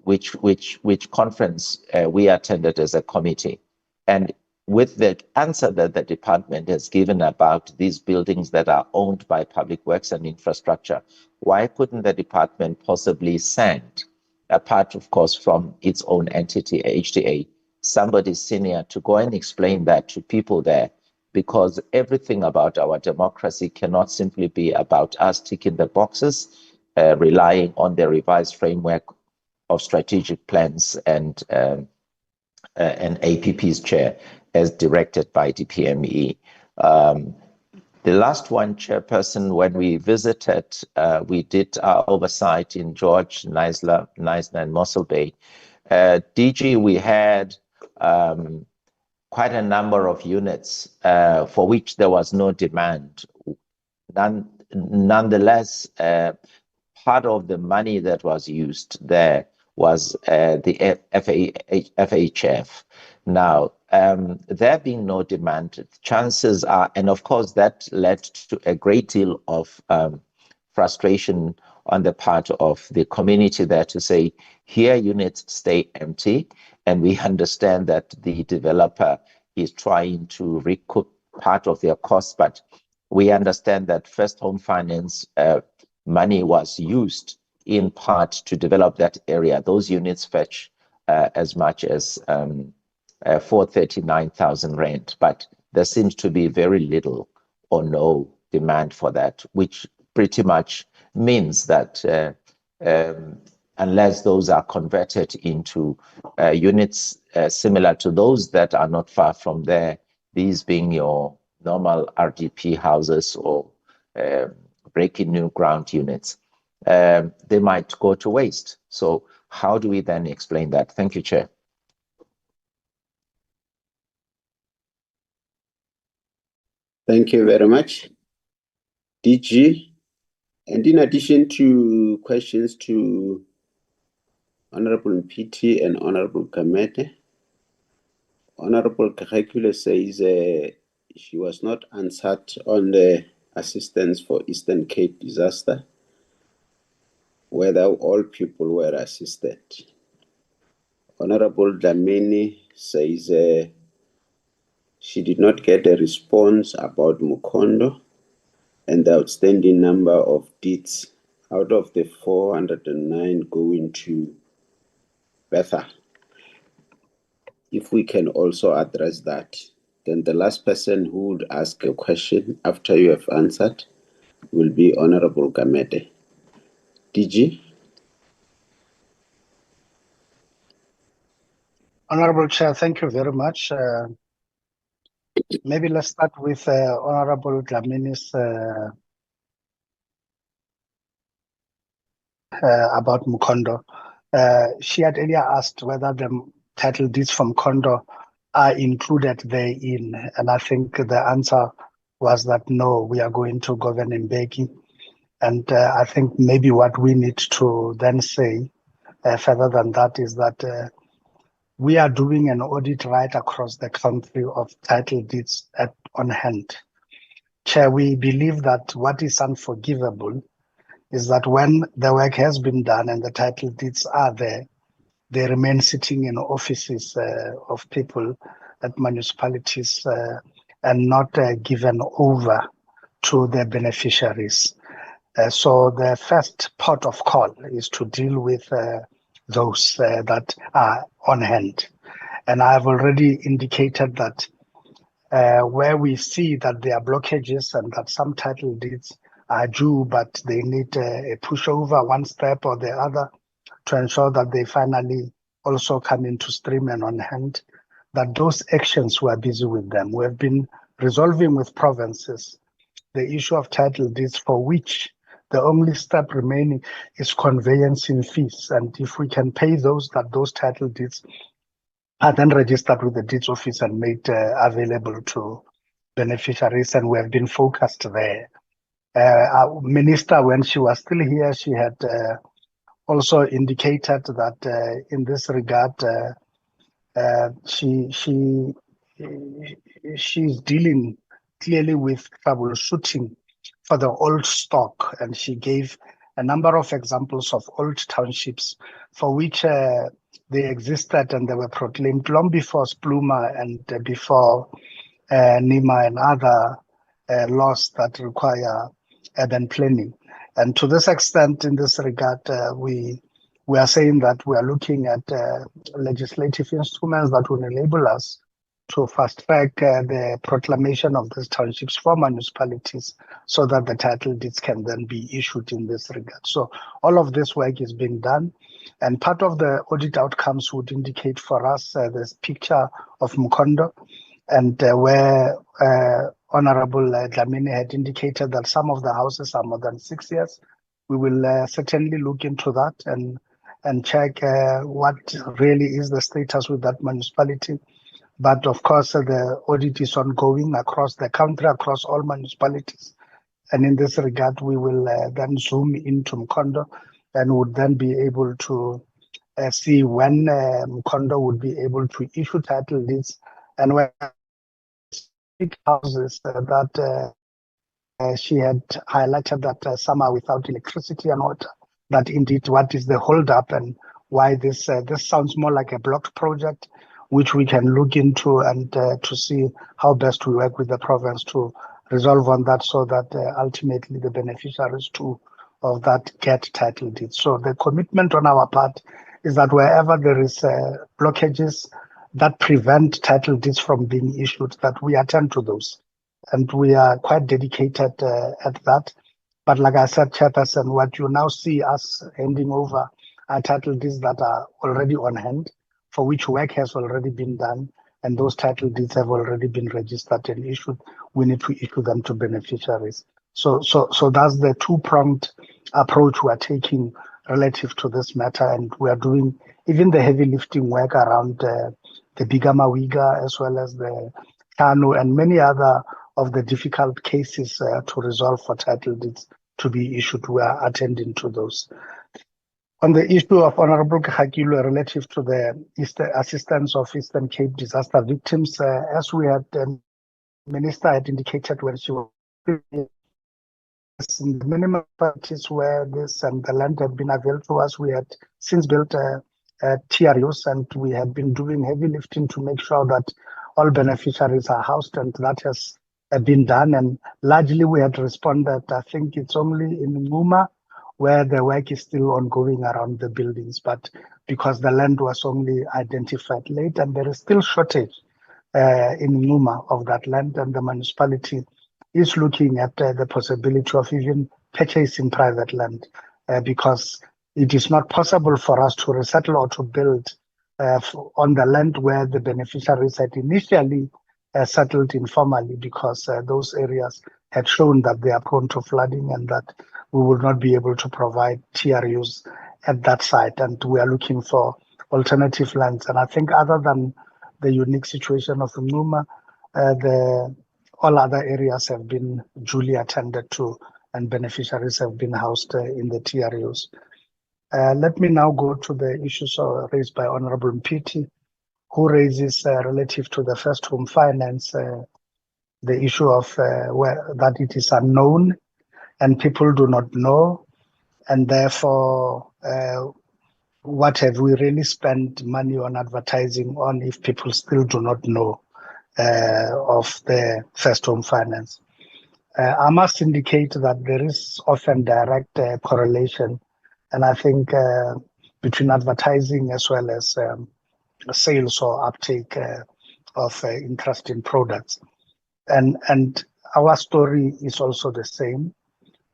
which conference we attended as a committee. And with the answer that the department has given about these buildings that are owned by Public Works and Infrastructure, why couldn't the department possibly send, apart of course from its own entity, HDA, somebody senior to go and explain that to people there? Because everything about our democracy cannot simply be about us ticking the boxes, relying on the revised framework of strategic plans and APP's chair as directed by DPME. The last one, Chairperson, when we visited, we did our oversight in George, Knysna and Mossel Bay. DG, we had quite a number of units for which there was no demand. Nonetheless, part of the money that was used there was the FHF. Now, there being no demand, chances are, and of course that led to a great deal of frustration on the part of the community there to say, here units stay empty, and we understand that the developer is trying to recoup part of their costs, but we understand that First Home Finance money was used in part to develop that area. Those units fetch as much as 439,000 rand, but there seems to be very little or no demand for that, which pretty much means that unless those are converted into units similar to those that are not far from there, these being your normal RDP houses or breaking new ground units, they might go to waste. So how do we then explain that? Thank you, Chair. Thank you very much, DG. And in addition to questions to Honorable PT and Honorable Kamete, Honorable Kakakule says she was not answered on the assistance for Eastern Cape disaster, whether all people were assisted. Honorable Dlamini says she did not get a response about Mukondo and the outstanding number of deeds out of the 409 going to Betha. If we can also address that, then the last person who would ask a question after you have answered will be Honorable Gamede. DG? Honorable Chair, thank you very much. Maybe let's start with Honorable Dlamini's about Mkondo. She had earlier asked whether the title deeds from Mkondo are included therein, and I think the answer was that no, we are going to govern in Mbeki. And I think maybe what we need to then say further than that is that we are doing an audit right across the country of title deeds on hand. Chair, we believe that what is unforgivable is that when the work has been done and the title deeds are there, they remain sitting in offices of people at municipalities and not given over to the beneficiaries. So the first port of call is to deal with those that are on hand. And I've already indicated that where we see that there are blockages and that some title deeds are due, but they need a pushover one step or the other to ensure that they finally also come into stream and on hand, that those actions we are busy with them. We have been resolving with provinces the issue of title deeds for which the only step remaining is conveyancing fees. And if we can pay those, that those title deeds are then registered with the deeds office and made available to beneficiaries, and we have been focused there. Our minister, when she was still here, she had also indicated that in this regard, she's dealing clearly with troubleshooting for the old stock, and she gave a number of examples of old townships for which they existed and they were proclaimed long before Spluma and before NEMA and other laws that require urban planning. And to this extent, in this regard, we are saying that we are looking at legislative instruments that will enable us to fast track the proclamation of these townships for municipalities so that the title deeds can then be issued in this regard. So all of this work is being done. And part of the audit outcomes would indicate for us this picture of Mkondo, and where Honorable Dlamini had indicated that some of the houses are more than 6 years. We will certainly look into that and check what really is the status with that municipality. But of course, the audit is ongoing across the country, across all municipalities. And in this regard, we will then zoom into Mkondo and would then be able to see when Mkondo would be able to issue title deeds and when houses that she had highlighted that some are without electricity and water, that indeed what is the holdup and why this sounds more like a blocked project, which we can look into and to see how best we work with the province to resolve on that so that ultimately the beneficiaries too of that get title deeds. So the commitment on our part is that wherever there is blockages that prevent title deeds from being issued, that we attend to those. And we are quite dedicated at that. But like I said, Chairperson, what you now see us handing over are title deeds that are already on hand, for which work has already been done, and those title deeds have already been registered and issued. We need to issue them to beneficiaries. So that's the two-pronged approach we are taking relative to this matter, and we are doing even the heavy lifting work around the Bigamawiga as well as the Kanu and many other of the difficult cases to resolve for title deeds to be issued. We are attending to those. On the issue of Honorable Khakilwe relative to the assistance of Eastern Cape disaster victims, as we had, Minister had indicated when she was in the minimum parties where this and the land had been available to us, we had since built TRUs, and we had been doing heavy lifting to make sure that all beneficiaries are housed, and that has been done. And largely we had responded. I think it's only in Nguma where the work is still ongoing around the buildings, but because the land was only identified late and there is still shortage in Nguma of that land, and the municipality is looking at the possibility of even purchasing private land because it is not possible for us to resettle or to build on the land where the beneficiaries had initially settled informally, because those areas had shown that they are prone to flooding and that we will not be able to provide TRUs at that site. And we are looking for alternative lands. And I think other than the unique situation of Numa, all other areas have been duly attended to and beneficiaries have been housed in the TRUs. Let me now go to the issues raised by Honorable Mpiti, who raises relative to the first home finance, the issue of that it is unknown and people do not know, and therefore what have we really spent money on advertising on if people still do not know of the first home finance? I must indicate that there is often direct correlation, and I think between advertising as well as sales or uptake of interest in products. And our story is also the same.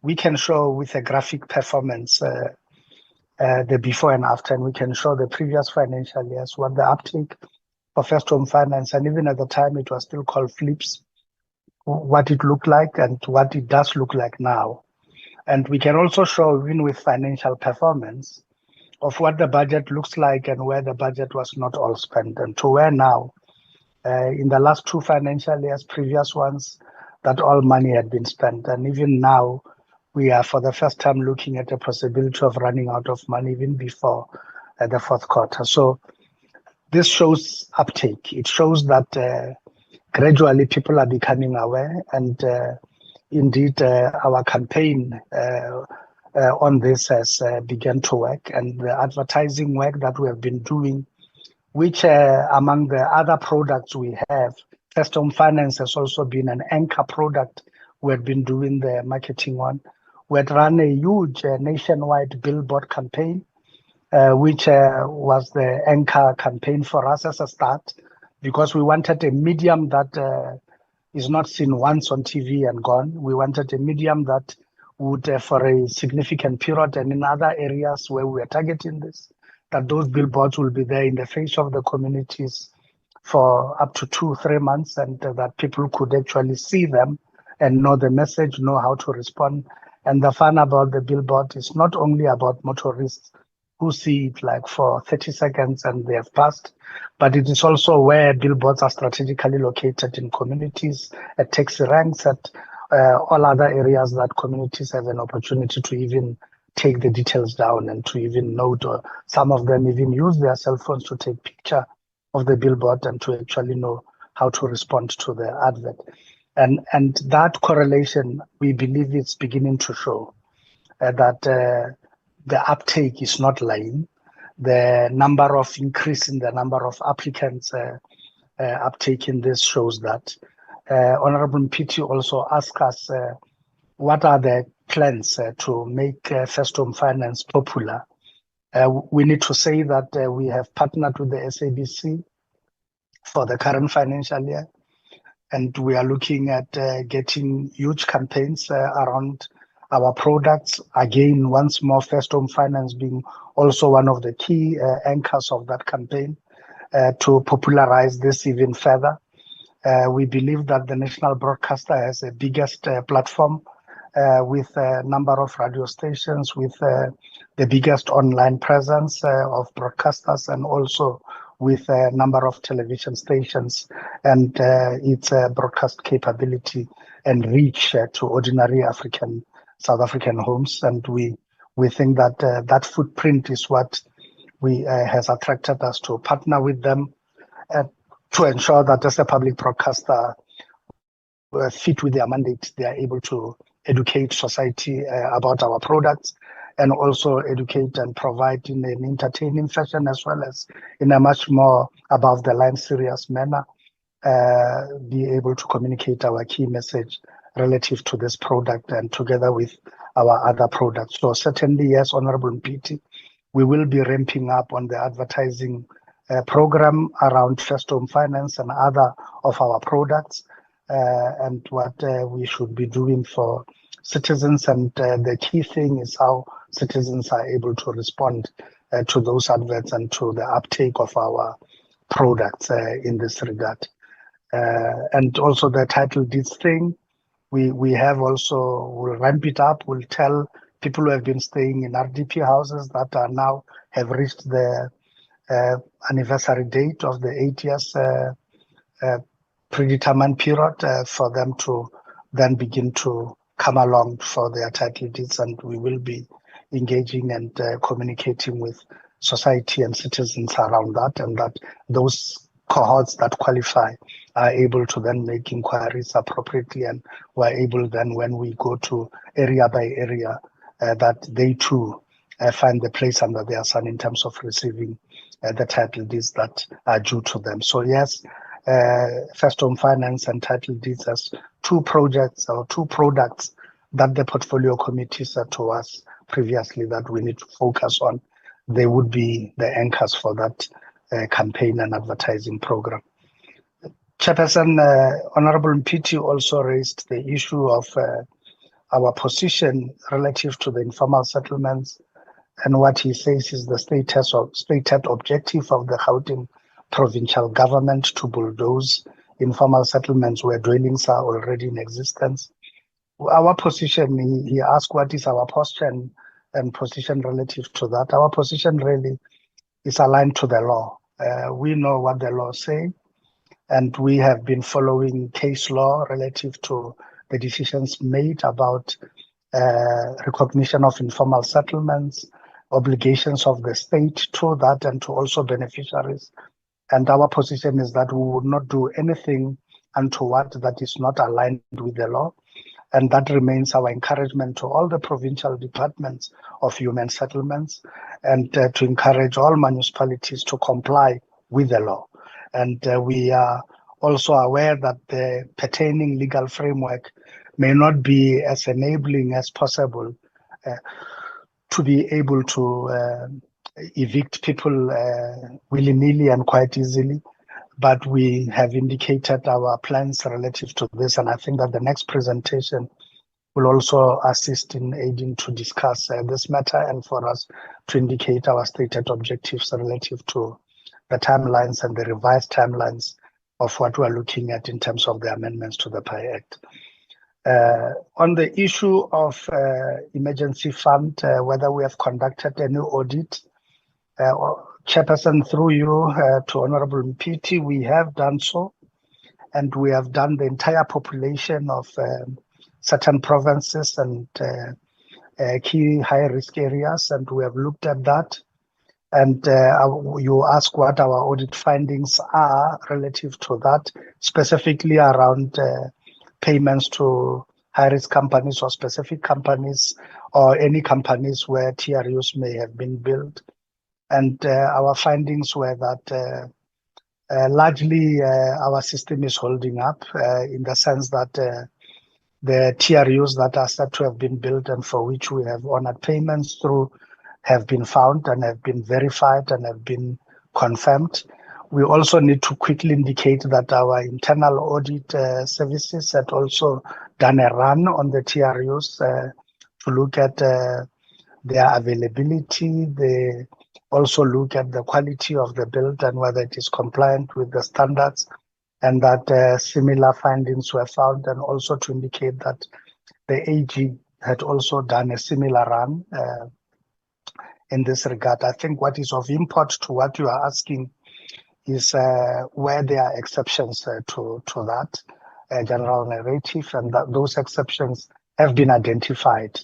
We can show with a graphic performance the before and after, and we can show the previous financial years what the uptake for first home finance, and even at the time it was still called flips, what it looked like and what it does look like now. And we can also show, even with financial performance, of what the budget looks like and where the budget was not all spent, and to where now, in the last 2 financial years, previous ones, that all money had been spent. And even now, we are for the first time looking at the possibility of running out of money even before the 4th quarter. So this shows uptake. It shows that gradually people are becoming aware, and indeed our campaign on this has begun to work, and the advertising work that we have been doing, which among the other products we have, first home finance has also been an anchor product we have been doing the marketing on. We had run a huge nationwide billboard campaign, which was the anchor campaign for us as a start, because we wanted a medium that is not seen once on TV and gone. We wanted a medium that would, for a significant period, and in other areas where we are targeting this, that those billboards will be there in the face of the communities for up to 2-3 months, and that people could actually see them and know the message, know how to respond. And the fun about the billboard is not only about motorists who see it like for 30 seconds and they have passed, but it is also where billboards are strategically located in communities, at taxi ranks, at all other areas that communities have an opportunity to even take the details down and to even note, or some of them even use their cell phones to take picture of the billboard and to actually know how to respond to the advert. And that correlation, we believe, is beginning to show that the uptake is not lying. The number of increase in the number of applicants uptake in this shows that. Honorable Mpiti also asked us what are the plans to make first home finance popular. We need to say that we have partnered with the SABC for the current financial year, and we are looking at getting huge campaigns around our products. Again, once more, first home finance being also one of the key anchors of that campaign to popularize this even further. We believe that the national broadcaster has the biggest platform with a number of radio stations, with the biggest online presence of broadcasters, and also with a number of television stations and its broadcast capability and reach to ordinary South African homes. And we think that that footprint is what has attracted us to partner with them to ensure that as a public broadcaster, fit with their mandate, they are able to educate society about our products, and also educate and provide in an entertaining fashion, as well as in a much more above the line serious manner, be able to communicate our key message relative to this product and together with our other products. So certainly, yes, Honorable Mpiti, we will be ramping up on the advertising program around first home finance and other of our products, and what we should be doing for citizens. And the key thing is how citizens are able to respond to those adverts and to the uptake of our products in this regard. And also the title deeds thing, we have also, we'll ramp it up, we'll tell people who have been staying in RDP houses that are now have reached the anniversary date of the 8 years predetermined period for them to then begin to come along for their title deeds, and we will be engaging and communicating with society and citizens around that, and that those cohorts that qualify are able to then make inquiries appropriately, and we're able then, when we go to area by area, that they too find the place under their sun in terms of receiving the title deeds that are due to them. So yes, First Home Finance and title deeds as two projects or two products that the portfolio committee said to us previously that we need to focus on. They would be the anchors for that campaign and advertising program. Chairperson, Honorable Mpiti also raised the issue of our position relative to the informal settlements, and what he says is the stated objective of the Gauteng provincial government to bulldoze informal settlements where dwellings are already in existence. Our position, he asked what is our posture and position relative to that. Our position really is aligned to the law. We know what the law says, and we have been following case law relative to the decisions made about recognition of informal settlements, obligations of the state to that and to also beneficiaries. And our position is that we would not do anything untoward that is not aligned with the law. And that remains our encouragement to all the provincial departments of human settlements, and to encourage all municipalities to comply with the law. And we are also aware that the pertaining legal framework may not be as enabling as possible to be able to evict people willy-nilly and quite easily. But we have indicated our plans relative to this, and I think that the next presentation will also assist in aiding to discuss this matter and for us to indicate our stated objectives relative to the timelines and the revised timelines of what we're looking at in terms of the amendments to the PI Act. On the issue of emergency fund, whether we have conducted any audit, Chairperson, through you to Honorable Mpiti, we have done so, and we have done the entire population of certain provinces and key high-risk areas, and we have looked at that. And you ask what our audit findings are relative to that, specifically around payments to high-risk companies or specific companies or any companies where TRUs may have been built. And our findings were that largely our system is holding up in the sense that the TRUs that are said to have been built and for which we have honored payments through have been found and have been verified and have been confirmed. We also need to quickly indicate that our internal audit services had also done a run on the TRUs to look at their availability. They also look at the quality of the build and whether it is compliant with the standards, and that similar findings were found, and also to indicate that the AG had also done a similar run in this regard. I think what is of import to what you are asking is where there are exceptions to that general narrative, and that those exceptions have been identified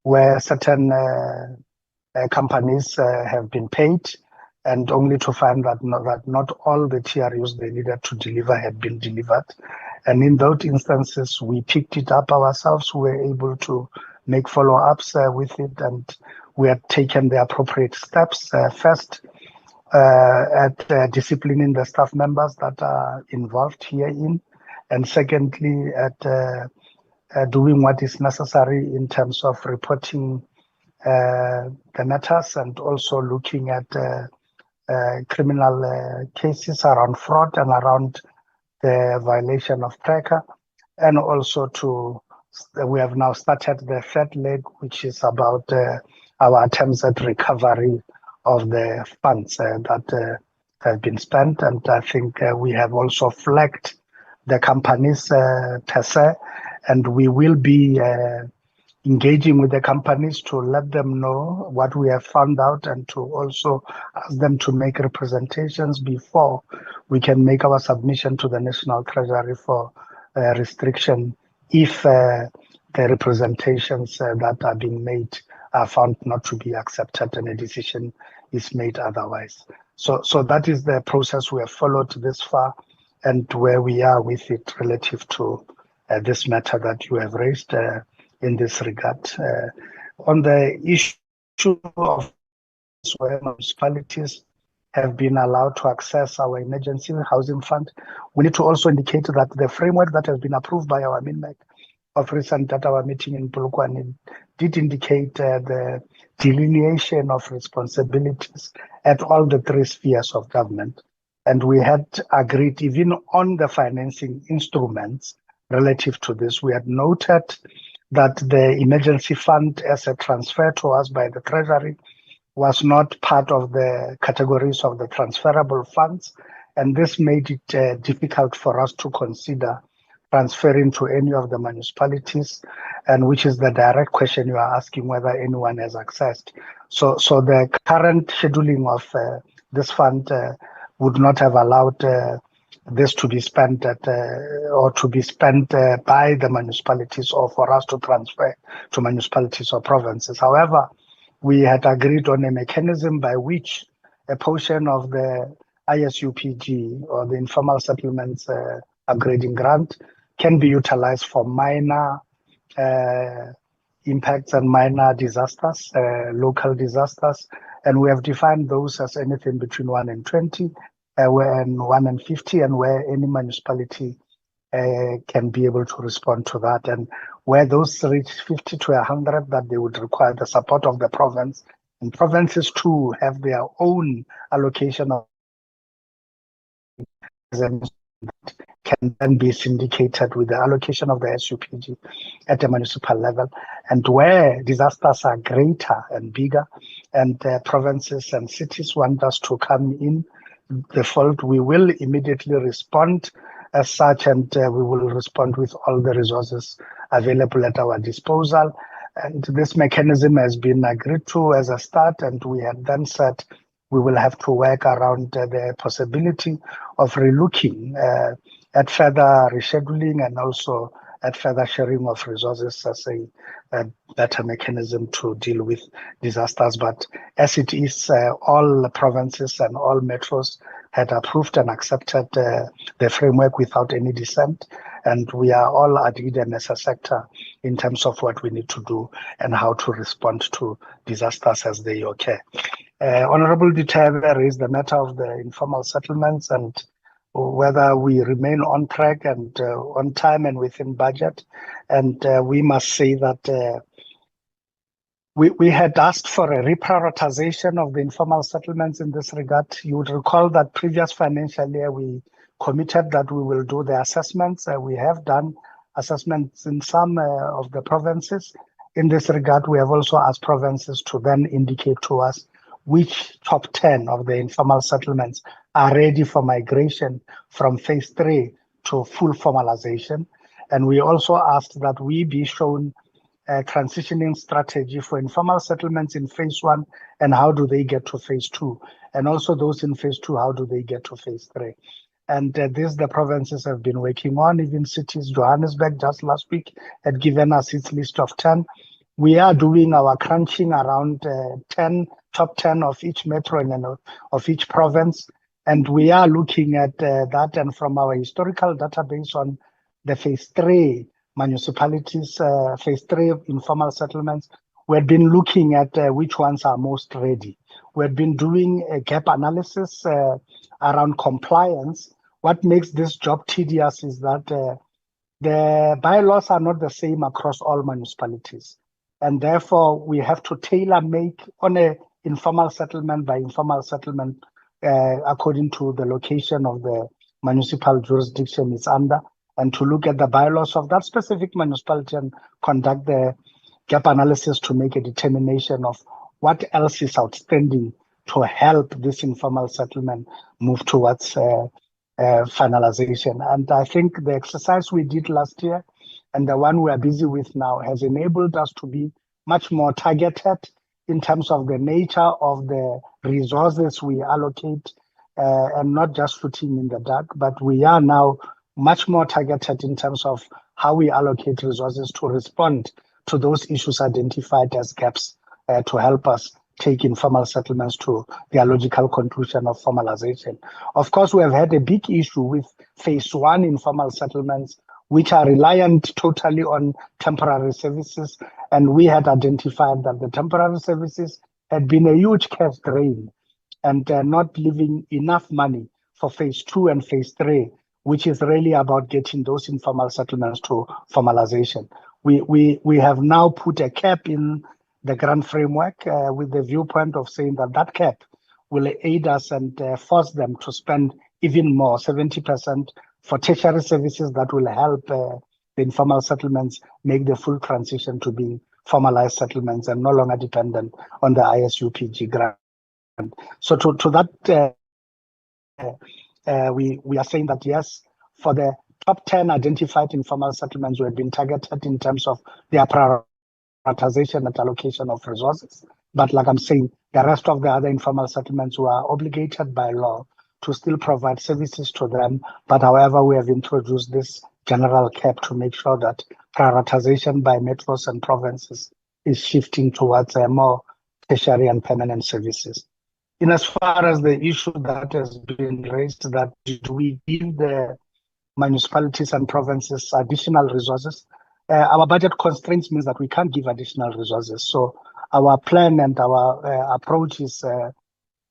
where certain companies have been paid, and only to find that not all the TRUs they needed to deliver had been delivered. And in those instances, we picked it up ourselves. We were able to make follow-ups with it, and we had taken the appropriate steps. First, at disciplining the staff members that are involved herein, and secondly, at doing what is necessary in terms of reporting the matters, and also looking at criminal cases around fraud and around the violation of tracker, and also we have now started the third leg, which is about our attempts at recovery of the funds that have been spent. And I think we have also flagged the companies per se, and we will be engaging with the companies to let them know what we have found out and to also ask them to make representations before we can make our submission to the National Treasury for restriction if the representations that are being made are found not to be accepted and a decision is made otherwise. So that is the process we have followed this far and where we are with it relative to this matter that you have raised in this regard. On the issue of where municipalities have been allowed to access our emergency housing fund, we need to also indicate that the framework that has been approved by our MINMEC of recent at our meeting in Polokwane did indicate the delineation of responsibilities at all the three spheres of government. And we had agreed even on the financing instruments relative to this. We had noted that the emergency fund as a transfer to us by the Treasury was not part of the categories of the transferable funds. And this made it difficult for us to consider transferring to any of the municipalities, and which is the direct question you are asking whether anyone has accessed. So the current scheduling of this fund would not have allowed this to be spent at or to be spent by the municipalities or for us to transfer to municipalities or provinces. However, we had agreed on a mechanism by which a portion of the ISUPG or the informal settlements upgrading grant can be utilized for minor impacts and minor disasters, local disasters. And we have defined those as anything between 1 and 20, and 1 and 50, and where any municipality can be able to respond to that. And where those reach 50 to 100, that they would require the support of the province. And provinces too have their own allocation of can then be syndicated with the allocation of the SUPG at the municipal level. And where disasters are greater and bigger, and provinces and cities want us to come in the fold, we will immediately respond as such, and we will respond with all the resources available at our disposal. And this mechanism has been agreed to as a start, and we have then said we will have to work around the possibility of relooking at further rescheduling and also at further sharing of resources as a better mechanism to deal with disasters. But as it is, all provinces and all metros had approved and accepted the framework without any dissent. And we are all agreed as a sector in terms of what we need to do and how to respond to disasters as they occur. Honorable Duterte raised the matter of the informal settlements and whether we remain on track and on time and within budget. And we must say that we had asked for a reprioritization of the informal settlements in this regard. You would recall that previous financial year, we committed that we will do the assessments. We have done assessments in some of the provinces. In this regard, we have also asked provinces to then indicate to us which top 10 of the informal settlements are ready for migration from phase 3 to full formalization. And we also asked that we be shown a transitioning strategy for informal settlements in phase 1 and how do they get to phase 2, and also those in phase 2, how do they get to phase 3. And this the provinces have been working on. Even cities, Johannesburg just last week had given us its list of 10. We are doing our crunching around top 10 of each metro and of each province. And we are looking at that, and from our historical database on the phase 3 municipalities, phase 3 informal settlements, we've been looking at which ones are most ready. We've been doing a gap analysis around compliance. What makes this job tedious is that the bylaws are not the same across all municipalities. And therefore, we have to tailor make on a informal settlement by informal settlement according to the location of the municipal jurisdiction it's under, and to look at the bylaws of that specific municipality and conduct the gap analysis to make a determination of what else is outstanding to help this informal settlement move towards finalization. And I think the exercise we did last year and the one we are busy with now has enabled us to be much more targeted in terms of the nature of the resources we allocate, and not just shooting in the dark, but we are now much more targeted in terms of how we allocate resources to respond to those issues identified as gaps, to help us take informal settlements to their logical conclusion of formalization. Of course, we have had a big issue with phase one informal settlements, which are reliant totally on temporary services. And we had identified that the temporary services had been a huge cash drain and not leaving enough money for phase two and phase three, which is really about getting those informal settlements to formalization. We have now put a cap in the grant framework with the viewpoint of saying that that cap will aid us and force them to spend even more, 70% for tertiary services that will help the informal settlements make the full transition to being formalized settlements and no longer dependent on the ISUPG grant. So to that, we are saying that yes, for the top 10 identified informal settlements, we have been targeted in terms of their prioritization and allocation of resources. But like I'm saying, the rest of the other informal settlements were obligated by law to still provide services to them. But however, we have introduced this general cap to make sure that prioritization by metros and provinces is shifting towards more tertiary and permanent services. In as far as the issue that has been raised, that do we give the municipalities and provinces additional resources? Our budget constraints means that we can't give additional resources. So our plan and our approach is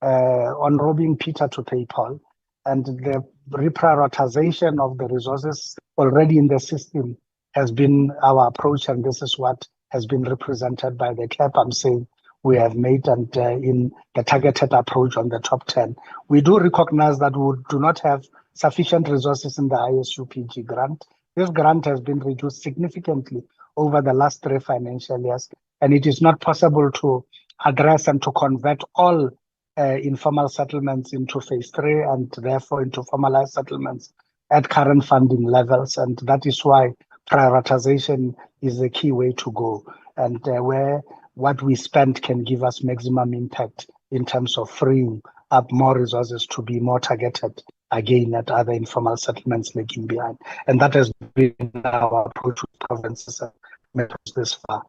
on robbing Peter to pay Paul, and the reprioritization of the resources already in the system has been our approach, and this is what has been represented by the cap I'm saying we have made, and in the targeted approach on the top 10. We do recognize that we do not have sufficient resources in the ISUPG grant. This grant has been reduced significantly over the last 3 financial years, and it is not possible to address and to convert all informal settlements into phase 3 and therefore into formalized settlements at current funding levels. And that is why prioritization is the key way to go, and where what we spend can give us maximum impact in terms of freeing up more resources to be more targeted again at other informal settlements lagging behind. And that has been our approach with provinces and metros this far.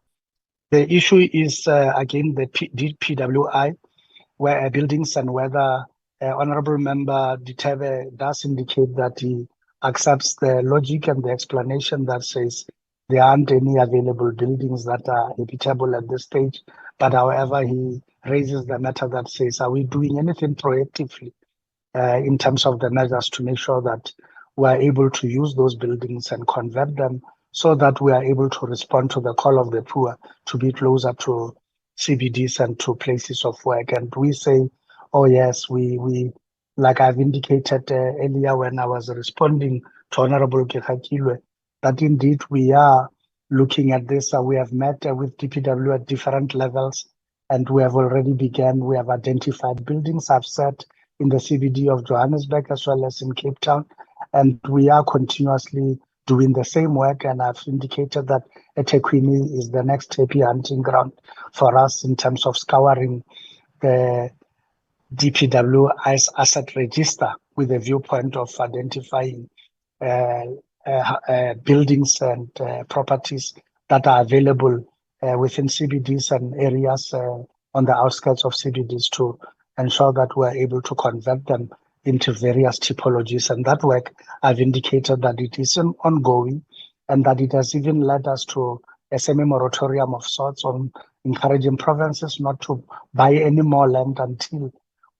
The issue is, again, the PWI, where buildings and whether Honorable Member Ditebe does indicate that he accepts the logic and the explanation that says there aren't any available buildings that are habitable at this stage. But however, he raises the matter that says, are we doing anything proactively in terms of the measures to make sure that we're able to use those buildings and convert them so that we are able to respond to the call of the poor to be closer to CBDs and to places of work? And we say, oh yes, we like I've indicated earlier when I was responding to Honorable Kekakilwe, that indeed we are looking at this. We have met with DPW at different levels, and we have already begun. We have identified buildings I've said in the CBD of Johannesburg as well as in Cape Town, and we are continuously doing the same work. And I've indicated that eThekwini is the next happy hunting ground for us in terms of scouring the DPW asset register with a viewpoint of identifying buildings and properties that are available within CBDs and areas on the outskirts of CBDs to ensure that we're able to convert them into various typologies. And that work, I've indicated that it is ongoing and that it has even led us to a semi-moratorium of sorts on encouraging provinces not to buy any more land until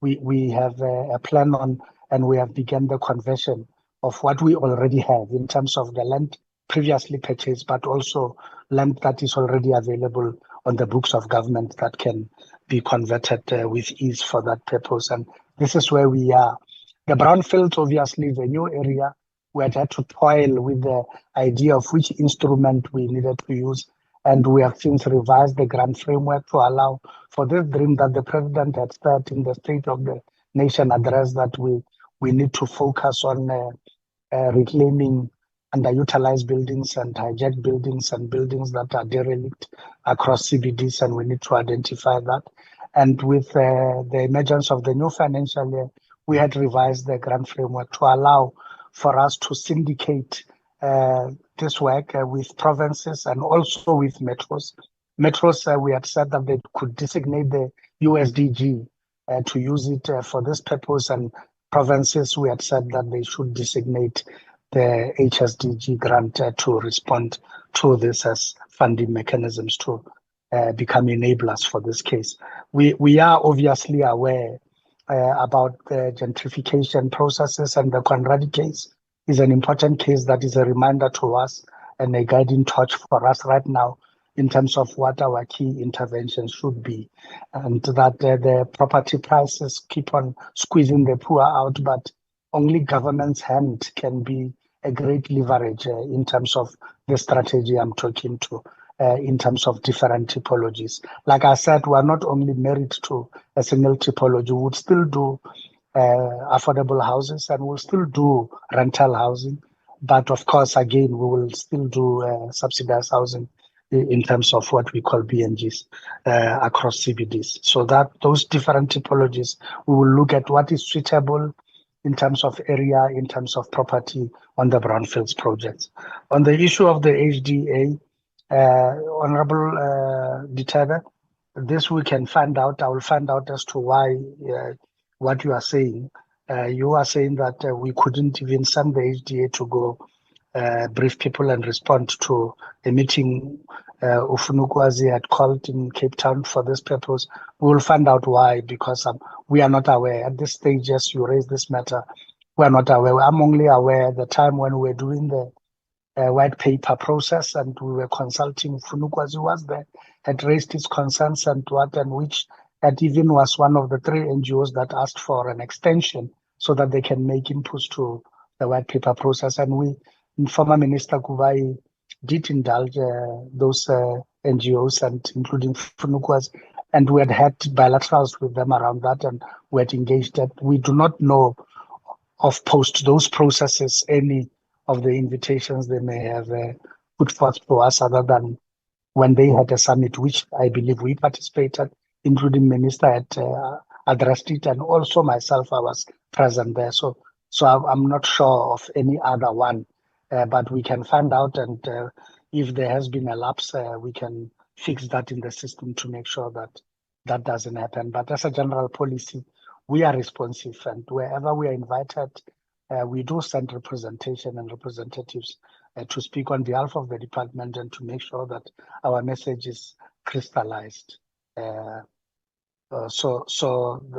we have a plan on and we have begun the conversion of what we already have in terms of the land previously purchased, but also land that is already available on the books of government that can be converted with ease for that purpose. And this is where we are. The brownfields, obviously, is a new area. We had to toil with the idea of which instrument we needed to use. And we have since revised the grant framework to allow for this dream that the president had set in the State of the Nation address, that we need to focus on reclaiming underutilized buildings and hijacked buildings and buildings that are derelict across CBDs, and we need to identify that. And with the emergence of the new financial year, we had revised the grant framework to allow for us to syndicate this work with provinces and also with metros. Metros, we had said that they could designate the USDG to use it for this purpose, and provinces, we had said that they should designate the HSDG grant to respond to this as funding mechanisms to become enablers for this case. We are obviously aware about the gentrification processes, and the Conradi case is an important case that is a reminder to us and a guiding torch for us right now in terms of what our key interventions should be, and that the property prices keep on squeezing the poor out, but only government's hand can be a great leverage in terms of the strategy I'm talking to, in terms of different typologies. Like I said, we're not only married to a single typology, we would still do affordable houses, and we'll still do rental housing. But of course, again, we will still do subsidized housing in terms of what we call BNGs across CBDs. So that those different typologies, we will look at what is suitable in terms of area, in terms of property on the brownfields projects. On the issue of the HDA, Honorable Ditebe, this we can find out. I will find out as to why what you are saying. You are saying that we couldn't even send the HDA to go brief people and respond to a meeting Ufunukwazi had called in Cape Town for this purpose. We will find out why, because we are not aware. At this stage, as you raise this matter, we are not aware. I'm only aware at the time when we were doing the white paper process and we were consulting. Ufunukwazi was there, had raised his concerns and which that even was one of the 3 NGOs that asked for an extension so that they can make inputs to the white paper process. And we, former Minister Kubai, did indulge those NGOs, and including Funukwas, and we had bilaterals with them around that, and we had engaged that. We do not know of post those processes any of the invitations they may have put forth to us, other than when they had a summit, which I believe we participated, including Minister had addressed it, and also myself, I was present there. So I'm not sure of any other one, but we can find out, and if there has been a lapse, we can fix that in the system to make sure that that doesn't happen. But as a general policy, we are responsive, and wherever we are invited, we do send representation and representatives to speak on behalf of the department and to make sure that our message is crystallized. So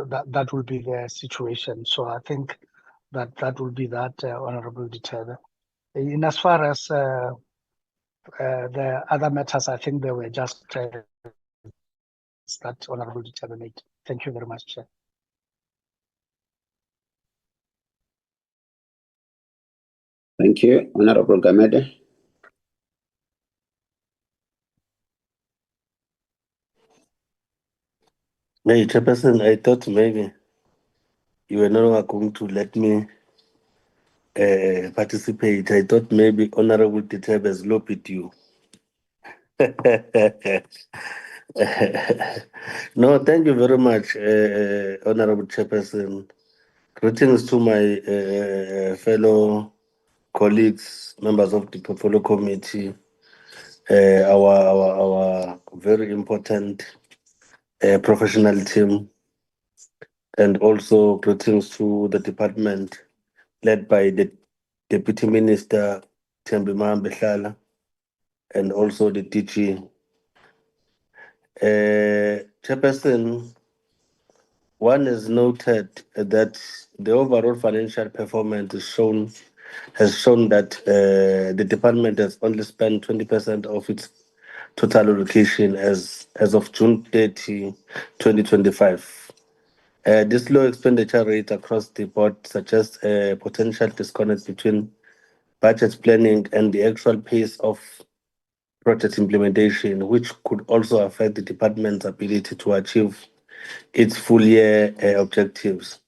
that will be the situation. So I think that will be that, Honorable Ditebe. In as far as the other matters, I think they were just that Honorable Ditebe made. Thank you very much, Chair. Thank you, Honorable Gamede. Hey, Chairperson, I thought maybe you were not going to let me participate. I thought maybe Honorable Ditebe has lobbied you. No, thank you very much, Honorable Chairperson. Greetings to my fellow colleagues, members of the Portfolio Committee, our very important professional team, and also greetings to the department led by the Deputy Minister Thembima Mbehlala, and also the DG. Chairperson, one has noted that the overall financial performance has shown that the department has only spent 20% of its total allocation as of June 30, 2025. This low expenditure rate across the board suggests a potential disconnect between budget planning and the actual pace of project implementation, which could also affect the department's ability to achieve its full year objectives.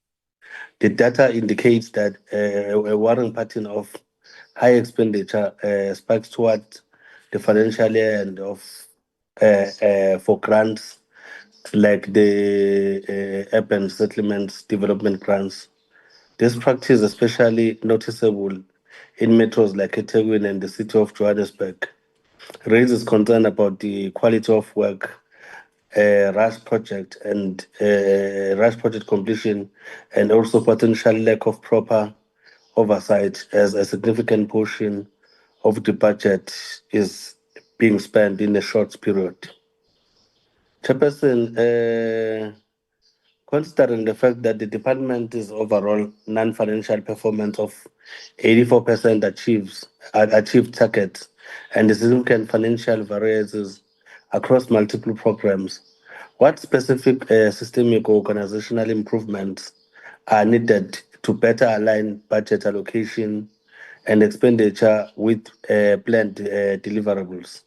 The data indicates that a worrying pattern of high expenditure spikes towards the financial end of for grants like the urban settlements development grants. This practice is especially noticeable in metros like eThekwini and the city of Johannesburg. Raises concern about the quality of work, rush project and rush project completion, and also potential lack of proper oversight as a significant portion of the budget is being spent in a short period. Chairperson, considering the fact that the department's overall non-financial performance of 84% achieved targets and the significant financial variances across multiple programs, what specific systemic or organizational improvements are needed to better align budget allocation and expenditure with planned deliverables,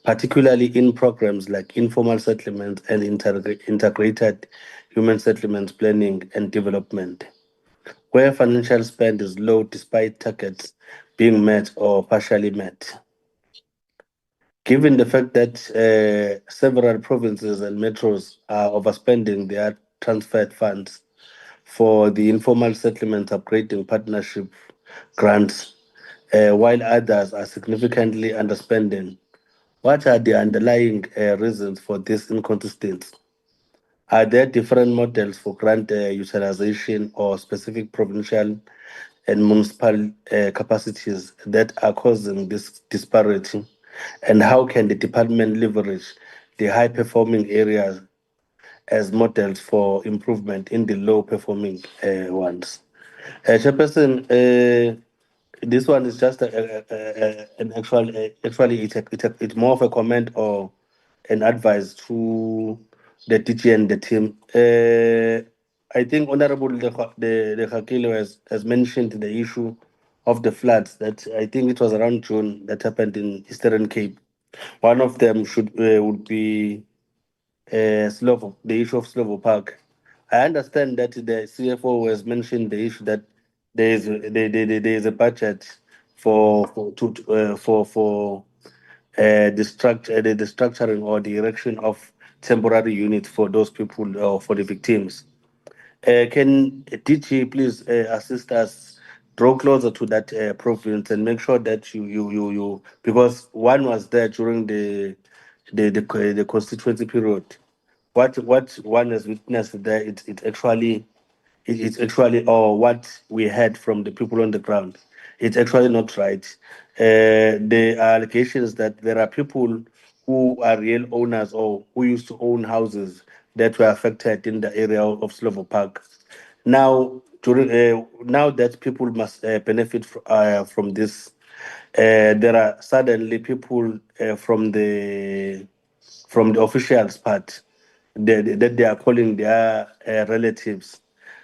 particularly in programs like informal settlement and integrated human settlements planning and development, where financial spend is low despite targets being met or partially met? Given the fact that several provinces and metros are overspending their transferred funds for the informal settlement upgrading partnership grants, while others are significantly underspending, what are the underlying reasons for this inconsistency? Are there different models for grant utilization or specific provincial and municipal capacities that are causing this disparity? And how can the department leverage the high performing areas as models for improvement in the low performing ones? Chairperson, this one is just an actually it's more of a comment or an advice to the DG and the team. I think Honorable Lekakile has mentioned the issue of the floods that I think it was around June that happened in Eastern Cape. One of them would be the issue of Slovo Park. I understand that the CFO has mentioned the issue that there is a budget for the structuring or the erection of temporary units for those people or for the victims. Can DG please assist us, draw closer to that province and make sure that you because one was there during the constituency period. What one has witnessed there, it's actually, or what we heard from the people on the ground, it's actually not right. The allegations that there are people who are real owners or who used to own houses that were affected in the area of Slovo Park. Now, now that people must benefit from this, there are suddenly people from the officials' part that they are calling their relatives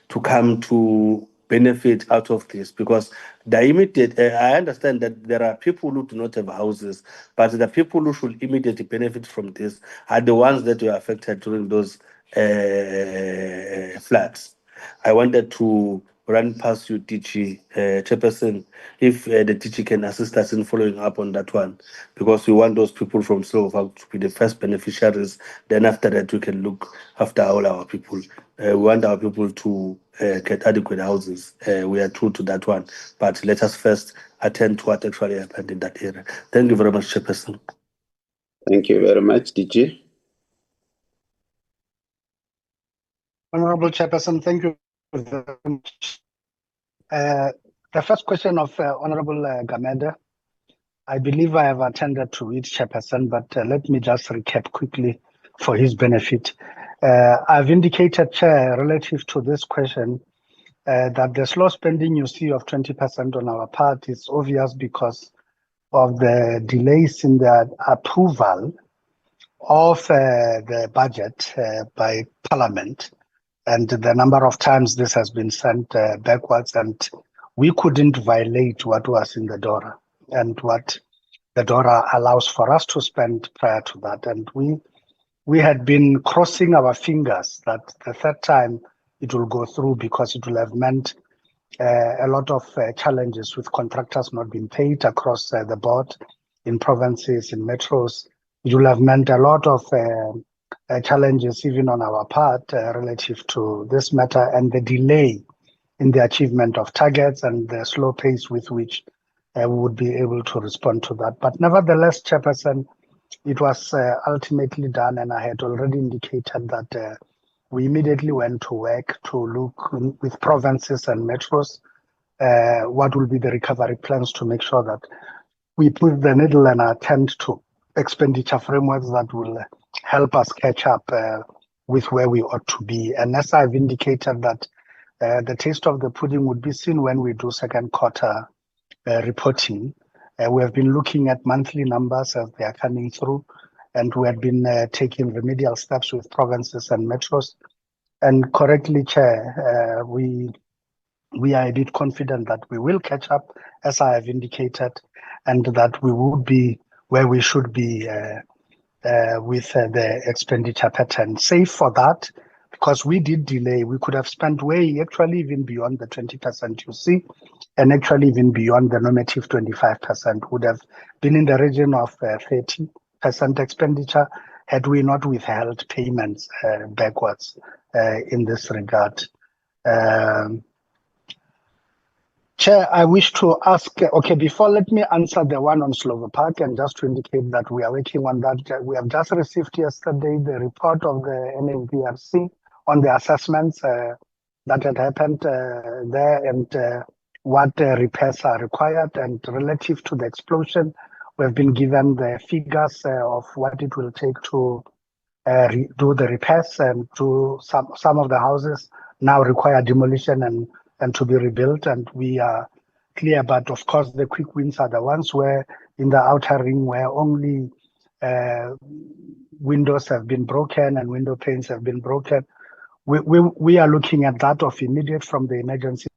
to come to benefit out of this, because the immediate I understand that there are people who do not have houses, but the people who should immediately benefit from this are the ones that were affected during those floods. I wanted to run past you, DG Chairperson, if the DG can assist us in following up on that one, because we want those people from Slovak to be the first beneficiaries. Then after that, we can look after all our people. We want our people to get adequate houses. We are true to that one, but let us first attend to what actually happened in that area. Thank you very much, Chairperson. Thank you very much, DG. Honorable Chairperson, thank you very much. The first question of Honorable Gamede, I believe I have attended to it, Chairperson, but let me just recap quickly for his benefit. I've indicated, Chair, relative to this question, that the slow spending you see of 20% on our part is obvious because of the delays in the approval of the budget by Parliament, and the number of times this has been sent backwards, and we couldn't violate what was in the DORA and what the DORA allows for us to spend prior to that. And we had been crossing our fingers that the third time it will go through, because it will have meant a lot of challenges with contractors not being paid across the board in provinces, in metros. It will have meant a lot of challenges even on our part relative to this matter, and the delay in the achievement of targets and the slow pace with which we would be able to respond to that. But nevertheless, Chairperson, it was ultimately done, and I had already indicated that we immediately went to work to look with provinces and metros what will be the recovery plans to make sure that we put the needle and attend to expenditure frameworks that will help us catch up with where we ought to be. And as I've indicated that the taste of the pudding would be seen when we do second quarter reporting. We have been looking at monthly numbers as they are coming through, and we have been taking remedial steps with provinces and metros. And correctly, Chair, we are a bit confident that we will catch up, as I have indicated, and that we would be where we should be with the expenditure pattern. Save for that, because we did delay, we could have spent way, actually even beyond the 20% you see, and actually even beyond the normative 25%, would have been in the region of 30% expenditure had we not withheld payments backwards in this regard. Chair, I wish to ask, okay, before let me answer the one on Slovo Park, and just to indicate that we are working on that. We have just received yesterday the report of the NMPRC on the assessments that had happened there, and what repairs are required. And relative to the explosion, we have been given the figures of what it will take to do the repairs, and to some of the houses now require demolition and to be rebuilt, and we are clear. But of course, the quick wins are the ones where in the outer ring where only windows have been broken and window panes have been broken. We are looking at that of immediate from the emergency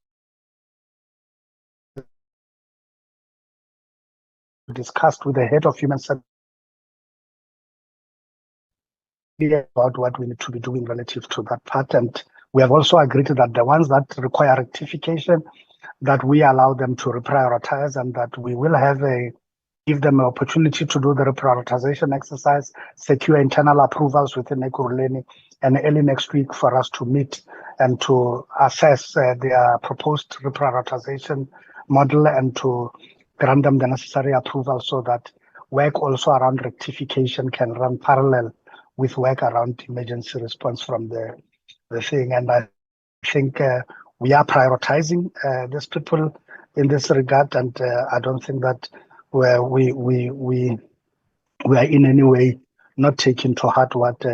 discussed with the head of human services about what we need to be doing relative to that part. And we have also agreed that the ones that require rectification, that we allow them to reprioritize, and that we will give them an opportunity to do the reprioritization exercise, secure internal approvals within Ekurhuleni, and early next week for us to meet and to assess their proposed reprioritization model, and to grant them the necessary approval so that work also around rectification can run parallel with work around emergency response from the thing. And I think we are prioritizing these people in this regard, and I don't think that we are in any way not taking to heart what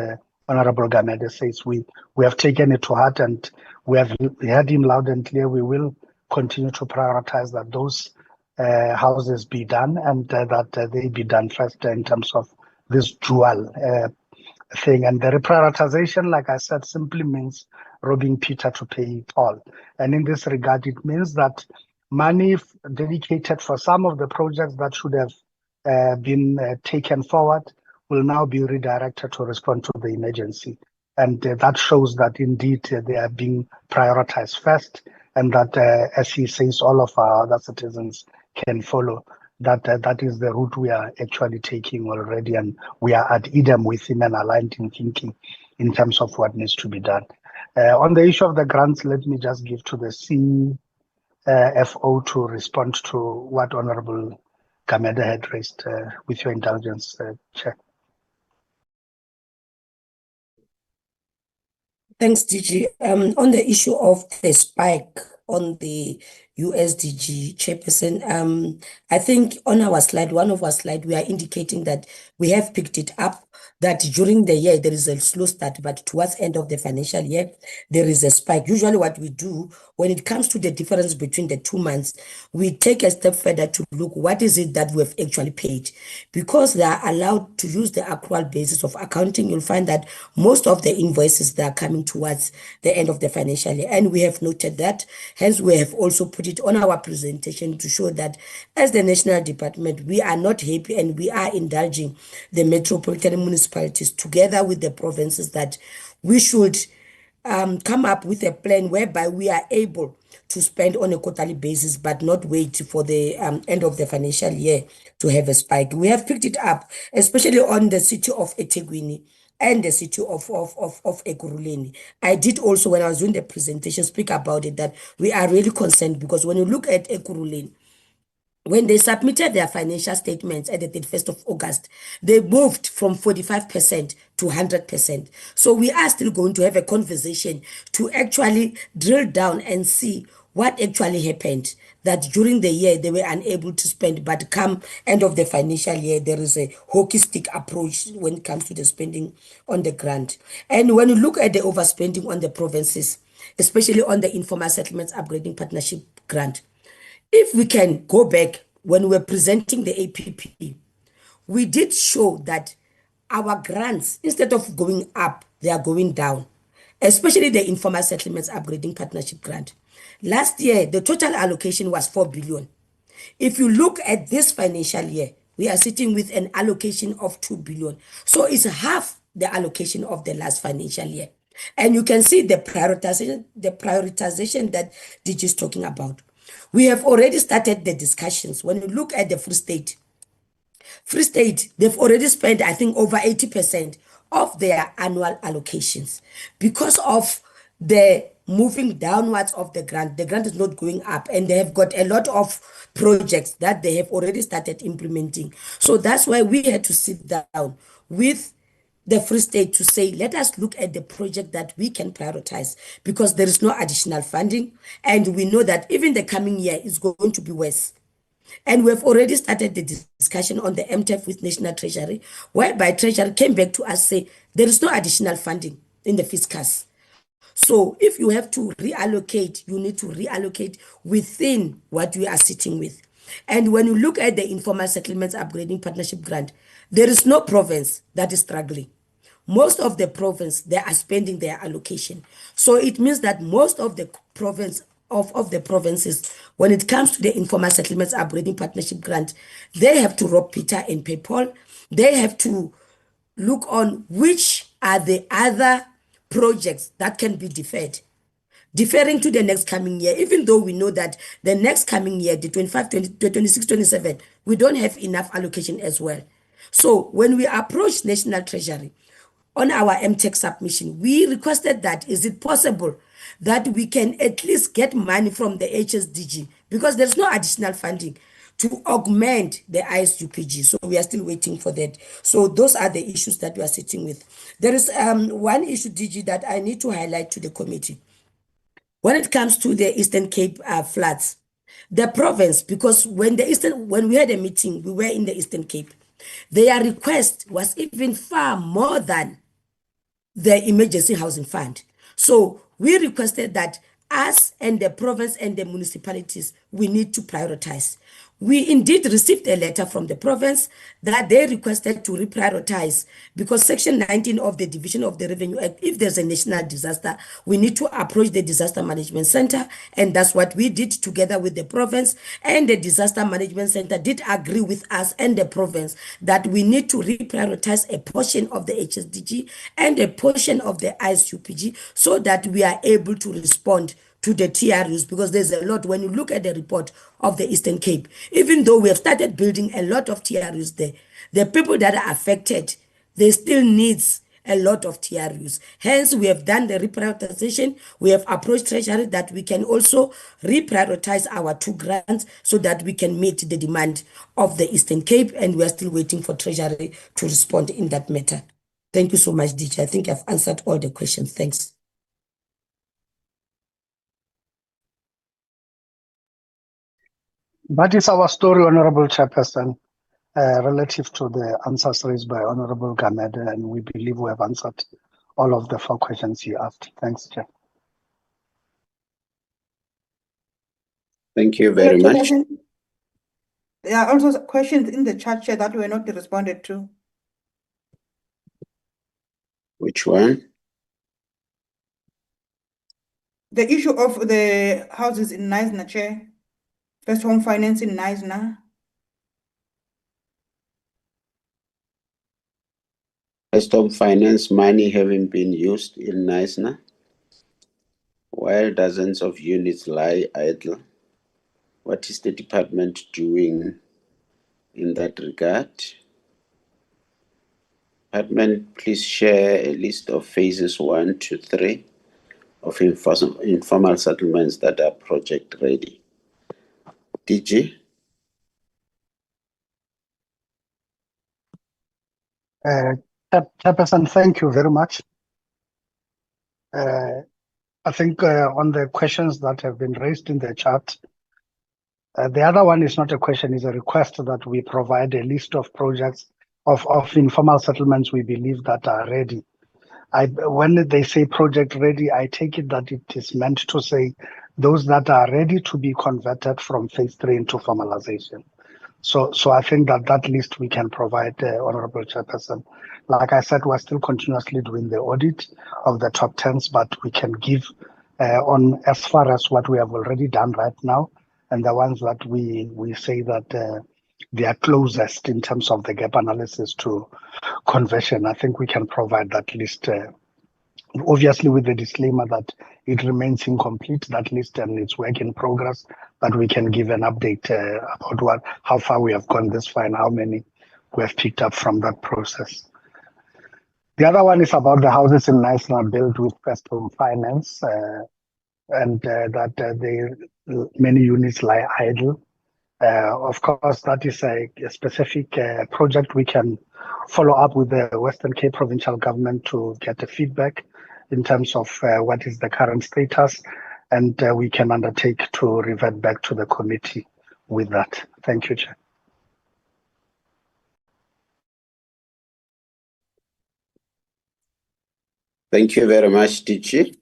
Honorable Gamede says. We have taken it to heart, and we have heard him loud and clear. We will continue to prioritize that those houses be done, and that they be done first in terms of this dual thing. And the reprioritization, like I said, simply means robbing Peter to pay Paul. And in this regard, it means that money dedicated for some of the projects that should have been taken forward will now be redirected to respond to the emergency. And that shows that indeed they are being prioritized first, and that, as he says, all of our other citizens can follow. That is the route we are actually taking already, and we are at idem with him and aligned in thinking in terms of what needs to be done. On the issue of the grants, let me just give to the CFO to respond to what Honorable Gamede had raised, with your indulgence, Chair. Thanks, DG. On the issue of the spike on the USDG, Chairperson, I think on our slide, one of our slides, we are indicating that we have picked it up that during the year there is a slow start, but towards end of the financial year, there is a spike. Usually what we do when it comes to the difference between the 2 months, we take a step further to look what is it that we have actually paid. Because they are allowed to use the accrual basis of accounting, you'll find that most of the invoices that are coming towards the end of the financial year. And we have noted that. Hence, we have also put it on our presentation to show that as the National Department, we are not happy and we are indulging the metropolitan municipalities together with the provinces that we should come up with a plan whereby we are able to spend on a quarterly basis, but not wait for the end of the financial year to have a spike. We have picked it up, especially on the city of eThekwini and the city of Ekurhuleni. I did also, when I was doing the presentation, speak about it, that we are really concerned because when you look at Ekurhuleni, when they submitted their financial statements at the 31st of August, they moved from 45% to 100%. So we are still going to have a conversation to actually drill down and see what actually happened, that during the year they were unable to spend, but come end of the financial year, there is a hockey stick approach when it comes to the spending on the grant. And when you look at the overspending on the provinces, especially on the informal settlements upgrading partnership grant, if we can go back when we were presenting the APP, we did show that our grants, instead of going up, they are going down, especially the informal settlements upgrading partnership grant. Last year, the total allocation was 4 billion. If you look at this financial year, we are sitting with an allocation of 2 billion. So it's half the allocation of the last financial year. And you can see the prioritization that DG is talking about. We have already started the discussions. When you look at the Free State, they've already spent, I think, over 80% of their annual allocations. Because of the moving downwards of the grant is not going up, and they have got a lot of projects that they have already started implementing. So that's why we had to sit down with the Free State to say, let us look at the project that we can prioritize, because there is no additional funding, and we know that even the coming year is going to be worse. And we've already started the discussion on the MTF with National Treasury, whereby Treasury came back to us say there is no additional funding in the fiscus. So if you have to reallocate, you need to reallocate within what you are sitting with. And when you look at the informal settlements upgrading partnership grant, there is no province that is struggling. Most of the province, they are spending their allocation. So it means that most of the provinces, when it comes to the informal settlements upgrading partnership grant, they have to rob Peter and pay Paul. They have to look on which are the other projects that can be deferring to the next coming year, even though we know that the next coming year, the 25, 26, 27, we don't have enough allocation as well. So when we approach National Treasury on our MTech submission, we requested that, is it possible that we can at least get money from the HSDG, because there's no additional funding to augment the ISUPG. So we are still waiting for that. So those are the issues that we are sitting with. There is one issue, DG, that I need to highlight to the committee. When it comes to the Eastern Cape floods, the province, because when we had a meeting, we were in the Eastern Cape, their request was even far more than the emergency housing fund. So we requested that us and the province and the municipalities, we need to prioritize. We indeed received a letter from the province that they requested to reprioritize, because Section 19 of the Division of the Revenue Act, if there's a national disaster, we need to approach the Disaster Management Center, and that's what we did together with the province. And the Disaster Management Center did agree with us and the province that we need to reprioritize a portion of the HSDG and a portion of the ISUPG so that we are able to respond to the TRUs, because there's a lot. When you look at the report of the Eastern Cape, even though we have started building a lot of TRUs there, the people that are affected, they still needs a lot of TRUs. Hence, we have done the reprioritization. We have approached Treasury that we can also reprioritize our 2 grants so that we can meet the demand of the Eastern Cape, and we are still waiting for Treasury to respond in that matter. Thank you so much, DJ. I think I've answered all the questions. Thanks. That is our story, Honorable Chairperson. relative to the answers raised by Honorable Gamede, and we believe we have answered all of the 4 questions he asked. Thanks, Chair. Thank you very much. There are also questions in the chat chair that were not responded to. Which one? The issue of the houses in Neisner, Chair. First home finance in Neisner. First home finance money having been used in Neisner, while dozens of units lie idle. What is the department doing in that regard? Department, please share a list of phases 1 to 3 of informal settlements that are project ready. DG? Chairperson, thank you very much. I think on the questions that have been raised in the chat, the other one is not a question, is a request that we provide a list of projects of informal settlements we believe that are ready. When they say project ready, I take it that it is meant to say those that are ready to be converted from phase 3 into formalization. So I think that list we can provide, Honorable Chairperson. Like I said, we're still continuously doing the audit of the top 10s, but we can give on as far as what we have already done right now, and the ones that we say that they are closest in terms of the gap analysis to conversion. I think we can provide that list, obviously with the disclaimer that it remains incomplete, that list, and it's work in progress, but we can give an update about how far we have gone this far and how many we have picked up from that process. The other one is about the houses in Neisner built with first home finance, and that many units lie idle. Of course, that is a specific project we can follow up with the Western Cape Provincial Government to get the feedback in terms of what is the current status, and we can undertake to revert back to the committee with that. Thank you, Chair. Thank you very much, DG.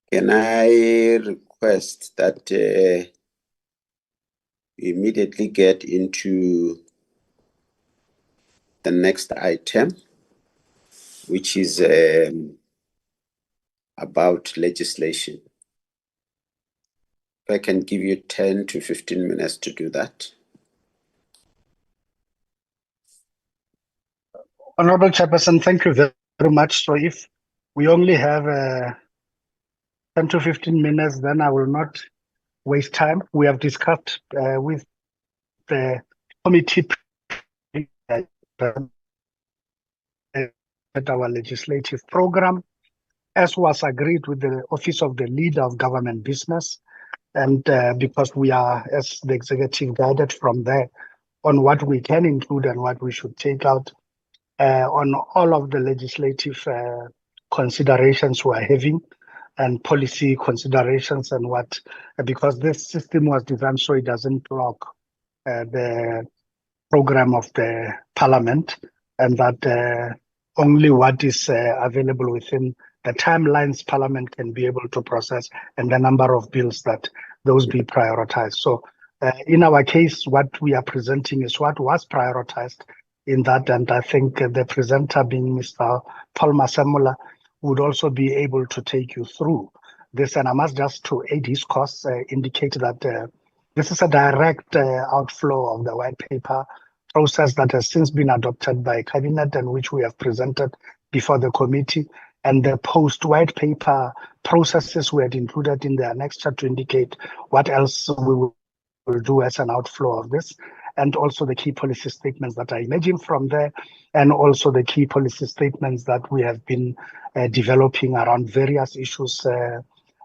Can I request that we immediately get into the next item, which is about legislation. If I can give you 10 to 15 minutes to do that. Honorable Chairperson, thank you very much. So if we only have 10 to 15 minutes, then I will not waste time. We have discussed with the committee our legislative program, as was agreed with the Office of the Leader of Government Business. And because we are, as the executive, guided from there on what we can include and what we should take out on all of the legislative considerations we are having and policy considerations and what, because this system was designed so it doesn't block the program of the Parliament, and that only what is available within the timelines Parliament can be able to process, and the number of bills that those be prioritized. So in our case, what we are presenting is what was prioritized in that, and I think the presenter, being Mr. Paul Masamula, would also be able to take you through this. And I must just, to aid his cause, indicate that this is a direct outflow of the white paper process that has since been adopted by Cabinet and which we have presented before the committee, and the post-white paper processes we had included in the annexure to indicate what else we will do as an outflow of this, and also the key policy statements that are emerging from there, and also the key policy statements that we have been developing around various issues,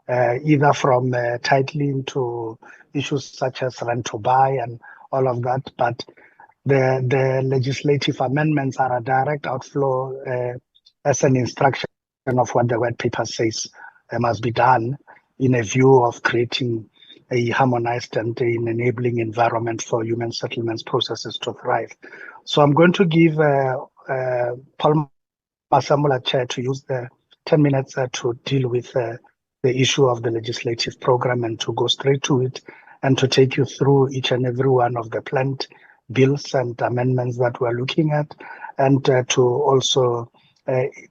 either from titling to issues such as rent to buy and all of that. But the legislative amendments are a direct outflow as an instruction of what the white paper says must be done in a view of creating a harmonized and an enabling environment for human settlements processes to thrive. So I'm going to give Paul Masamula Chair to use the 10 minutes to deal with the issue of the legislative program and to go straight to it and to take you through each and every one of the planned bills and amendments that we're looking at, and to also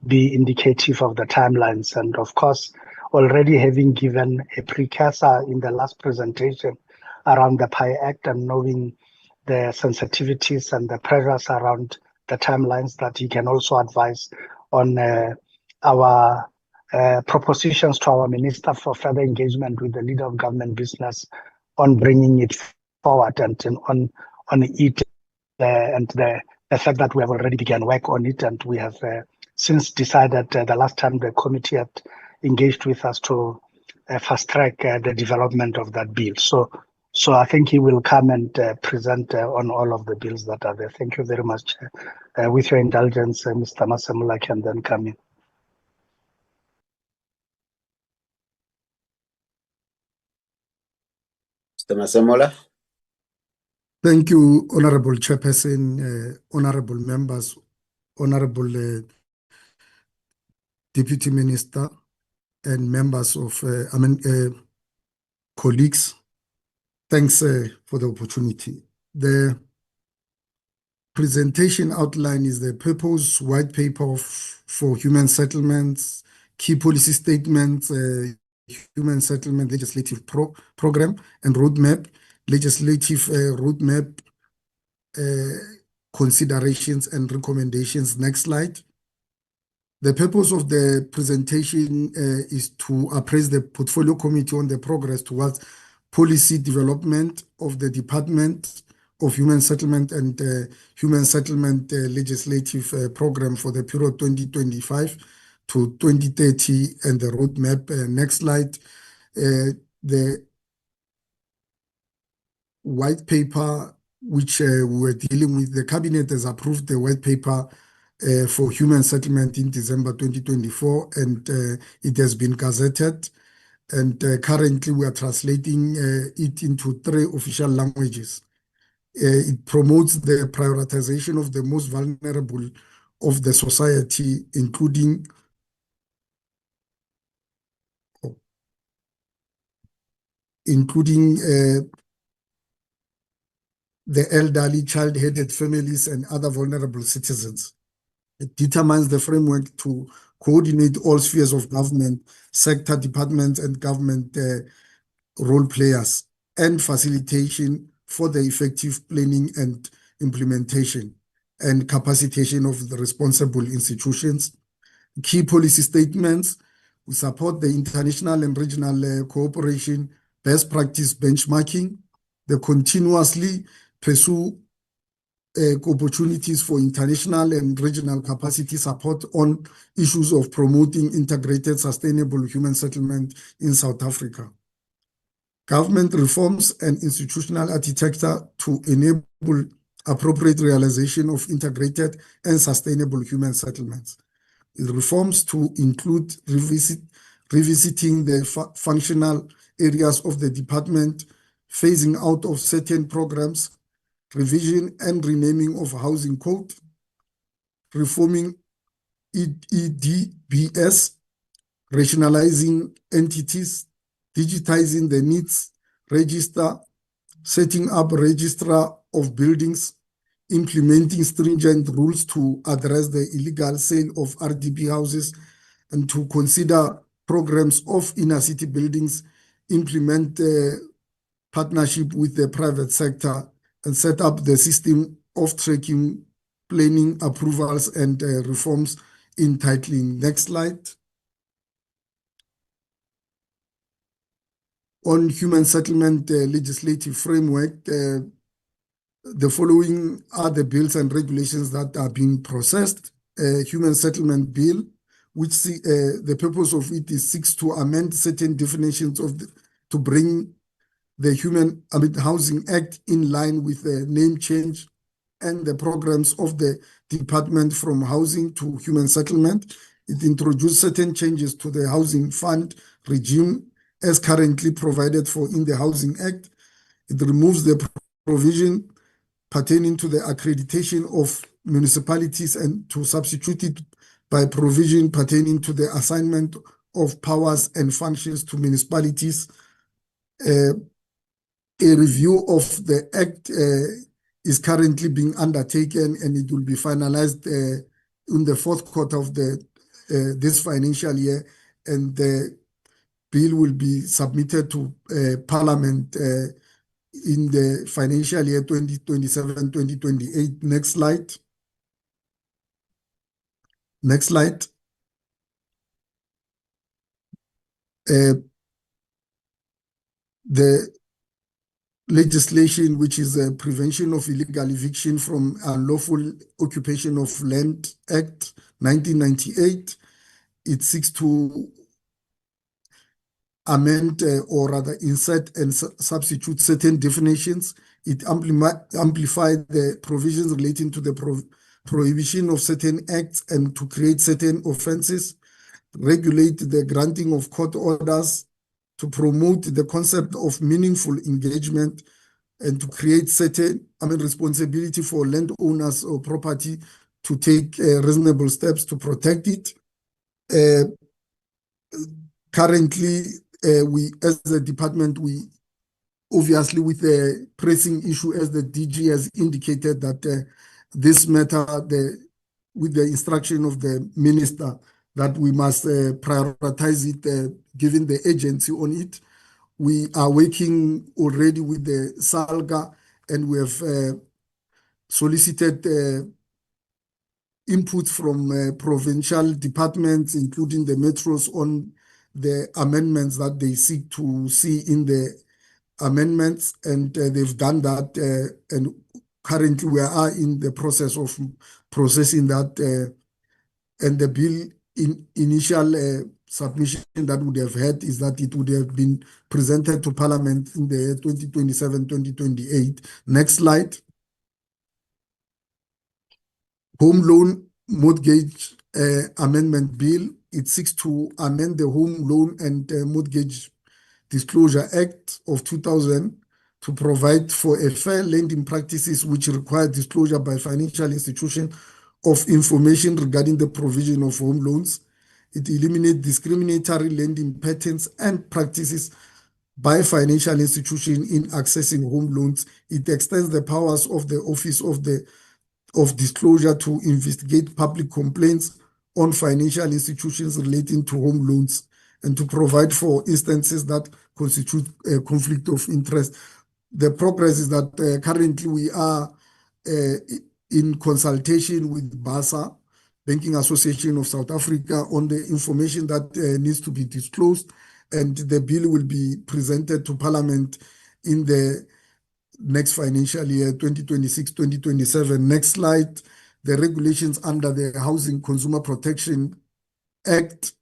be indicative of the timelines. And of course, already having given a precursor in the last presentation around the PI Act and knowing the sensitivities and the pressures around the timelines, that he can also advise on our propositions to our Minister for further engagement with the leader of government business on bringing it forward and on it and the fact that we have already begun work on it, and we have since decided the last time the committee had engaged with us to fast track the development of that bill. So I think he will come and present on all of the bills that are there. Thank you very much. With your indulgence, Mr. Masamula can then come in. Mr. Masamula. Thank you, Honorable Chairperson, honorable members, honorable Deputy Minister, and members of colleagues. Thanks for the opportunity. The presentation outline is the purpose white paper for human settlements, key policy statements, human settlement legislative program and roadmap, legislative roadmap considerations and recommendations. Next slide. The purpose of the presentation is to appraise the Portfolio Committee on the progress towards policy development of the Department of Human Settlement and Human Settlement legislative program for the period 2025 to 2030 and the roadmap. Next slide. The white paper which we're dealing with, the Cabinet has approved the white paper for human settlement in December 2024, and it has been gazetted. And currently we are translating it into 3 official languages. It promotes the prioritization of the most vulnerable of the society, including the elderly, child-headed families, and other vulnerable citizens. It determines the framework to coordinate all spheres of government, sector departments, and government role players, and facilitation for the effective planning and implementation and capacitation of the responsible institutions. Key policy statements: we support the international and regional cooperation, best practice benchmarking, the continuously pursue opportunities for international and regional capacity support on issues of promoting integrated sustainable human settlement in South Africa. Government reforms and institutional architecture to enable appropriate realization of integrated and sustainable human settlements. Reforms to include revisiting the functional areas of the department, phasing out of certain programs, revision and renaming of housing code, reforming EDBS, rationalizing entities, digitizing the needs register, setting up registrar of buildings, implementing stringent rules to address the illegal sale of RDP houses, and to consider programs of inner city buildings, implement partnership with the private sector, and set up the system of tracking planning approvals and reforms in titling. Next slide. On human settlement legislative framework, the following are the bills and regulations that are being processed. Human settlement bill, which the purpose of it is seeks to amend certain definitions of to bring the Housing Act in line with the name change and the programs of the department from housing to human settlement. It introduced certain changes to the housing fund regime as currently provided for in the Housing Act. It removes the provision pertaining to the accreditation of municipalities and to substitute it by provision pertaining to the assignment of powers and functions to municipalities. A review of the Act is currently being undertaken, and it will be finalized in the fourth quarter of this financial year, and the bill will be submitted to Parliament in the financial year 2027-2028. Next slide. Next slide. The legislation, which is the Prevention of Illegal Eviction from Unlawful Occupation of Land Act 1998, it seeks to amend or rather insert and substitute certain definitions. It amplify the provisions relating to the prohibition of certain acts and to create certain offenses, regulate the granting of court orders, to promote the concept of meaningful engagement, and to create certain responsibility for landowners or property to take reasonable steps to protect it. Currently, we as the department, we obviously with the pressing issue as the DG has indicated that this matter, with the instruction of the minister, that we must prioritize it given the agency on it. We are working already with the SALGA, and we have solicited input from provincial departments, including the metros, on the amendments that they seek to see in the amendments, and they've done that, and currently we are in the process of processing that, and the bill in initial submission that would have had is that it would have been presented to Parliament in the 2027-2028. Next slide. Home Loan Mortgage Amendment Bill. It seeks to amend the Home Loan and Mortgage Disclosure Act of 2000 to provide for a fair lending practices which require disclosure by financial institution of information regarding the provision of home loans. It eliminates discriminatory lending patterns and practices by financial institutions in accessing home loans. It extends the powers of the Office of Disclosure to investigate public complaints on financial institutions relating to home loans and to provide for instances that constitute a conflict of interest. The progress is that currently we are in consultation with BASA, Banking Association of South Africa, on the information that needs to be disclosed, and the bill will be presented to Parliament in the next financial year, 2026-2027. Next slide. The regulations under the Housing Consumer Protection Act.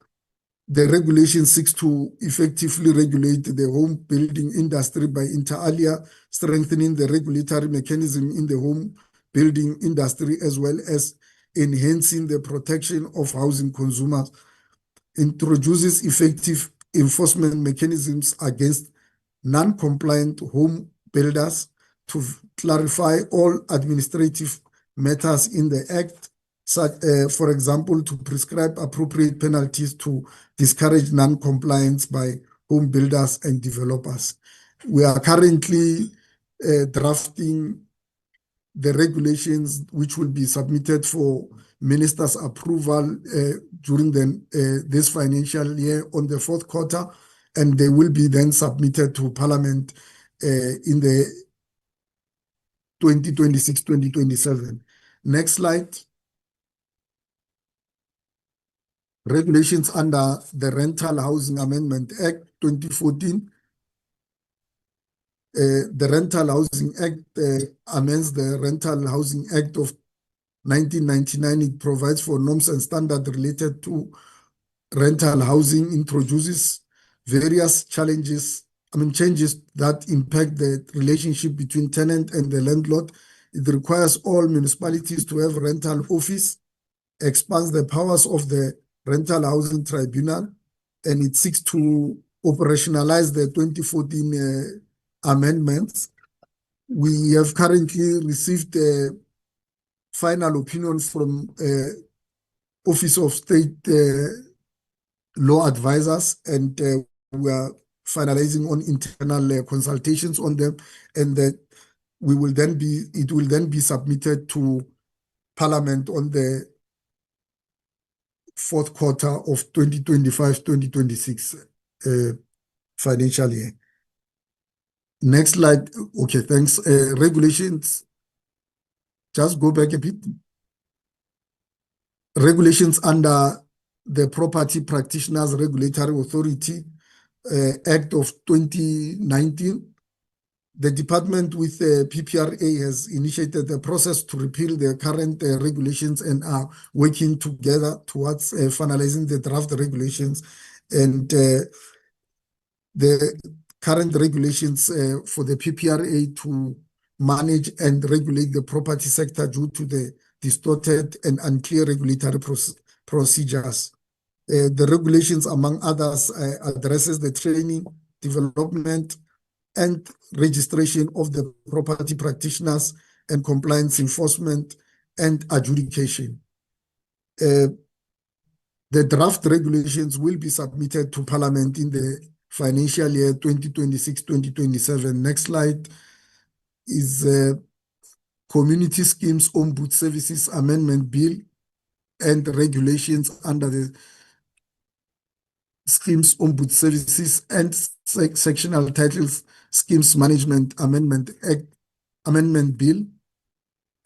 The regulation seeks to effectively regulate the home building industry by inter alia strengthening the regulatory mechanism in the home building industry, as well as enhancing the protection of housing consumers. Introduces effective enforcement mechanisms against non-compliant home builders to clarify all administrative matters in the Act, such, for example, to prescribe appropriate penalties to discourage non-compliance by home builders and developers. We are currently drafting the regulations which will be submitted for minister's approval during this financial year on the fourth quarter, and they will be then submitted to Parliament in the 2026-2027. Next slide. Regulations under the Rental Housing Amendment Act 2014. The Rental Housing Act amends the Rental Housing Act of 1999. It provides for norms and standards related to rental housing, introduces various changes that impact the relationship between tenant and the landlord. It requires all municipalities to have rental office, expands the powers of the Rental Housing Tribunal, and it seeks to operationalize the 2014 amendments. We have currently received a final opinion from Office of State Law Advisors, and we are finalizing on internal consultations on them, and that it will then be submitted to Parliament on the fourth quarter of 2025-2026 financial year. Next slide. Okay, thanks. Regulations. Just go back a bit. Regulations under the Property Practitioners Regulatory Authority Act of 2019. The department with PPRA has initiated a process to repeal the current regulations and are working together towards finalizing the draft regulations. And the current regulations for the PPRA to manage and regulate the property sector due to the distorted and unclear regulatory procedures. The regulations, among others, addresses the training, development, and registration of the property practitioners and compliance enforcement and adjudication. The draft regulations will be submitted to Parliament in the financial year 2026-2027. Next slide is Community Schemes Ombuds Services Amendment Bill and regulations under the Schemes Ombuds Services and Sectional Titles Schemes Management Amendment Act Amendment Bill,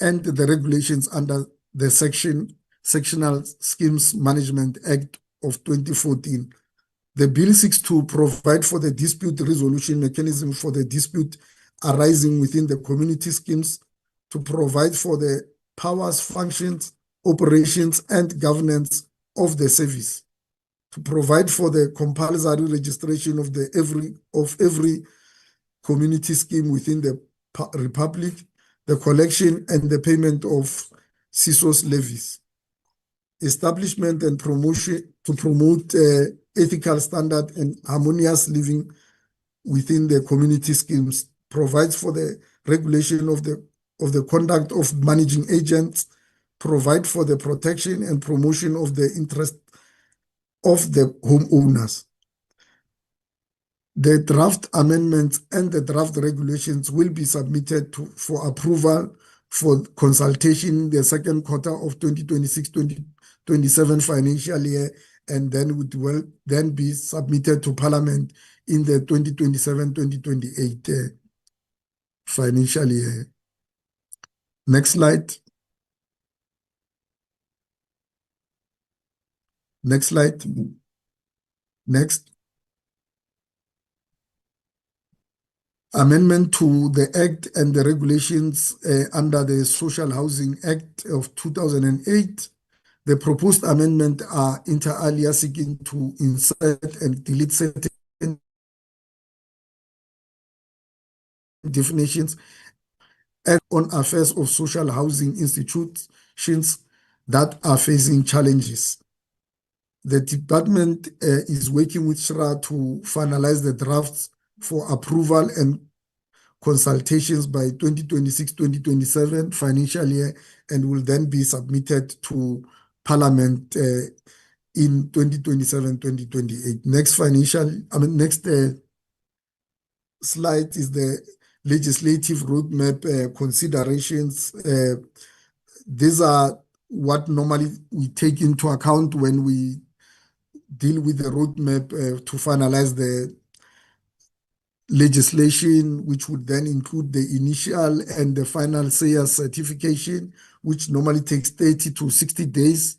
and the regulations under the Sectional Schemes Management Act of 2014. The bill seeks to provide for the dispute resolution mechanism for the dispute arising within the community schemes, to provide for the powers, functions, operations, and governance of the service, to provide for the compulsory registration of every community scheme within the Republic, the collection and the payment of CISO's levies, establishment and promotion to promote ethical standard and harmonious living within the community schemes, provides for the regulation of the conduct of managing agents, provide for the protection and promotion of the interest of the homeowners. The draft amendments and the draft regulations will be submitted for approval for consultation in the second quarter of 2026-2027 financial year, and then will then be submitted to Parliament in the 2027-2028 financial year. Next slide. Next slide. Next. Amendment to the Act and the regulations under the Social Housing Act of 2008. The proposed amendment are inter alia seeking to insert and delete certain definitions and on affairs of social housing institutions that are facing challenges. The department is working with SHRA to finalize the drafts for approval and consultations by 2026-2027 financial year, and will then be submitted to Parliament in 2027-2028. Next slide is the legislative roadmap considerations. These are what normally we take into account when we deal with the roadmap to finalize the legislation, which would then include the initial and the final SAYAS certification, which normally takes 30 to 60 days.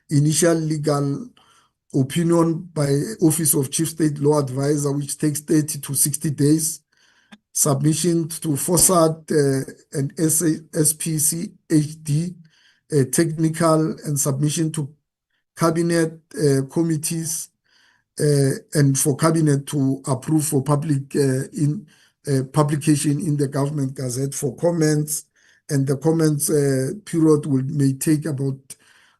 Initial legal opinion by Office of Chief State Law Advisor, which takes 30 to 60 days. Submission to FOSAT and SPCHD, technical, and submission to cabinet committees, and for cabinet to approve for public publication in the Government Gazette for comments, and the comments period may take about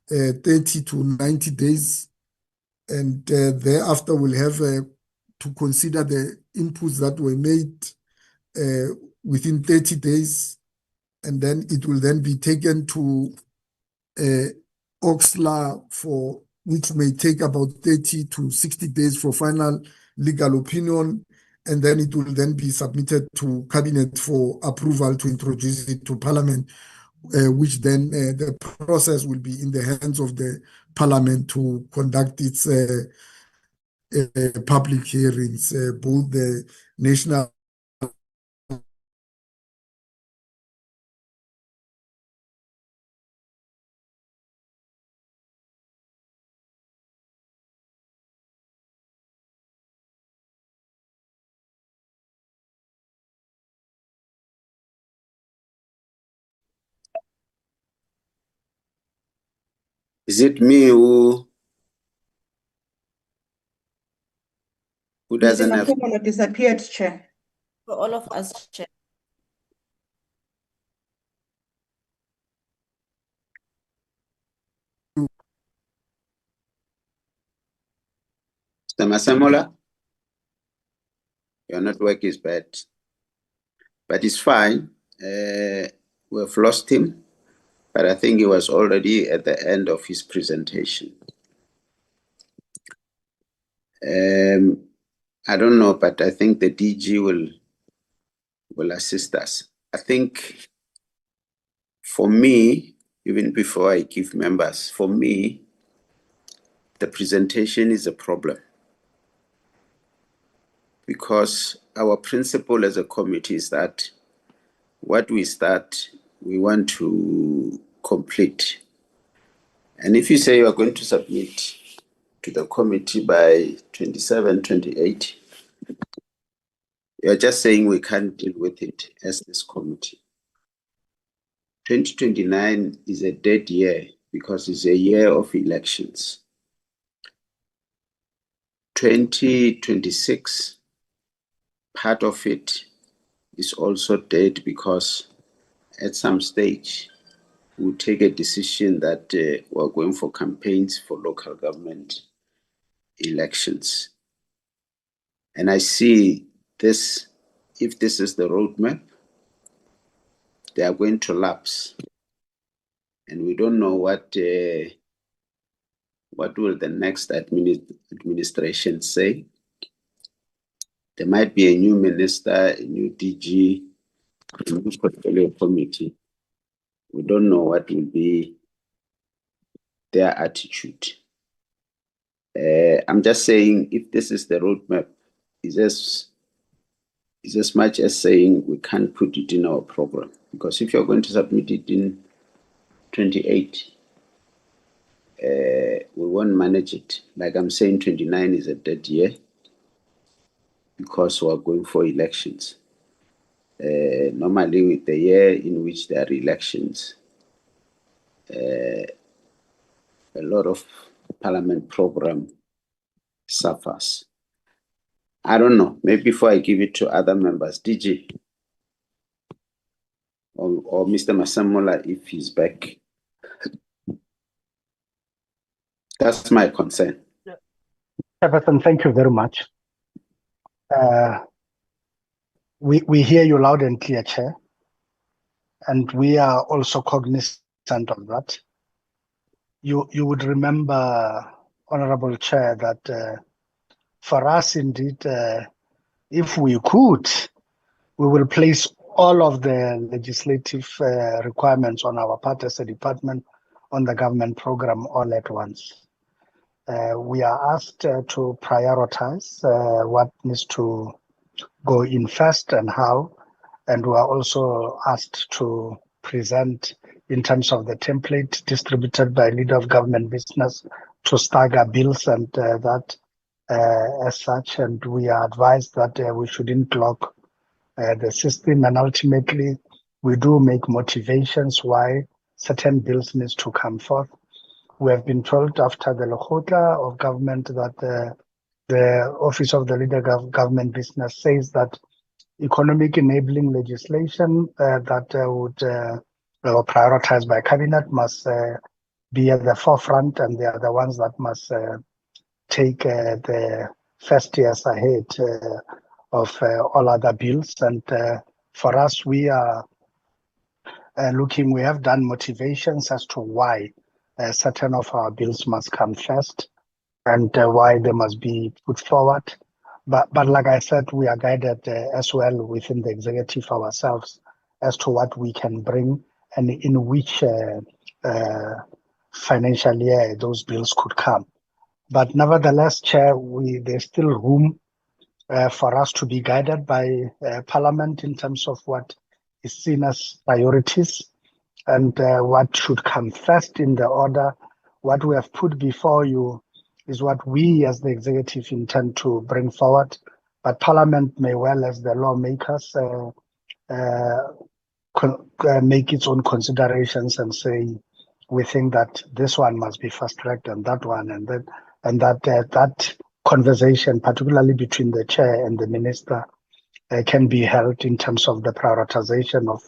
30 to 90 days, and thereafter we'll have to consider the inputs that were made within 30 days, and then it will then be taken to Oxley, for which may take about 30 to 60 days for final legal opinion, and then it will then be submitted to Cabinet for approval to introduce it to Parliament, which then the process will be in the hands of the Parliament to conduct its public hearings, both the national Is it me who doesn't have? Mr. disappeared, Chair. For all of us, Chair. Mr. Masamola, your network is bad, but it's fine. We've lost him, but I think he was already at the end of his presentation. I don't know, but I think the DG will assist us. I think for me, even before I give members, for me, the presentation is a problem, because our principle as a committee is that what we start, we want to complete. And if you say you are going to submit to the committee by 27, 28, you're just saying we can't deal with it as this committee. 2029 is a dead year because it's a year of elections. 2026, part of it is also dead because at some stage we'll take a decision that we're going for campaigns for local government elections. And I see this, if this is the roadmap, they are going to lapse. And we don't know what will the next administration say. There might be a new minister, a new DG, a new portfolio committee. We don't know what will be their attitude. I'm just saying, if this is the roadmap, it's as much as saying we can't put it in our program. Because if you're going to submit it in 28, we won't manage it. Like I'm saying, 29 is a dead year because we're going for elections. Normally, with the year in which there are elections, a lot of parliament program suffers. I don't know. Maybe before I give it to other members, DG or Mr. Masamola, if he's back. That's my concern. Everton, thank you very much. We hear you loud and clear, Chair, and we are also cognizant of that. You would remember, Honorable Chair, that for us, indeed, if we could, we will place all of the legislative requirements on our part as a department on the government program all at once. We are asked to prioritize what needs to go in first and how, and we are also asked to present in terms of the template distributed by leader of government business to stagger bills and that as such, and we are advised that we shouldn't lock the system, and ultimately we do make motivations why certain bills needs to come forth. We have been told after the Lekgotla of government that the Office of the Leader of Government Business says that economic enabling legislation that would prioritized by cabinet must be at the forefront, and they are the ones that must take the first years ahead of all other bills. And for us, we are we have done motivations as to why certain of our bills must come first and why they must be put forward. But like I said, we are guided as well within the executive ourselves as to what we can bring and in which financial year those bills could come. But nevertheless, Chair, there's still room for us to be guided by Parliament in terms of what is seen as priorities and what should come first in the order. What we have put before you is what we as the executive intend to bring forward, but Parliament may well, as the lawmakers, make its own considerations and say, we think that this one must be fast-tracked and that one, and that conversation, particularly between the chair and the minister, can be held in terms of the prioritization of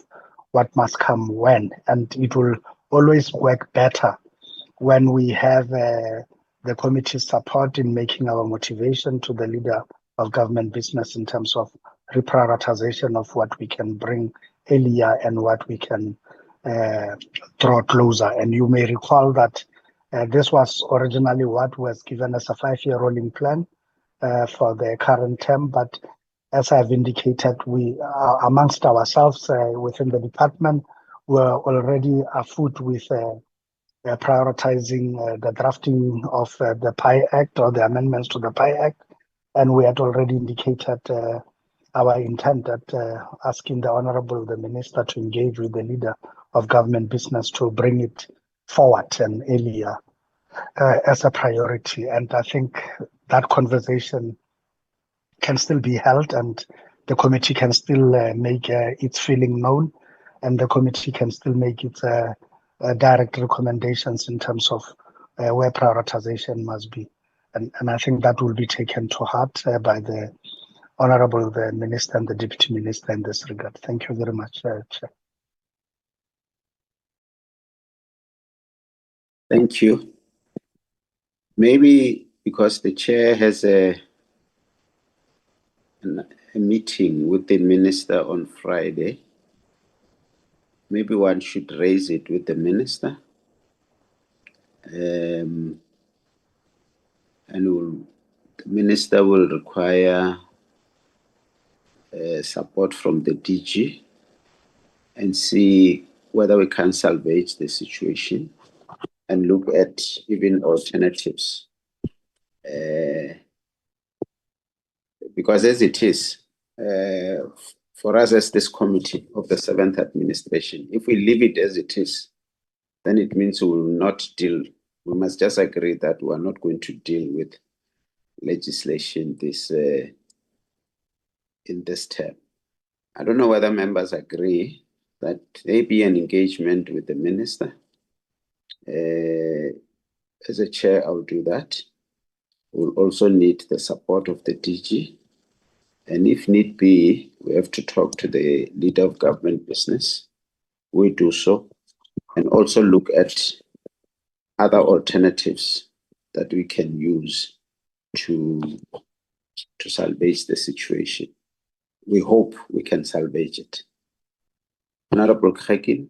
what must come when. And it will always work better when we have the committee's support in making our motivation to the leader of government business in terms of reprioritization of what we can bring earlier and what we can draw closer. And you may recall that this was originally what was given as a 5-year rolling plan for the current term, but as I've indicated, we amongst ourselves within the department were already afoot with prioritizing the drafting of the PI Act or the amendments to the PI Act, and we had already indicated our intent at asking the Minister to engage with the leader of government business to bring it forward and earlier as a priority. And I think that conversation can still be held, and the committee can still make its feeling known, and the committee can still make its direct recommendations in terms of where prioritization must be. And I think that will be taken to heart by the the Minister and the Deputy Minister in this regard. Thank you very much, Chair. Thank you. Maybe because the chair has a meeting with the minister on Friday, maybe one should raise it with the minister. And the minister will require support from the DG and see whether we can salvage the situation and look at even alternatives. Because as it is, for us as this committee of the 7th administration, if we leave it as it is, then it means we will not deal. We must just agree that we are not going to deal with legislation in this term. I don't know whether members agree that there be an engagement with the minister. As a chair, I'll do that. We'll also need the support of the DG. And if need be, we have to talk to the leader of government business. We do so. And also look at other alternatives that we can use to salvage the situation. We hope we can salvage it. Honorable Khekin.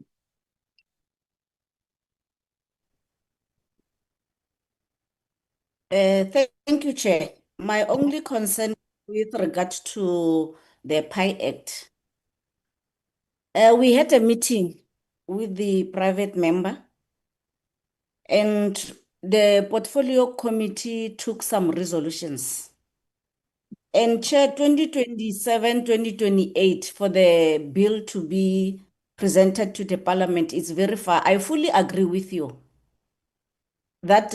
Thank you, Chair. My only concern with regard to the PI Act, we had a meeting with the private member, and the portfolio committee took some resolutions. And Chair, 2027, 2028 for the bill to be presented to the Parliament is very far. I fully agree with you that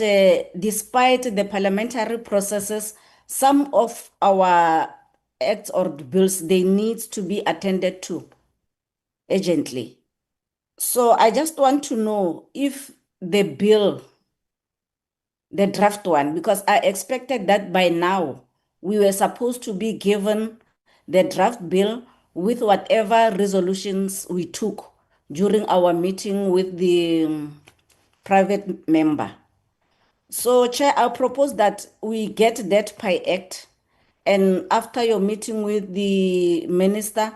despite the parliamentary processes, some of our acts or bills, they need to be attended to urgently. So I just want to know if the bill, the draft one, because I expected that by now we were supposed to be given the draft bill with whatever resolutions we took during our meeting with the private member. So, Chair, I propose that we get that PI Act And after your meeting with the minister,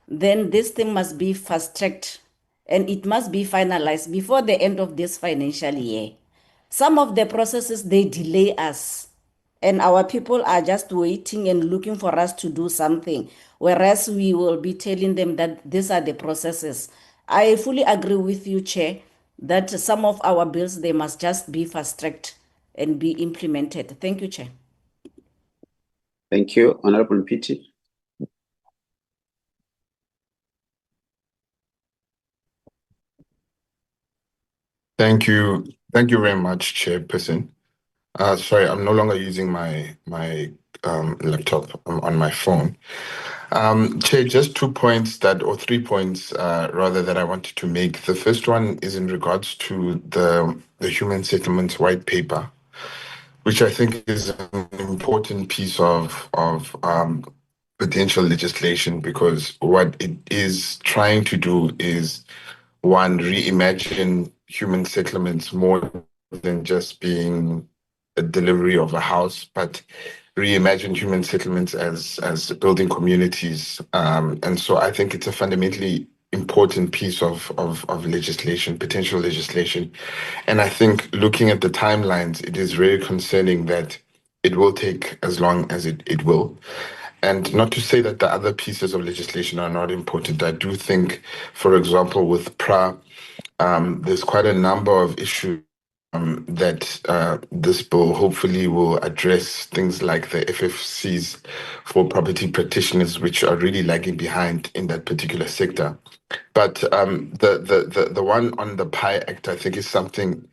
then this thing must be fast-tracked and it must be finalized before the end of this financial year. Some of the processes, they delay us, and our people are just waiting and looking for us to do something, whereas we will be telling them that these are the processes. I fully agree with you, Chair, that some of our bills, they must just be fast-tracked and be implemented. Thank you, Chair. Thank you. Honorable Pity. Thank you. Thank you very much, Chairperson. Sorry, I'm no longer using my laptop. I'm on my phone. Chair, just 2 points or 3 points rather that I wanted to make. The first one is in regards to the Human Settlements White Paper, which I think is an important piece of potential legislation, because what it is trying to do is, one, reimagine human settlements more than just being a delivery of a house, but reimagine human settlements as building communities. And so I think it's a fundamentally important piece of legislation, potential legislation. And I think looking at the timelines, it is very concerning that it will take as long as it will. And not to say that the other pieces of legislation are not important. I do think, for example, with PRA, there's quite a number of issues that this bill hopefully will address, things like the FFCs for property practitioners, which are really lagging behind in that particular sector. But the one on the PI Act, I think, is something,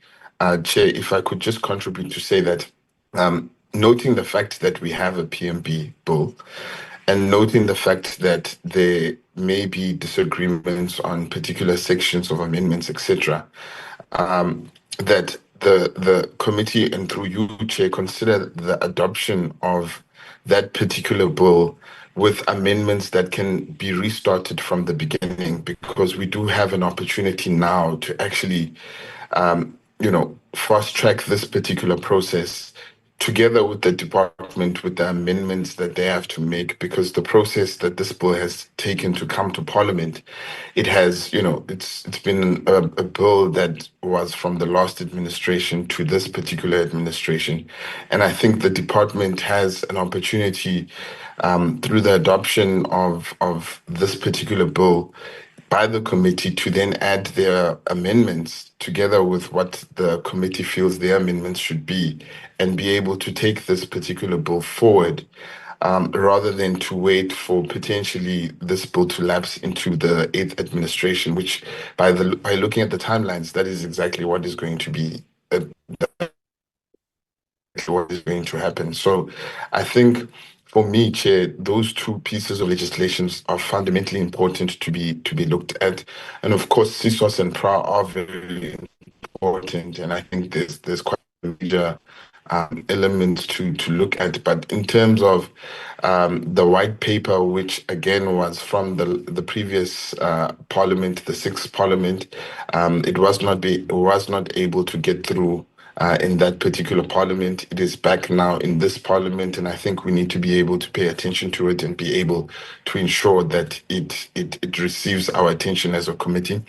Chair, if I could just contribute to say that, noting the fact that we have a PMB bill, and noting the fact that there may be disagreements on particular sections of amendments, etc., that the committee, and through you, Chair, consider the adoption of that particular bill with amendments that can be restarted from the beginning, because we do have an opportunity now to actually, fast track this particular process together with the department, with the amendments that they have to make, because the process that this bill has taken to come to Parliament, it has, it's been a bill that was from the last administration to this particular administration. And I think the department has an opportunity through the adoption of this particular bill by the committee to then add their amendments together with what the committee feels their amendments should be, and be able to take this particular bill forward, rather than to wait for potentially this bill to lapse into the 8th administration, which by looking at the timelines, that is exactly what is going to be what is going to happen. So I think, for me, Chair, those two pieces of legislation are fundamentally important to be looked at. And of course, CSOS and PRA are very important, and I think there's quite a major element to look at. But in terms of the white paper, which again was from the previous parliament, the 6th parliament, it was not able to get through in that particular parliament. It is back now in this parliament, and I think we need to be able to pay attention to it and be able to ensure that it receives our attention as a committee,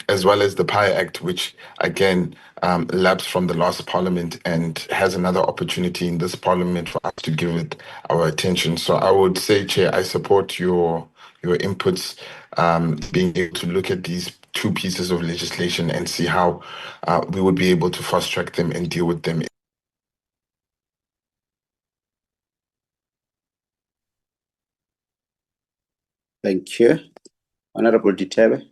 as well as the PI Act, which again lapsed from the last parliament and has another opportunity in this parliament for us to give it our attention. So I would say, Chair, I support your inputs, being able to look at these two pieces of legislation and see how we would be able to fast track them and deal with them. Thank you. Honorable Ditebe.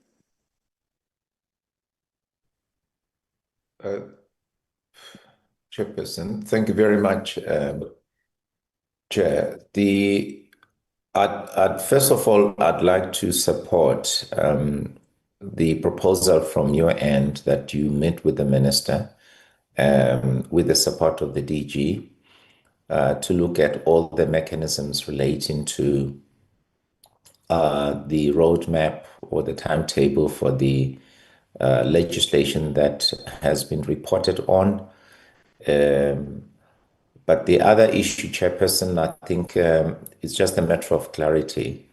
Chairperson, thank you very much, Chair. First of all, I'd like to support the proposal from your end that you meet with the minister, with the support of the DG, to look at all the mechanisms relating to the roadmap or the timetable for the legislation that has been reported on. But the other issue, Chairperson, I think it's just a matter of clarity.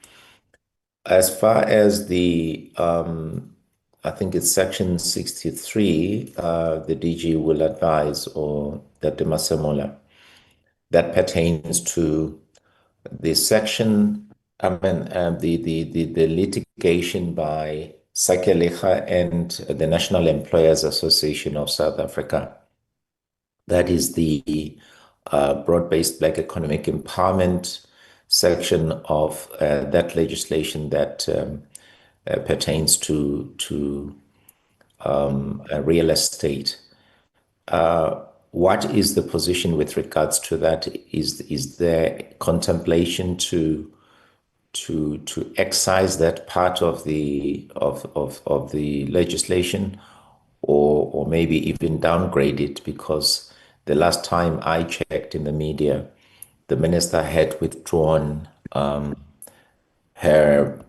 As far as I think it's section 63, the DG will advise, or that the Masemola, that pertains to the section, the litigation by Sakelecha and the National Employers Association of South Africa. That is the broad-based Black economic empowerment section of that legislation that pertains to real estate. What is the position with regards to that? Is there contemplation to excise that part of the legislation, or maybe even downgrade it? Because the last time I checked in the media, the minister had withdrawn her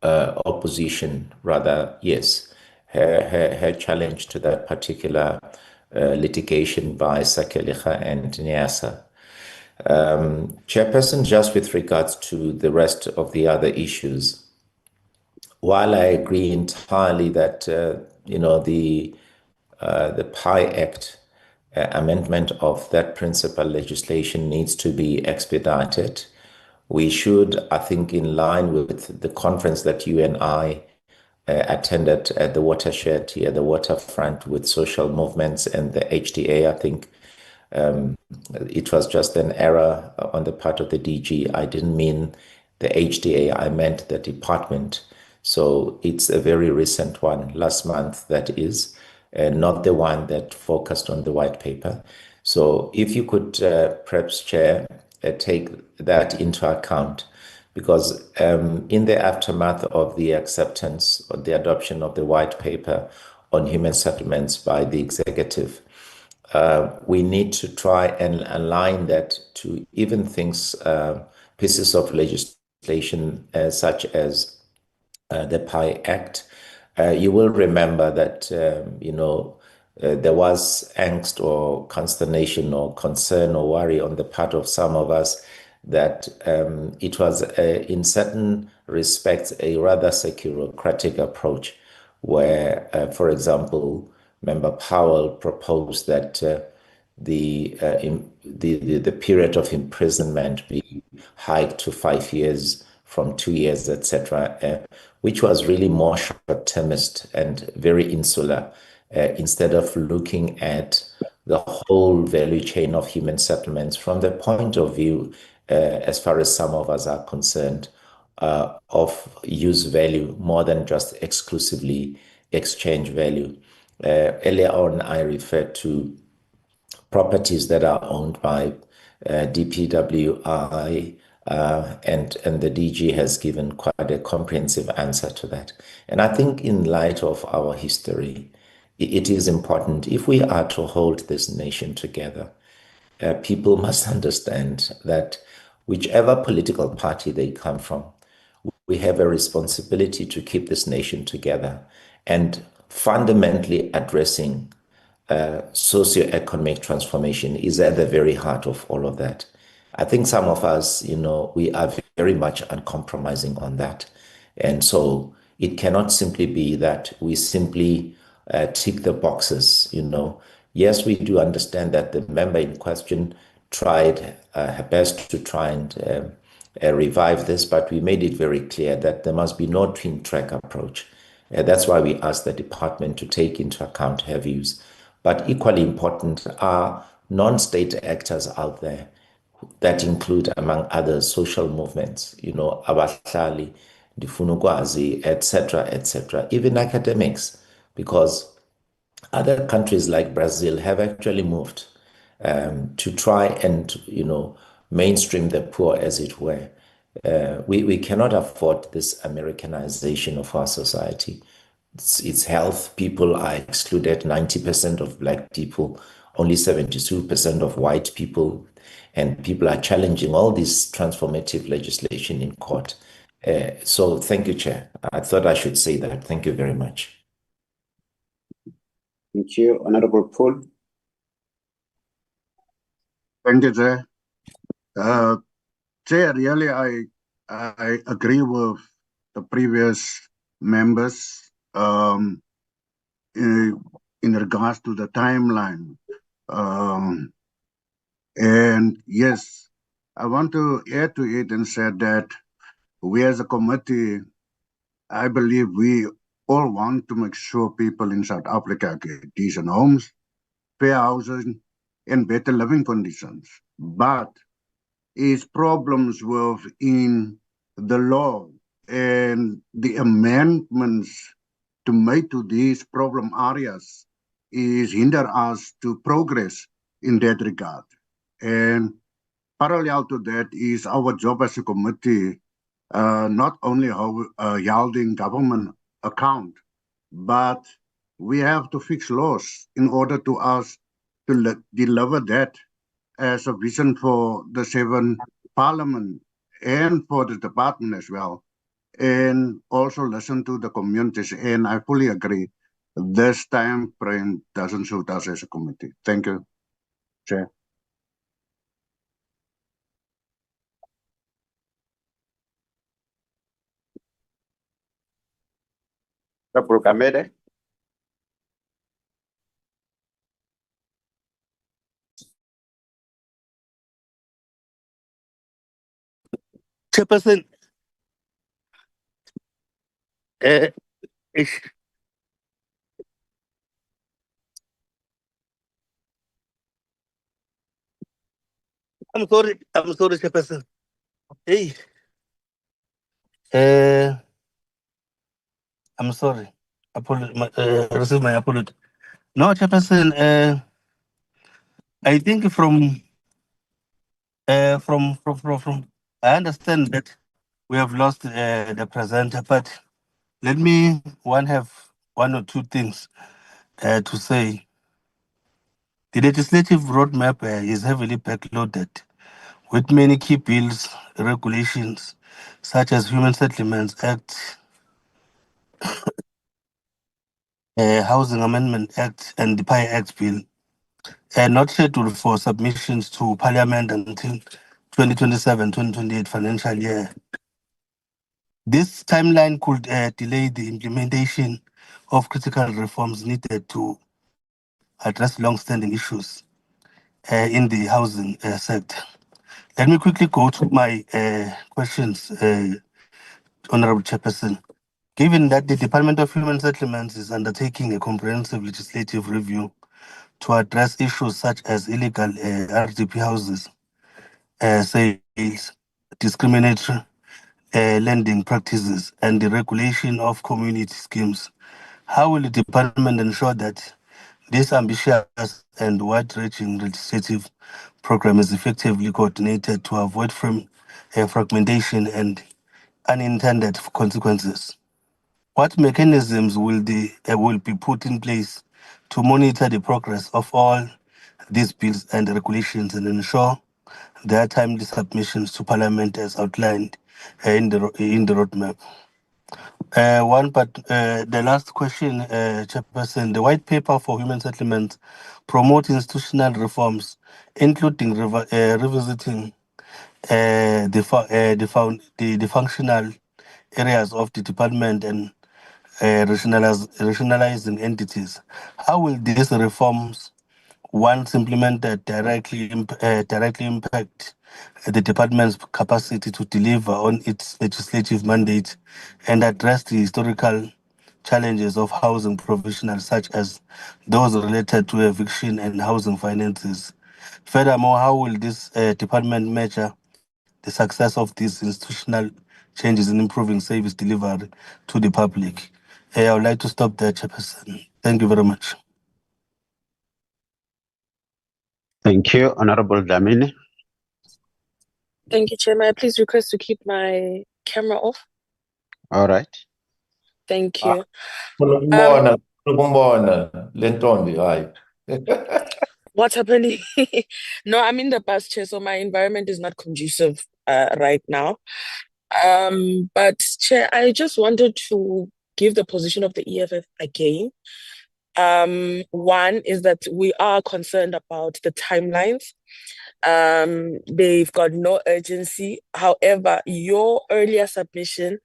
opposition, rather, yes, her challenge to that particular litigation by Sakelecha and Nyasa. Chairperson, just with regards to the rest of the other issues, while I agree entirely that the PI Act amendment of that principal legislation needs to be expedited, we should, I think, in line with the conference that you and I attended at the watershed here, the waterfront, with social movements and the HDA, I think it was just an error on the part of the DG. I didn't mean the HDA, I meant the department. So it's a very recent one, last month, that is, not the one that focused on the white paper. So if you could perhaps, Chair, take that into account, because in the aftermath of the acceptance or the adoption of the white paper on human settlements by the executive, we need to try and align that to even things, pieces of legislation such as the PI Act. You will remember that, there was angst or consternation or concern or worry on the part of some of us that it was, in certain respects, a rather securocratic approach where, for example, Member Powell proposed that the period of imprisonment be hiked to 5 years from 2 years, etc., which was really more short-termist and very insular, instead of looking at the whole value chain of human settlements from the point of view, as far as some of us are concerned, of use value more than just exclusively exchange value. Earlier on, I referred to properties that are owned by DPWI, and the DG has given quite a comprehensive answer to that. And I think in light of our history, it is important, if we are to hold this nation together, people must understand that whichever political party they come from, we have a responsibility to keep this nation together, and fundamentally addressing socioeconomic transformation is at the very heart of all of that. I think some of us, we are very much uncompromising on that. And so it cannot simply be that we simply tick the boxes. Yes, we do understand that the member in question tried her best to try and revive this, but we made it very clear that there must be no twin track approach. That's why we asked the department to take into account her views. But equally important are non-state actors out there that include, among others, social movements, abahlali, ndifuna ukwazi, etc., even academics, because other countries like Brazil have actually moved to try and, mainstream the poor, as it were. We cannot afford this Americanization of our society. It's health. People are excluded, 90% of Black people, only 72% of white people, and people are challenging all this transformative legislation in court. So thank you, Chair. I thought I should say that. Thank you very much. Thank you. Honorable Paul. Thank you, Chair. Chair, really, I agree with the previous members in regards to the timeline. And yes, I want to add to it and say that we as a committee, I believe we all want to make sure people in South Africa get decent homes, fair housing, and better living conditions. But is problems within the law and the amendments to make to these problem areas is hinder us to progress in that regard. And parallel to that is our job as a committee, not only holding government account, but we have to fix laws in order to us to deliver that as a vision for the 7th Parliament and for the department as well, and also listen to the communities. And I fully agree, this time frame doesn't suit us as a committee. Thank you, Chair. Kamede. Chairperson, ish. I'm sorry, Chairperson. Hey, I'm sorry. Receive my apology. No, Chairperson, I think from I understand that we have lost the presenter, but let me have one or two things to say. The legislative roadmap is heavily backloaded with many key bills, regulations, such as Human Settlements Act, Housing Amendment Act, and the PI Act bill, not scheduled for submissions to Parliament until 2027-2028 financial year. This timeline could delay the implementation of critical reforms needed to address long-standing issues in the housing sector. Let me quickly go to my questions, Honorable Chairperson. Given that the Department of Human Settlements is undertaking a comprehensive legislative review to address issues such as illegal RDP houses, sales, discriminatory lending practices, and the regulation of community schemes, how will the department ensure that this ambitious and wide-reaching legislative program is effectively coordinated to avoid fragmentation and unintended consequences? What mechanisms will be put in place to monitor the progress of all these bills and regulations and ensure their timely submissions to Parliament as outlined in the roadmap? The last question, Chairperson, the white paper for human settlements promotes institutional reforms, including revisiting the functional areas of the department and rationalizing entities. How will these reforms, once implemented, directly impact the department's capacity to deliver on its legislative mandate and address the historical challenges of housing professionals, such as those related to eviction and housing finances? Furthermore, how will this department measure the success of these institutional changes in improving service delivery to the public? I would like to stop there, Chairperson. Thank you very much. Thank you, Honorable Dlamini. Thank you, Chair. May I please request to keep my camera off? All right. Thank you. What's happening? No, I'm in the bus, Chair, so my environment is not conducive right now. But Chair, I just wanted to give the position of the EFF again. One is that we are concerned about the timelines They've got no urgency. However, your earlier submission,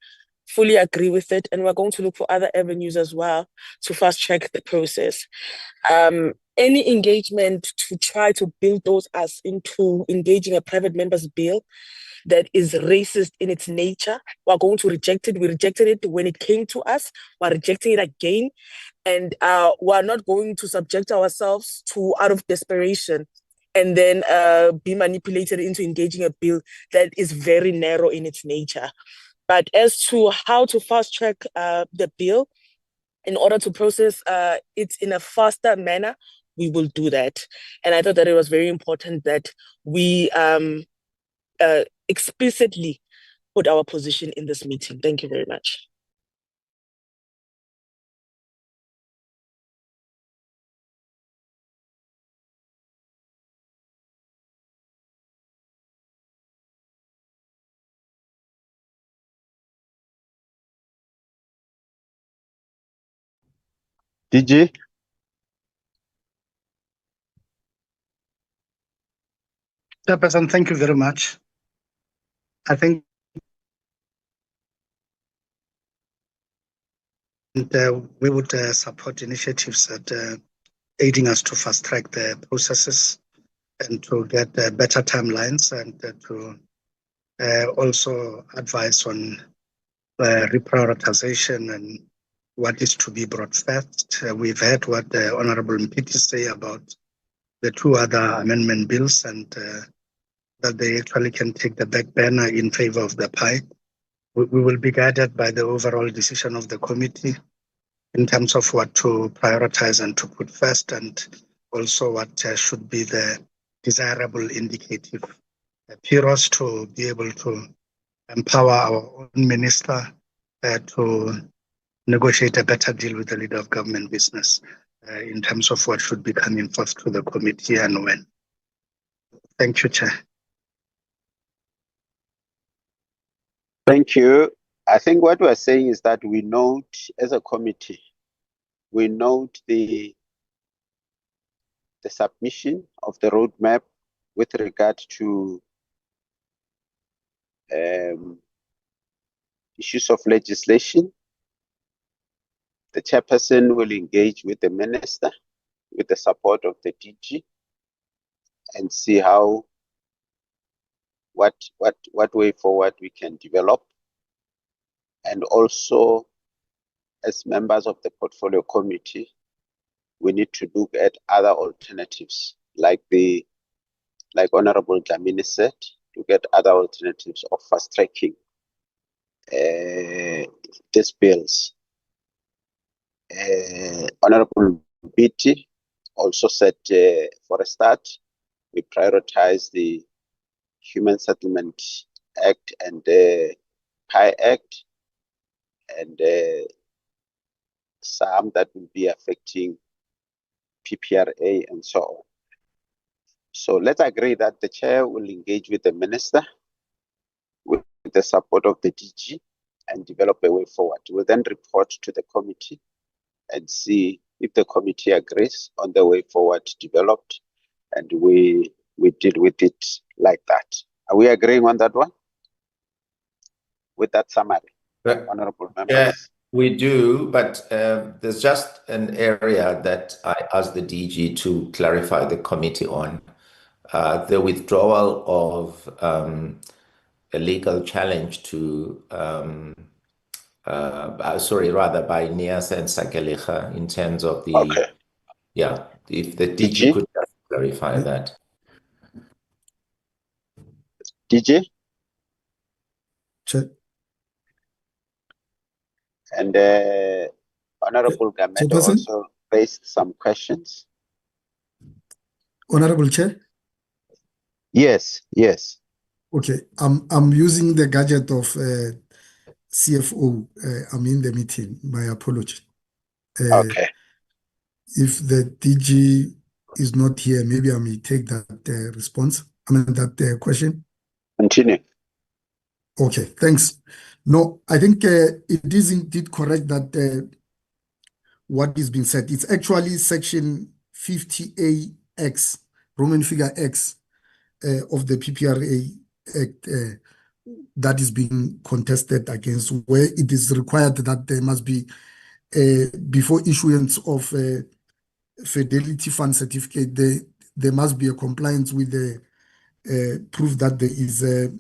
fully agree with it, and we're going to look for other avenues as well to fast track the process. Any engagement to try to build those us into engaging a private member's bill that is racist in its nature, we're going to reject it. We rejected it when it came to us. We're rejecting it again. And we're not going to subject ourselves to out of desperation and then be manipulated into engaging a bill that is very narrow in its nature. But as to how to fast track the bill in order to process it in a faster manner, we will do that. And I thought that it was very important that we explicitly put our position in this meeting. Thank you very much. DG? Chairperson, thank you very much. I think we would support initiatives that aiding us to fast track the processes and to get better timelines and to also advise on reprioritization and what is to be brought first. We've heard what the Honorable Mpiti say about the two other amendment bills and that they actually can take the back burner in favor of the pie. We will be guided by the overall decision of the committee in terms of what to prioritize and to put first, and also what should be the desirable indicative periods to be able to empower our own minister to negotiate a better deal with the leader of government business in terms of what should be coming forth to the committee and when. Thank you, Chair. Thank you. I think what we're saying is that we note, as a committee, we note the submission of the roadmap with regard to issues of legislation. The chairperson will engage with the minister with the support of the DG and see how what way forward we can develop. And also, as members of the portfolio committee, we need to look at other alternatives, like Honorable Dlamini said, to get other alternatives of fast tracking these bills. Honorable Mpiti also said, for a start, we prioritize the Human Settlement Act and the PI Act, and some that will be affecting PPRA and so on. So let's agree that the chair will engage with the minister with the support of the DG and develop a way forward. We'll then report to the committee and see if the committee agrees on the way forward developed, and we deal with it like that. Are we agreeing on that one? With that summary, honorable members? Yeah, we do, but there's just an area that I asked the DG to clarify the committee on. The withdrawal of a legal challenge to, by Nias and Sakelicha in terms of the, okay. Yeah, if the DG could just clarify that. DG? Chair. And Honorable Gamedo also raised some questions. Honorable Chair? Yes, yes. Okay, I'm using the gadget of CFO. I'm in the meeting. My apology. Okay. If the DG is not here, maybe I may take that that question. Continue. Okay, thanks. No, I think it is indeed correct that what is being said, it's actually section 50AX, Roman figure X, of the PPRA Act that is being contested against, where it is required that there must be, before issuance of a Fidelity Fund certificate, there must be a compliance with the proof that there is a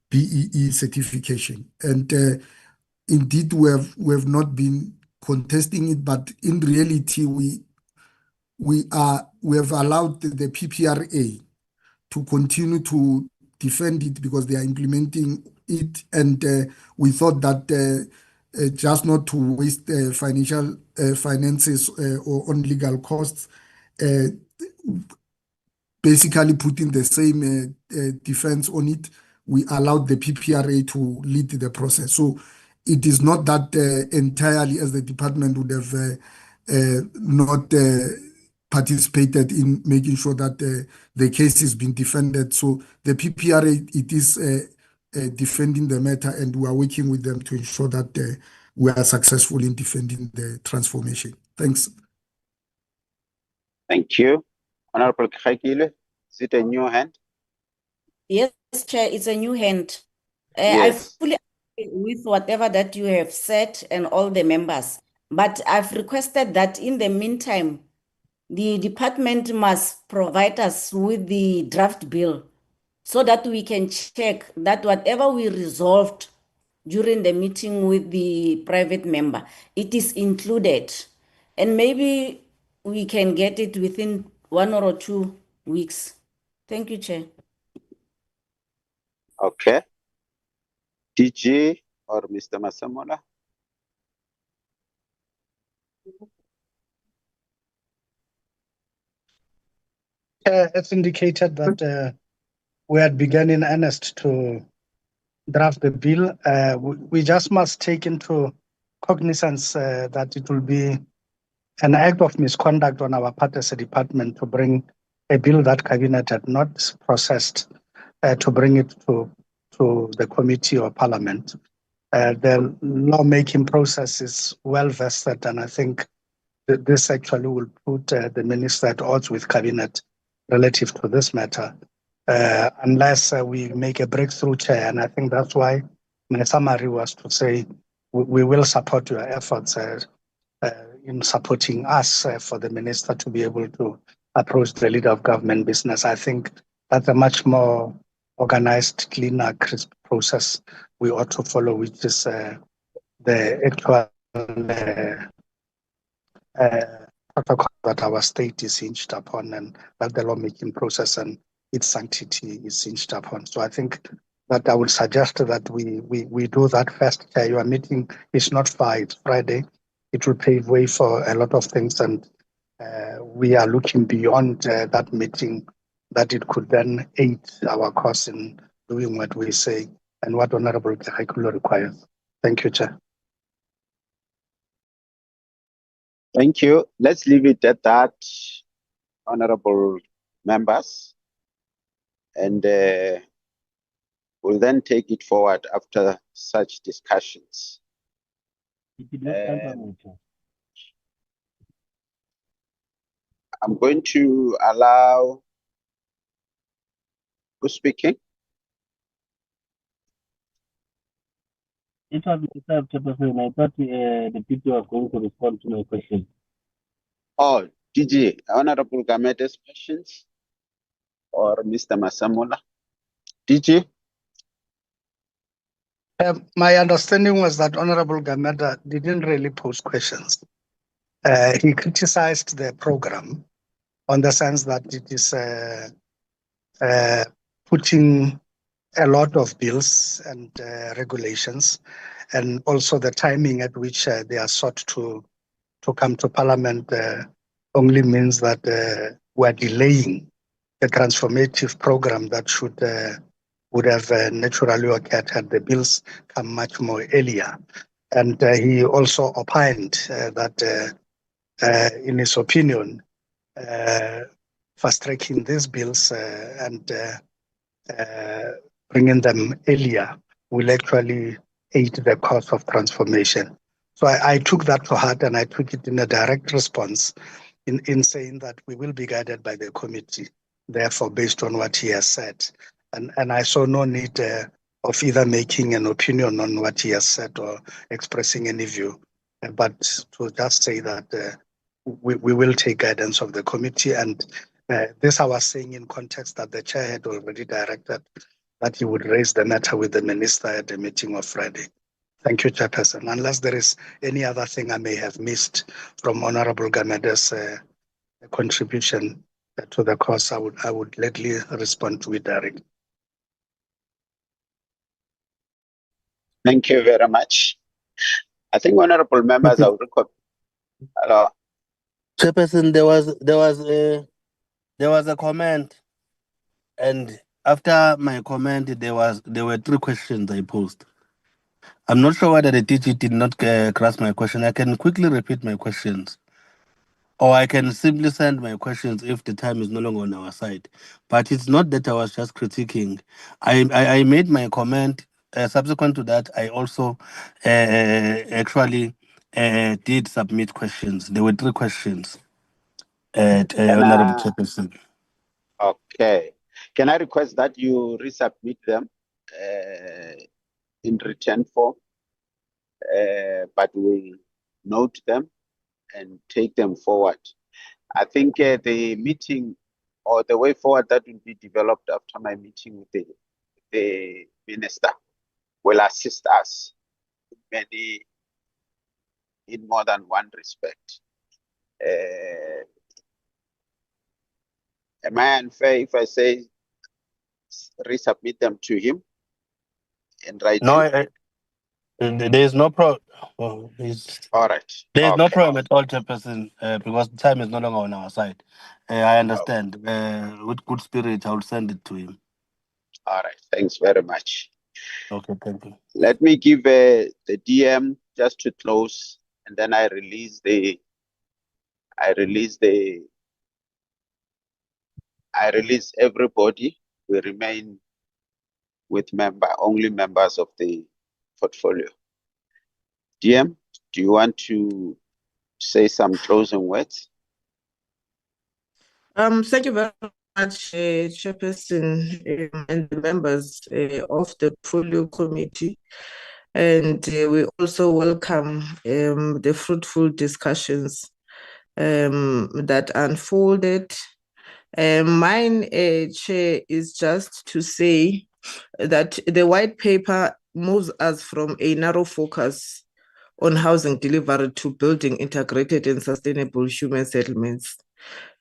BEE certification. And indeed, we have not been contesting it, but in reality, we have allowed the PPRA to continue to defend it because they are implementing it, and we thought that just not to waste financial finances or on legal costs, basically putting the same defense on it, we allowed the PPRA to lead the process. So it is not that entirely as the department would have not participated in making sure that the case is being defended. So the PPRA, it is defending the matter, and we are working with them to ensure that we are successful in defending the transformation. Thanks. Thank you. Honorable Khakile, is it a new hand? Yes, Chair, it's a new hand. I Yes. fully agree with whatever that you have said and all the members, but I've requested that in the meantime, the department must provide us with the draft bill so that we can check that whatever we resolved during the meeting with the private member, it is included. And maybe we can get it within 1 or 2 weeks. Thank you, Chair. Okay. DG or Mr. Masamola? It's indicated that we had begun in earnest to draft the bill. We just must take into cognizance that it will be an act of misconduct on our part as a department to bring a bill that Cabinet had not processed to bring it to the committee or parliament. The lawmaking process is well vested, and I think that this actually will put the minister at odds with Cabinet relative to this matter, unless we make a breakthrough, Chair. And I think that's why my summary was to say we will support your efforts in supporting us for the minister to be able to approach the leader of government business. I think that's a much more organized, cleaner, crisp process we ought to follow, which is the actual protocol that our state is hinged upon, and that the lawmaking process and its sanctity is hinged upon. So I think that I would suggest that we do that first. Your meeting is not far, it's Friday. It will pave way for a lot of things, and we are looking beyond that meeting, that it could then aid our cause in doing what we say and what Honorable Kekekulo requires. Thank you, Chair. Thank you. Let's leave it at that, honorable members. And we'll then take it forward after such discussions. I'm going to allow, who's speaking? It was Mr. Chairperson. I thought the people were going to respond to my question. Oh, DG, Honorable Gamede's questions, or Mr. Masamola? DG? My understanding was that Honorable Gameda didn't really pose questions. He criticized the program on the sense that it is putting a lot of bills and regulations, and also the timing at which they are sought to come to Parliament only means that we're delaying the transformative program that would have naturally occurred had the bills come much more earlier. And he also opined that, in his opinion, fast-tracking these bills and bringing them earlier will actually aid the cause of transformation. So I took that to heart, and I took it in a direct response in saying that we will be guided by the committee therefore, based on what he has said. And I saw no need of either making an opinion on what he has said or expressing any view, but to just say that we will take guidance of the committee. And this I was saying in context that the chair had already directed that he would raise the matter with the minister at the meeting of Friday. Thank you, Chairperson. Unless there is any other thing I may have missed from Honorable Gamede's contribution to the cause, I would gladly respond to it directly. Thank you very much. I think honorable members are Hello. Chairperson, there was a comment, and after my comment, there were 3 questions I posed. I'm not sure whether the DG did not grasp my question. I can quickly repeat my questions, or I can simply send my questions if the time is no longer on our side. But it's not that I was just critiquing. I made my comment. Subsequent to that, I also actually did submit questions. There were 3 questions. Honorable Chairperson. Okay. Can I request that you resubmit them in written form, but we'll note them and take them forward. I think the meeting or the way forward that will be developed after my meeting with the minister will assist us in more than one respect. Am I unfair if I say resubmit them to him in writing? No, there is no problem. All right. There is no problem at all, Chairperson, because time is no longer on our side. I understand. With good spirit, I will send it to him. All right. Thanks very much. Okay, thank you. Let me give the DM just to close, and then I release everybody. We remain with only members of the portfolio. DM, do you want to say some closing words? Thank you very much, Chairperson, and the members of the portfolio committee. And we also welcome the fruitful discussions that unfolded. Mine, Chair, is just to say that the white paper moves us from a narrow focus on housing delivery to building integrated and sustainable human settlements,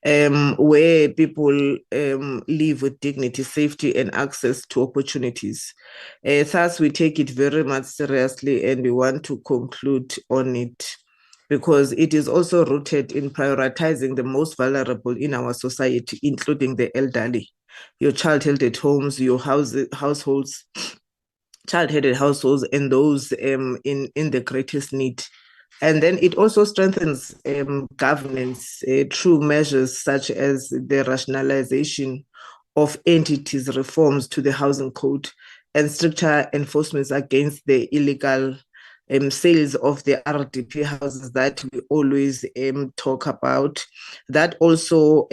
where people live with dignity, safety, and access to opportunities. Thus, we take it very much seriously, and we want to conclude on it, because it is also rooted in prioritizing the most vulnerable in our society, including the elderly, your child-headed homes, your households, child-headed households, and those in the greatest need. And then it also strengthens governance through measures such as the rationalization of entities, reforms to the housing code, and stricter enforcement against the illegal sales of the RDP houses that we always talk about. That also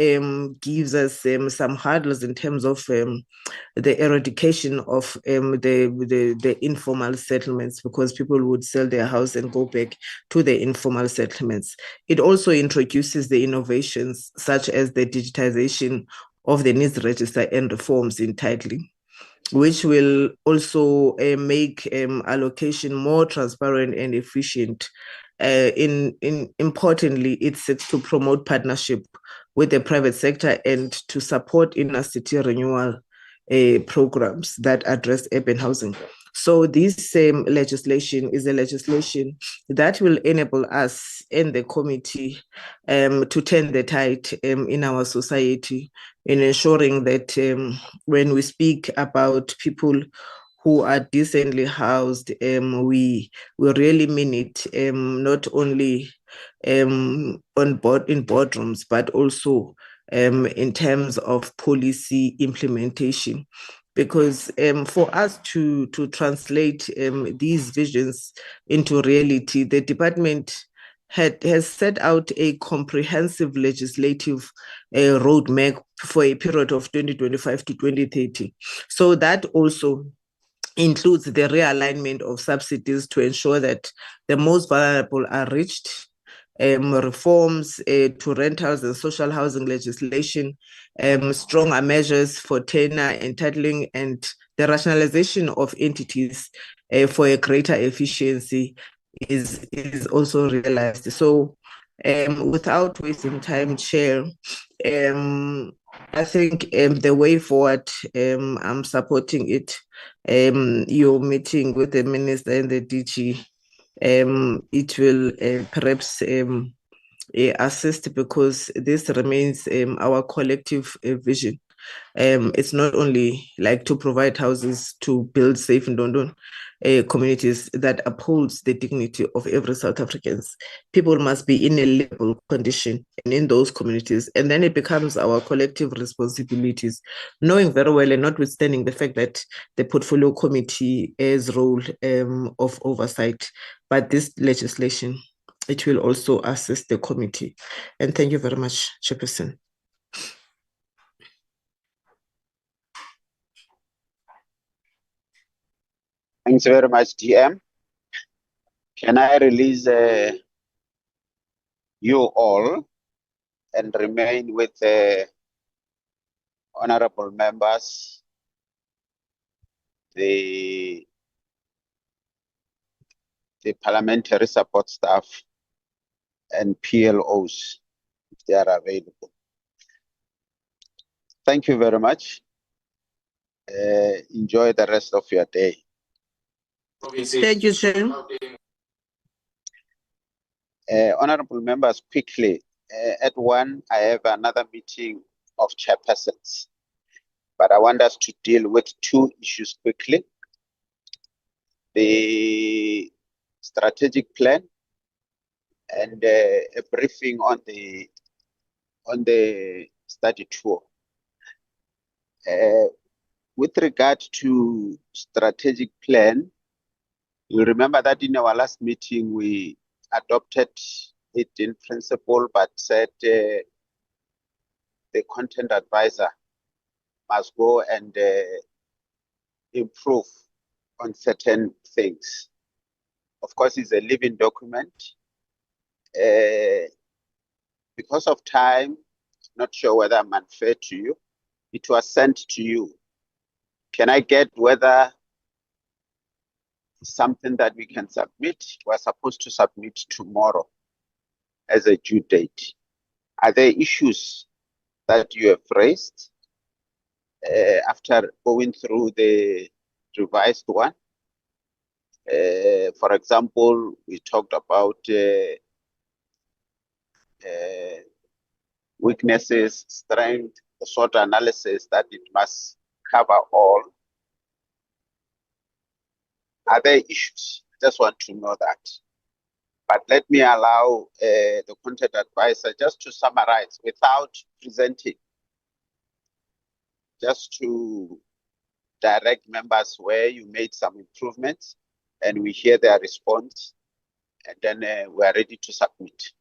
gives us some hurdles in terms of the eradication of the informal settlements, because people would sell their house and go back to the informal settlements. It also introduces the innovations such as the digitization of the needs register and reforms in titling, which will also make allocation more transparent and efficient. Importantly, it seeks to promote partnership with the private sector and to support inner city renewal programs that address urban housing. So this legislation is a legislation that will enable us in the committee to turn the tide in our society, in ensuring that when we speak about people who are decently housed, we really mean it, not only in boardrooms, but also in terms of policy implementation. Because for us to translate these visions into reality, the department has set out a comprehensive legislative roadmap for a period of 2025 to 2030. So that also includes the realignment of subsidies to ensure that the most vulnerable are reached, reforms to rentals and social housing legislation, stronger measures for tenure entitling, and the rationalization of entities for a greater efficiency is also realized. So without wasting time, Chair, I think the way forward, I'm supporting it. Your meeting with the minister and the DG, it will perhaps assist, because this remains our collective vision. It's not only like to provide houses to build safe and London communities that upholds the dignity of every South Africans. People must be in a livable condition and in those communities, and then it becomes our collective responsibilities, knowing very well and notwithstanding the fact that the portfolio committee has role of oversight, but this legislation, it will also assist the committee. And thank you very much, Chairperson. Thanks very much, DM. Can I release you all and remain with honorable members, the parliamentary support staff, and PLOs, if they are available. Thank you very much. Enjoy the rest of your day. Thank you, Chair. Honorable members, quickly, at 1, I have another meeting of chairpersons, but I want us to deal with 2 issues quickly. The strategic plan and a briefing on the study tour. With regard to strategic plan, you remember that in our last meeting we adopted it in principle, but said the content advisor must go and improve on certain things. Of course, it's a living document. Because of time, not sure whether I'm unfair to you. It was sent to you. Can I get whether something that we can submit? We're supposed to submit tomorrow as a due date. Are there issues that you have raised after going through the revised one? For example, we talked about weaknesses, strength, the SWOT analysis, that it must cover all. Are there issues? I just want to know that. But let me allow the content advisor just to summarize without presenting, just to direct members where you made some improvements and we hear their response, and then we are ready to submit.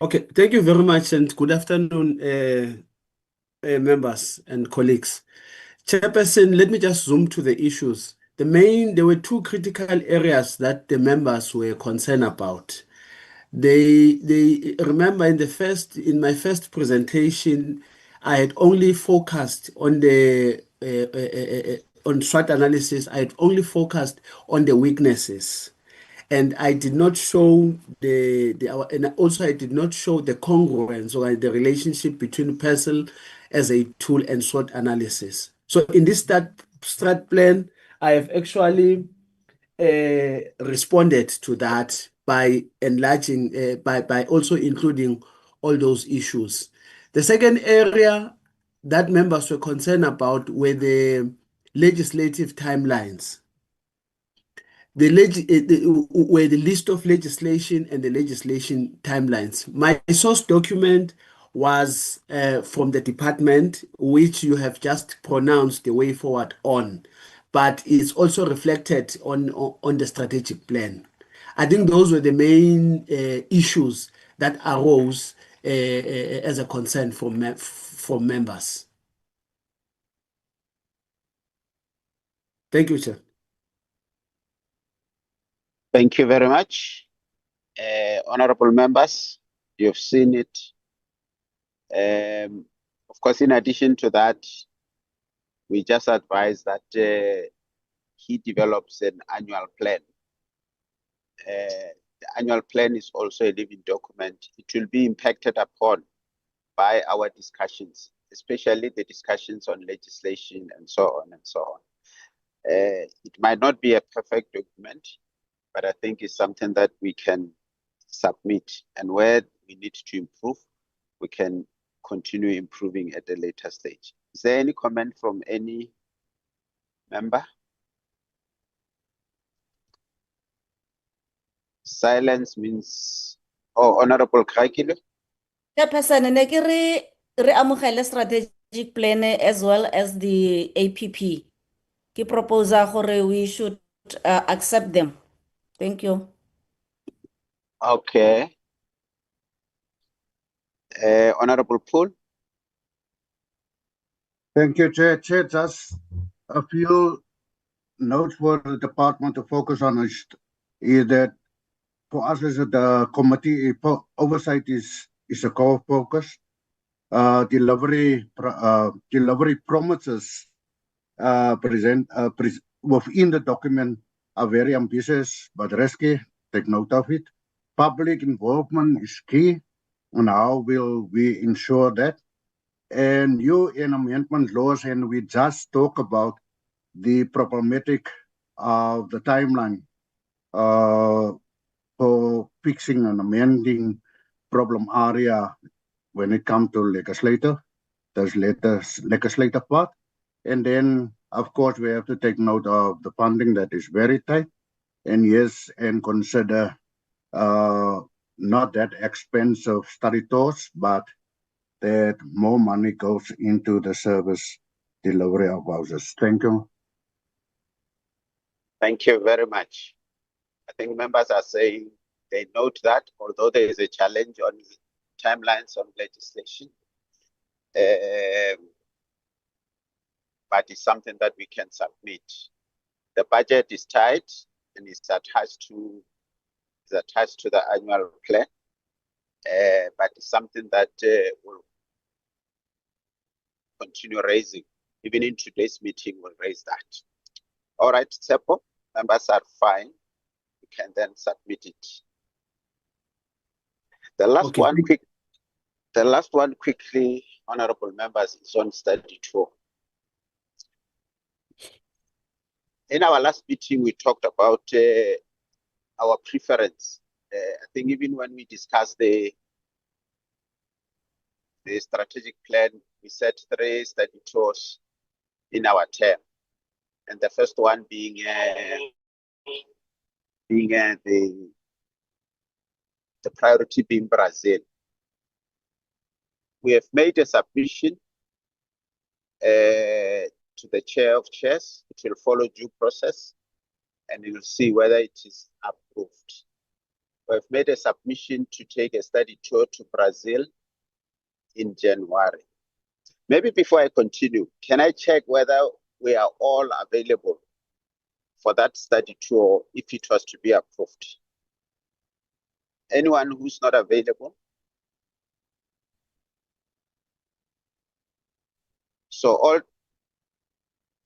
Okay, thank you very much, and good afternoon, members and colleagues. Chairperson, let me just zoom to the issues. There were 2 critical areas that the members were concerned about. They remember in my first presentation, I had only focused on the on SWOT analysis. I had only focused on the weaknesses, and I did not show and also I did not show the congruence or the relationship between PERSEL as a tool and SWOT analysis. So in this strat plan, I have actually responded to that by enlarging, by also including all those issues. The second area that members were concerned about were the legislative timelines. Were the list of legislation and the legislation timelines. My source document was from the department, which you have just pronounced the way forward on. but it's also reflected on the strategic plan. I think those were the main issues that arose as a concern from members. Thank you, Chair. Thank you very much. Honorable members, you've seen it. Of course, in addition to that, we just advise that he develops an annual plan. The annual plan is also a living document. It will be impacted upon by our discussions, especially the discussions on legislation and so on and so on. It might not be a perfect document, but I think it's something that we can submit, and where we need to improve, we can continue improving at a later stage. Is there any comment from any member? Silence means, oh, Honorable Kaikile. Chairperson, ne ke re amogele strategic plan as well as the APP. Ke propose gore we should accept them. Thank you. Okay. Honorable Poole. Thank you, Chair. Chair, just a few notes for the department to focus on is that for us as the committee, oversight is a core focus. Delivery promises within the document are very ambitious but risky. Take note of it. Public involvement is key, and how will we ensure that? And new amendment laws, and we just talk about the problematic of the timeline for fixing and amending problem area when it comes to legislative part. And then, of course, we have to take note of the funding that is very tight. And yes, and consider not that expensive study tours, but that more money goes into the service delivery of houses. Thank you. Thank you very much. I think members are saying they note that, although there is a challenge on timelines on legislation, but it's something that we can submit. The budget is tight and it's attached to the annual plan, but it's something that will continue raising. Even in today's meeting, we'll raise that. All right, Tsepo, members are fine. We can then submit it. The last one quickly, honorable members, is on study tour. In our last meeting, we talked about our preference. I think even when we discussed the strategic plan, we set 3 study tours in our term. And the first one being the priority being Brazil. We have made a submission to the chair of chairs. It will follow due process, and you will see whether it is approved. We have made a submission to take a study tour to Brazil in January. Maybe before I continue, can I check whether we are all available for that study tour if it was to be approved? Anyone who's not available? So all,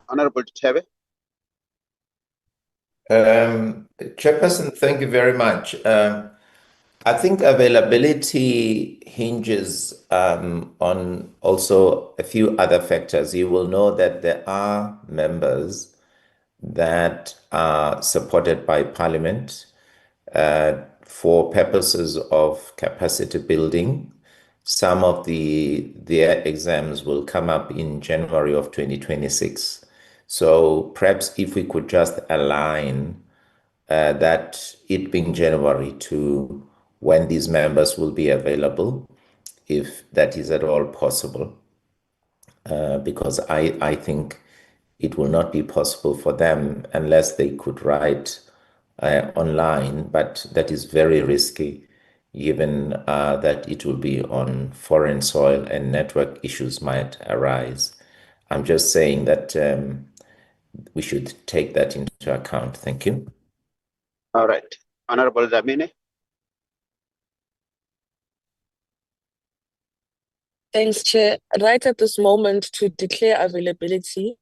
Honorable Tebe. Chairperson, thank you very much. I think availability hinges on also a few other factors. You will know that there are members that are supported by Parliament for purposes of capacity building. Some of their exams will come up in January of 2026. So perhaps if we could just align that it being January to when these members will be available, if that is at all possible, because I think it will not be possible for them unless they could write online, but that is very risky given that it will be on foreign soil and network issues might arise. I'm just saying that we should take that into account. Thank you. All right. Honorable Dlamini. Thanks, Chair. Right at this moment, to declare availability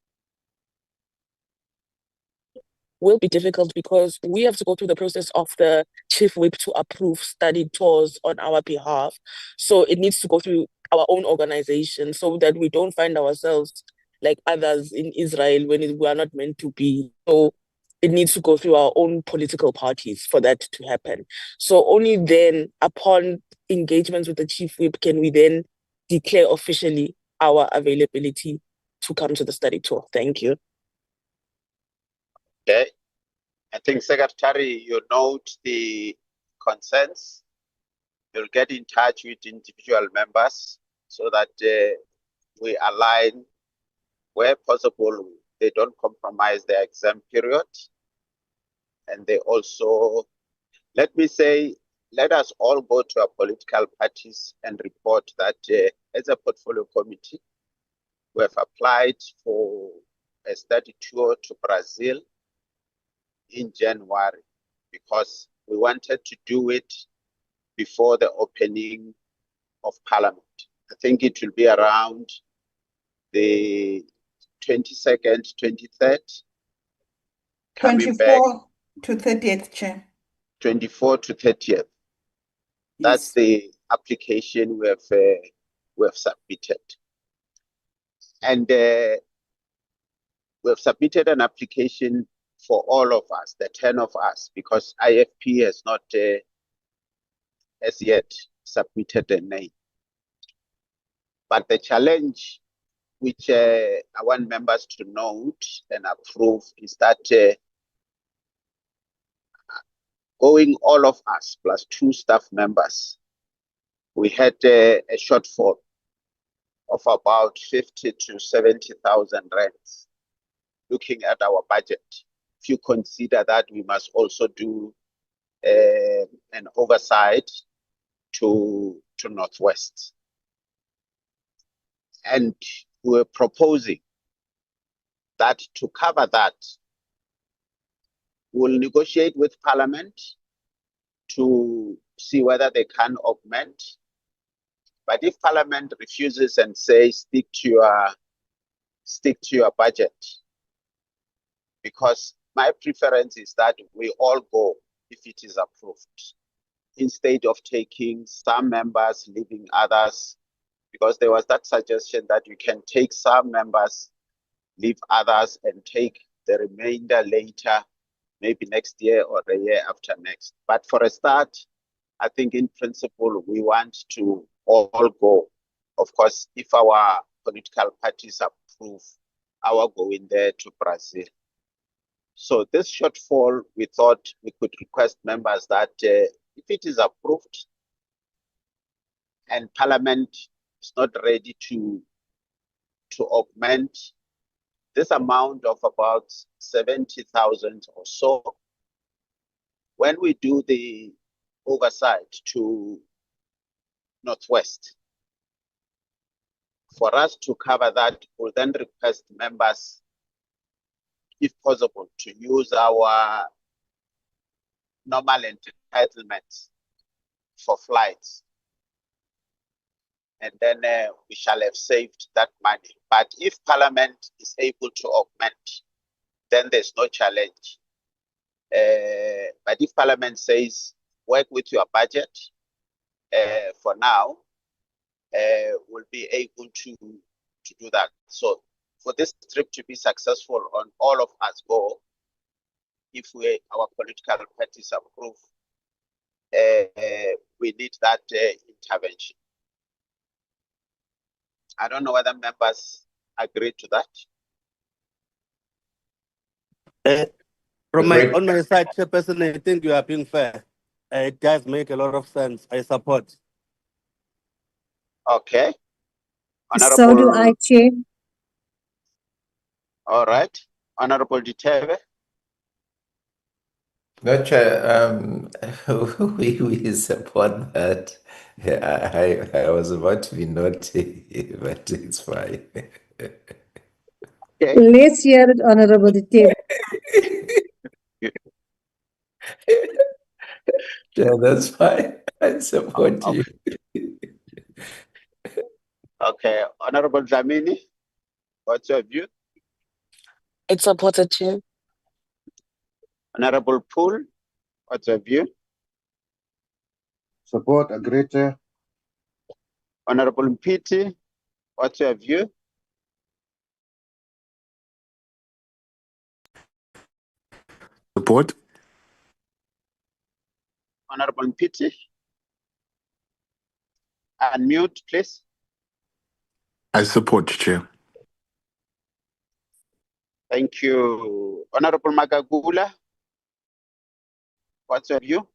will be difficult because we have to go through the process of the chief whip to approve study tours on our behalf. So it needs to go through our own organization so that we don't find ourselves like others in Israel when we are not meant to be. So it needs to go through our own political parties for that to happen. So only then, upon engagements with the chief whip, can we then declare officially our availability to come to the study tour. Thank you. Okay. I think, Secretary, you note the concerns. You'll get in touch with individual members so that we align where possible. They don't compromise their exam period. And they also, let me say, let us all go to our political parties and report that as a portfolio committee, we have applied for a study tour to Brazil in January because we wanted to do it before the opening of Parliament. I think it will be around the 22nd, 23rd. 24 to 30th, Chair. 24 to 30th. That's the application we have submitted. And we have submitted an application for all of us, the 10 of us, because IFP has not as yet submitted a name. But the challenge which I want members to note and approve is that going all of us plus 2 staff members, we had a shortfall of about 50 to 70,000 rands. Looking at our budget, if you consider that we must also do an oversight to Northwest. And we're proposing that to cover that, we'll negotiate with Parliament to see whether they can augment. But if Parliament refuses and says stick to your budget, because my preference is that we all go if it is approved, instead of taking some members, leaving others, because there was that suggestion that you can take some members, leave others, and take the remainder later, maybe next year or the year after next. But for a start, I think in principle, we want to all go. Of course, if our political parties approve our going there to Brazil. So this shortfall, we thought we could request members that if it is approved and Parliament is not ready to augment this amount of about 70,000 or so, when we do the oversight to Northwest, for us to cover that, we'll then request members, if possible, to use our normal entitlements for flights. And then we shall have saved that money. But if Parliament is able to augment, then there's no challenge. But if Parliament says, work with your budget, for now, we'll be able to do that. So for this trip to be successful on all of us go, if our political parties approve, we need that intervention. I don't know whether members agree to that. On my side, Chairperson, I think you are being fair. It does make a lot of sense. I support. Okay. So do I, Chair. All right. Honorable Ditebe. No, Chair, we support that. I was about to be naughty, but it's fine. Okay. Let's hear it, Honorable Ditebe. Chair, that's fine. I support you. Okay. Honorable Dlamini, what's your view? It's supported too. Honorable Poole, what's your view? Support, agreed, Chair. Honorable Mpiti, what's your view? Support. Honorable Mpiti, unmute, please. I support, Chair. Thank you. Honorable Magagula, what's your view?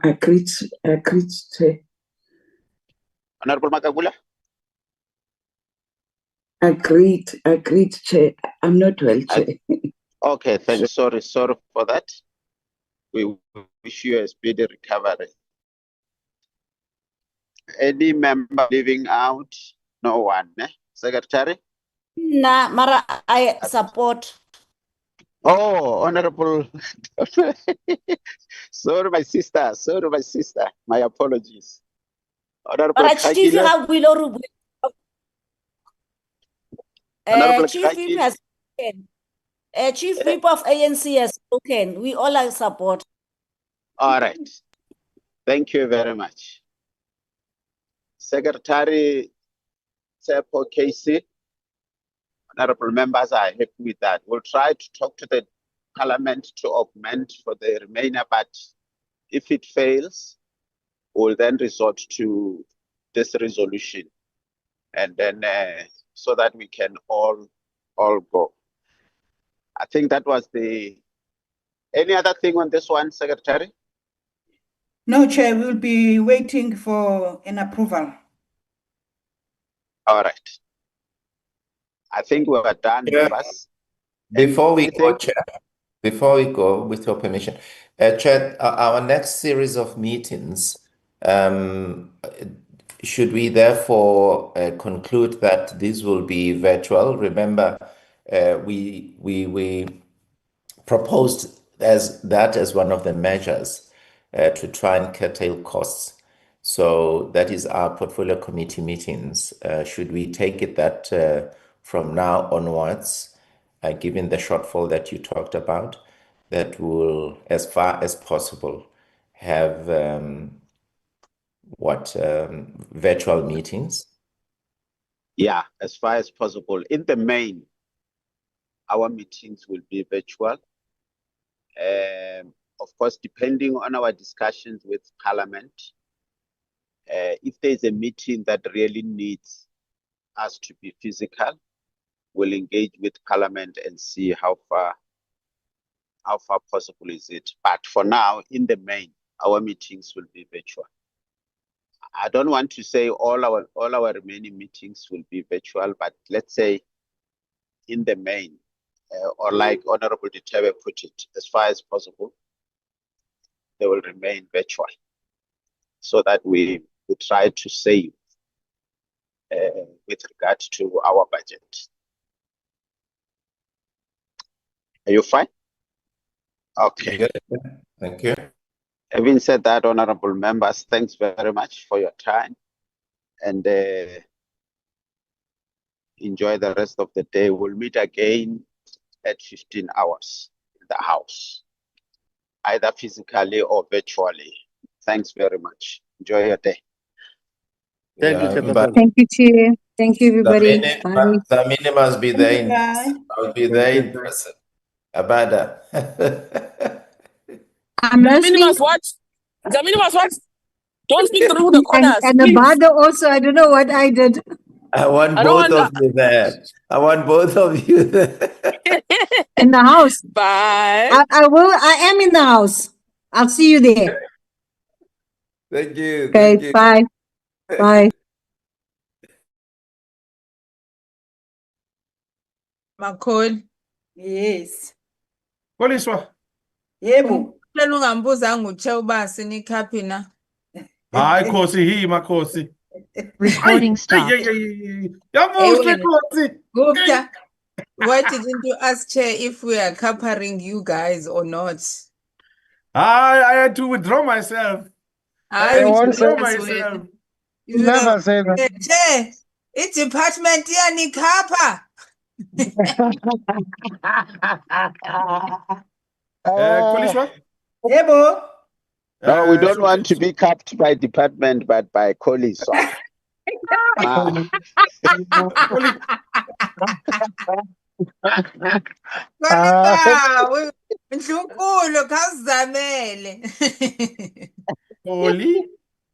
Agreed, Chair. Honorable Magagula? Agreed, Chair. I'm not well, Chair. Okay, thanks. Sorry for that. We wish you a speedy recovery. Any member leaving out? No one, eh? Secretary? Nah, Mara, I support. Oh, Honorable. Sorry, my sister. My apologies. Honorable Mara, Chief Kakile? Honorable Chief Whip Kakile? has spoken. Chief Whip of ANC has spoken. We all are support. All right. Thank you very much. Secretary Tsepo Casey, honorable members are happy with that. We'll try to talk to the Parliament to augment for the remainder, but if it fails, we'll then resort to this resolution, and then so that we can all go. I think that was the. Any other thing on this one, Secretary? No, Chair, we'll be waiting for an approval. All right. I think we are done, Yeah. members. Before we Anything? go, Chair, before we go, with your permission, Chair, our next series of meetings, should we therefore conclude that these will be virtual? Remember, we proposed as one of the measures to try and curtail costs. So that is our portfolio committee meetings. Should we take it that from now onwards, given the shortfall that you talked about, that will, as far as possible, have virtual meetings? Yeah, as far as possible. In the main, our meetings will be virtual. Of course, depending on our discussions with Parliament, if there's a meeting that really needs us to be physical, we'll engage with Parliament and see how far possible is it. But for now, in the main, our meetings will be virtual. I don't want to say all our remaining meetings will be virtual, but let's say in the main, or like Honorable Ditebe put it, as far as possible, they will remain virtual, so that we try to save with regard to our budget. Are you fine? Okay. Yeah, thank you. Having said that, honorable members, thanks very much for your time, and enjoy the rest of the day. We'll meet again at 15 hours in the House, either physically or virtually. Thanks very much. Enjoy your day. Thank you, Chairperson. Thank you, Chair. Thank you, everybody. Bye. The mini must be there in Bye. person. I'll be there in person. Abada. I'm listening. Minimas what? The minimas what? Don't speak through the corners, And please. Abada also, I don't know what I did. I want I don't both of you there. I want both of you there. In the house. Bye. I am in the house. I'll see you there. Thank you. Okay, Thank you. bye. Bye. Makholi. Yes. Koliswa. Yebo. Ngicela ungambuzanga utshe uba sinikhaphi na. Hayi Khosi hi makhosi. Recording stopped. Hey, Yamuhle wena. Khosi. Gupta, why didn't you ask Chair if we are covering you guys or not? I had to withdraw myself. I had to Hayi, withdraw uyazi wena. myself. You never say that. Chair, i-department iyanikhapha. Koliswa. Yebo. No, we don't So want to be capped by department, but by Koliswa. Kolisa, Ndlunkulu khawuzamele. Oli.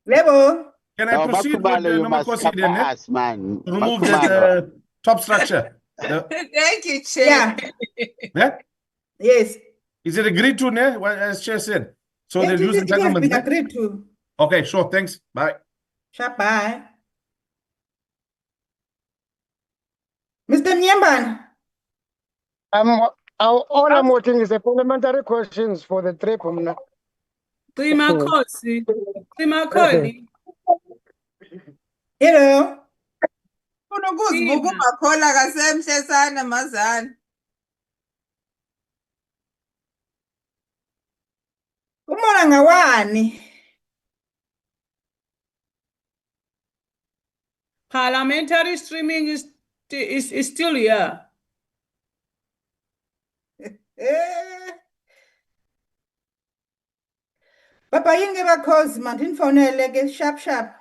Yebo. Can I No, proceed with Makhumalo, the you must Nomakosi cover then? us, man. Remove that Makhumalo. top structure. Thank you, Chair. Yeah? Yes. Is it agreed to, ne? As Chair said. So they'll use It has entitlements, been ne? agreed to. Okay, sure. Thanks. Bye. Sharp, bye. Mr. Mnyambane. All I'm watching is the parliamentary questions for the trip. Prima Khosi. Prima Kholi. Hello. Ufuna ukuzibuka umakhola kasemhle sana mazana. Umona ngawani. Parliamentary streaming is still here. Papa yinge bakhozi manje nifonele ke sharp. Sure.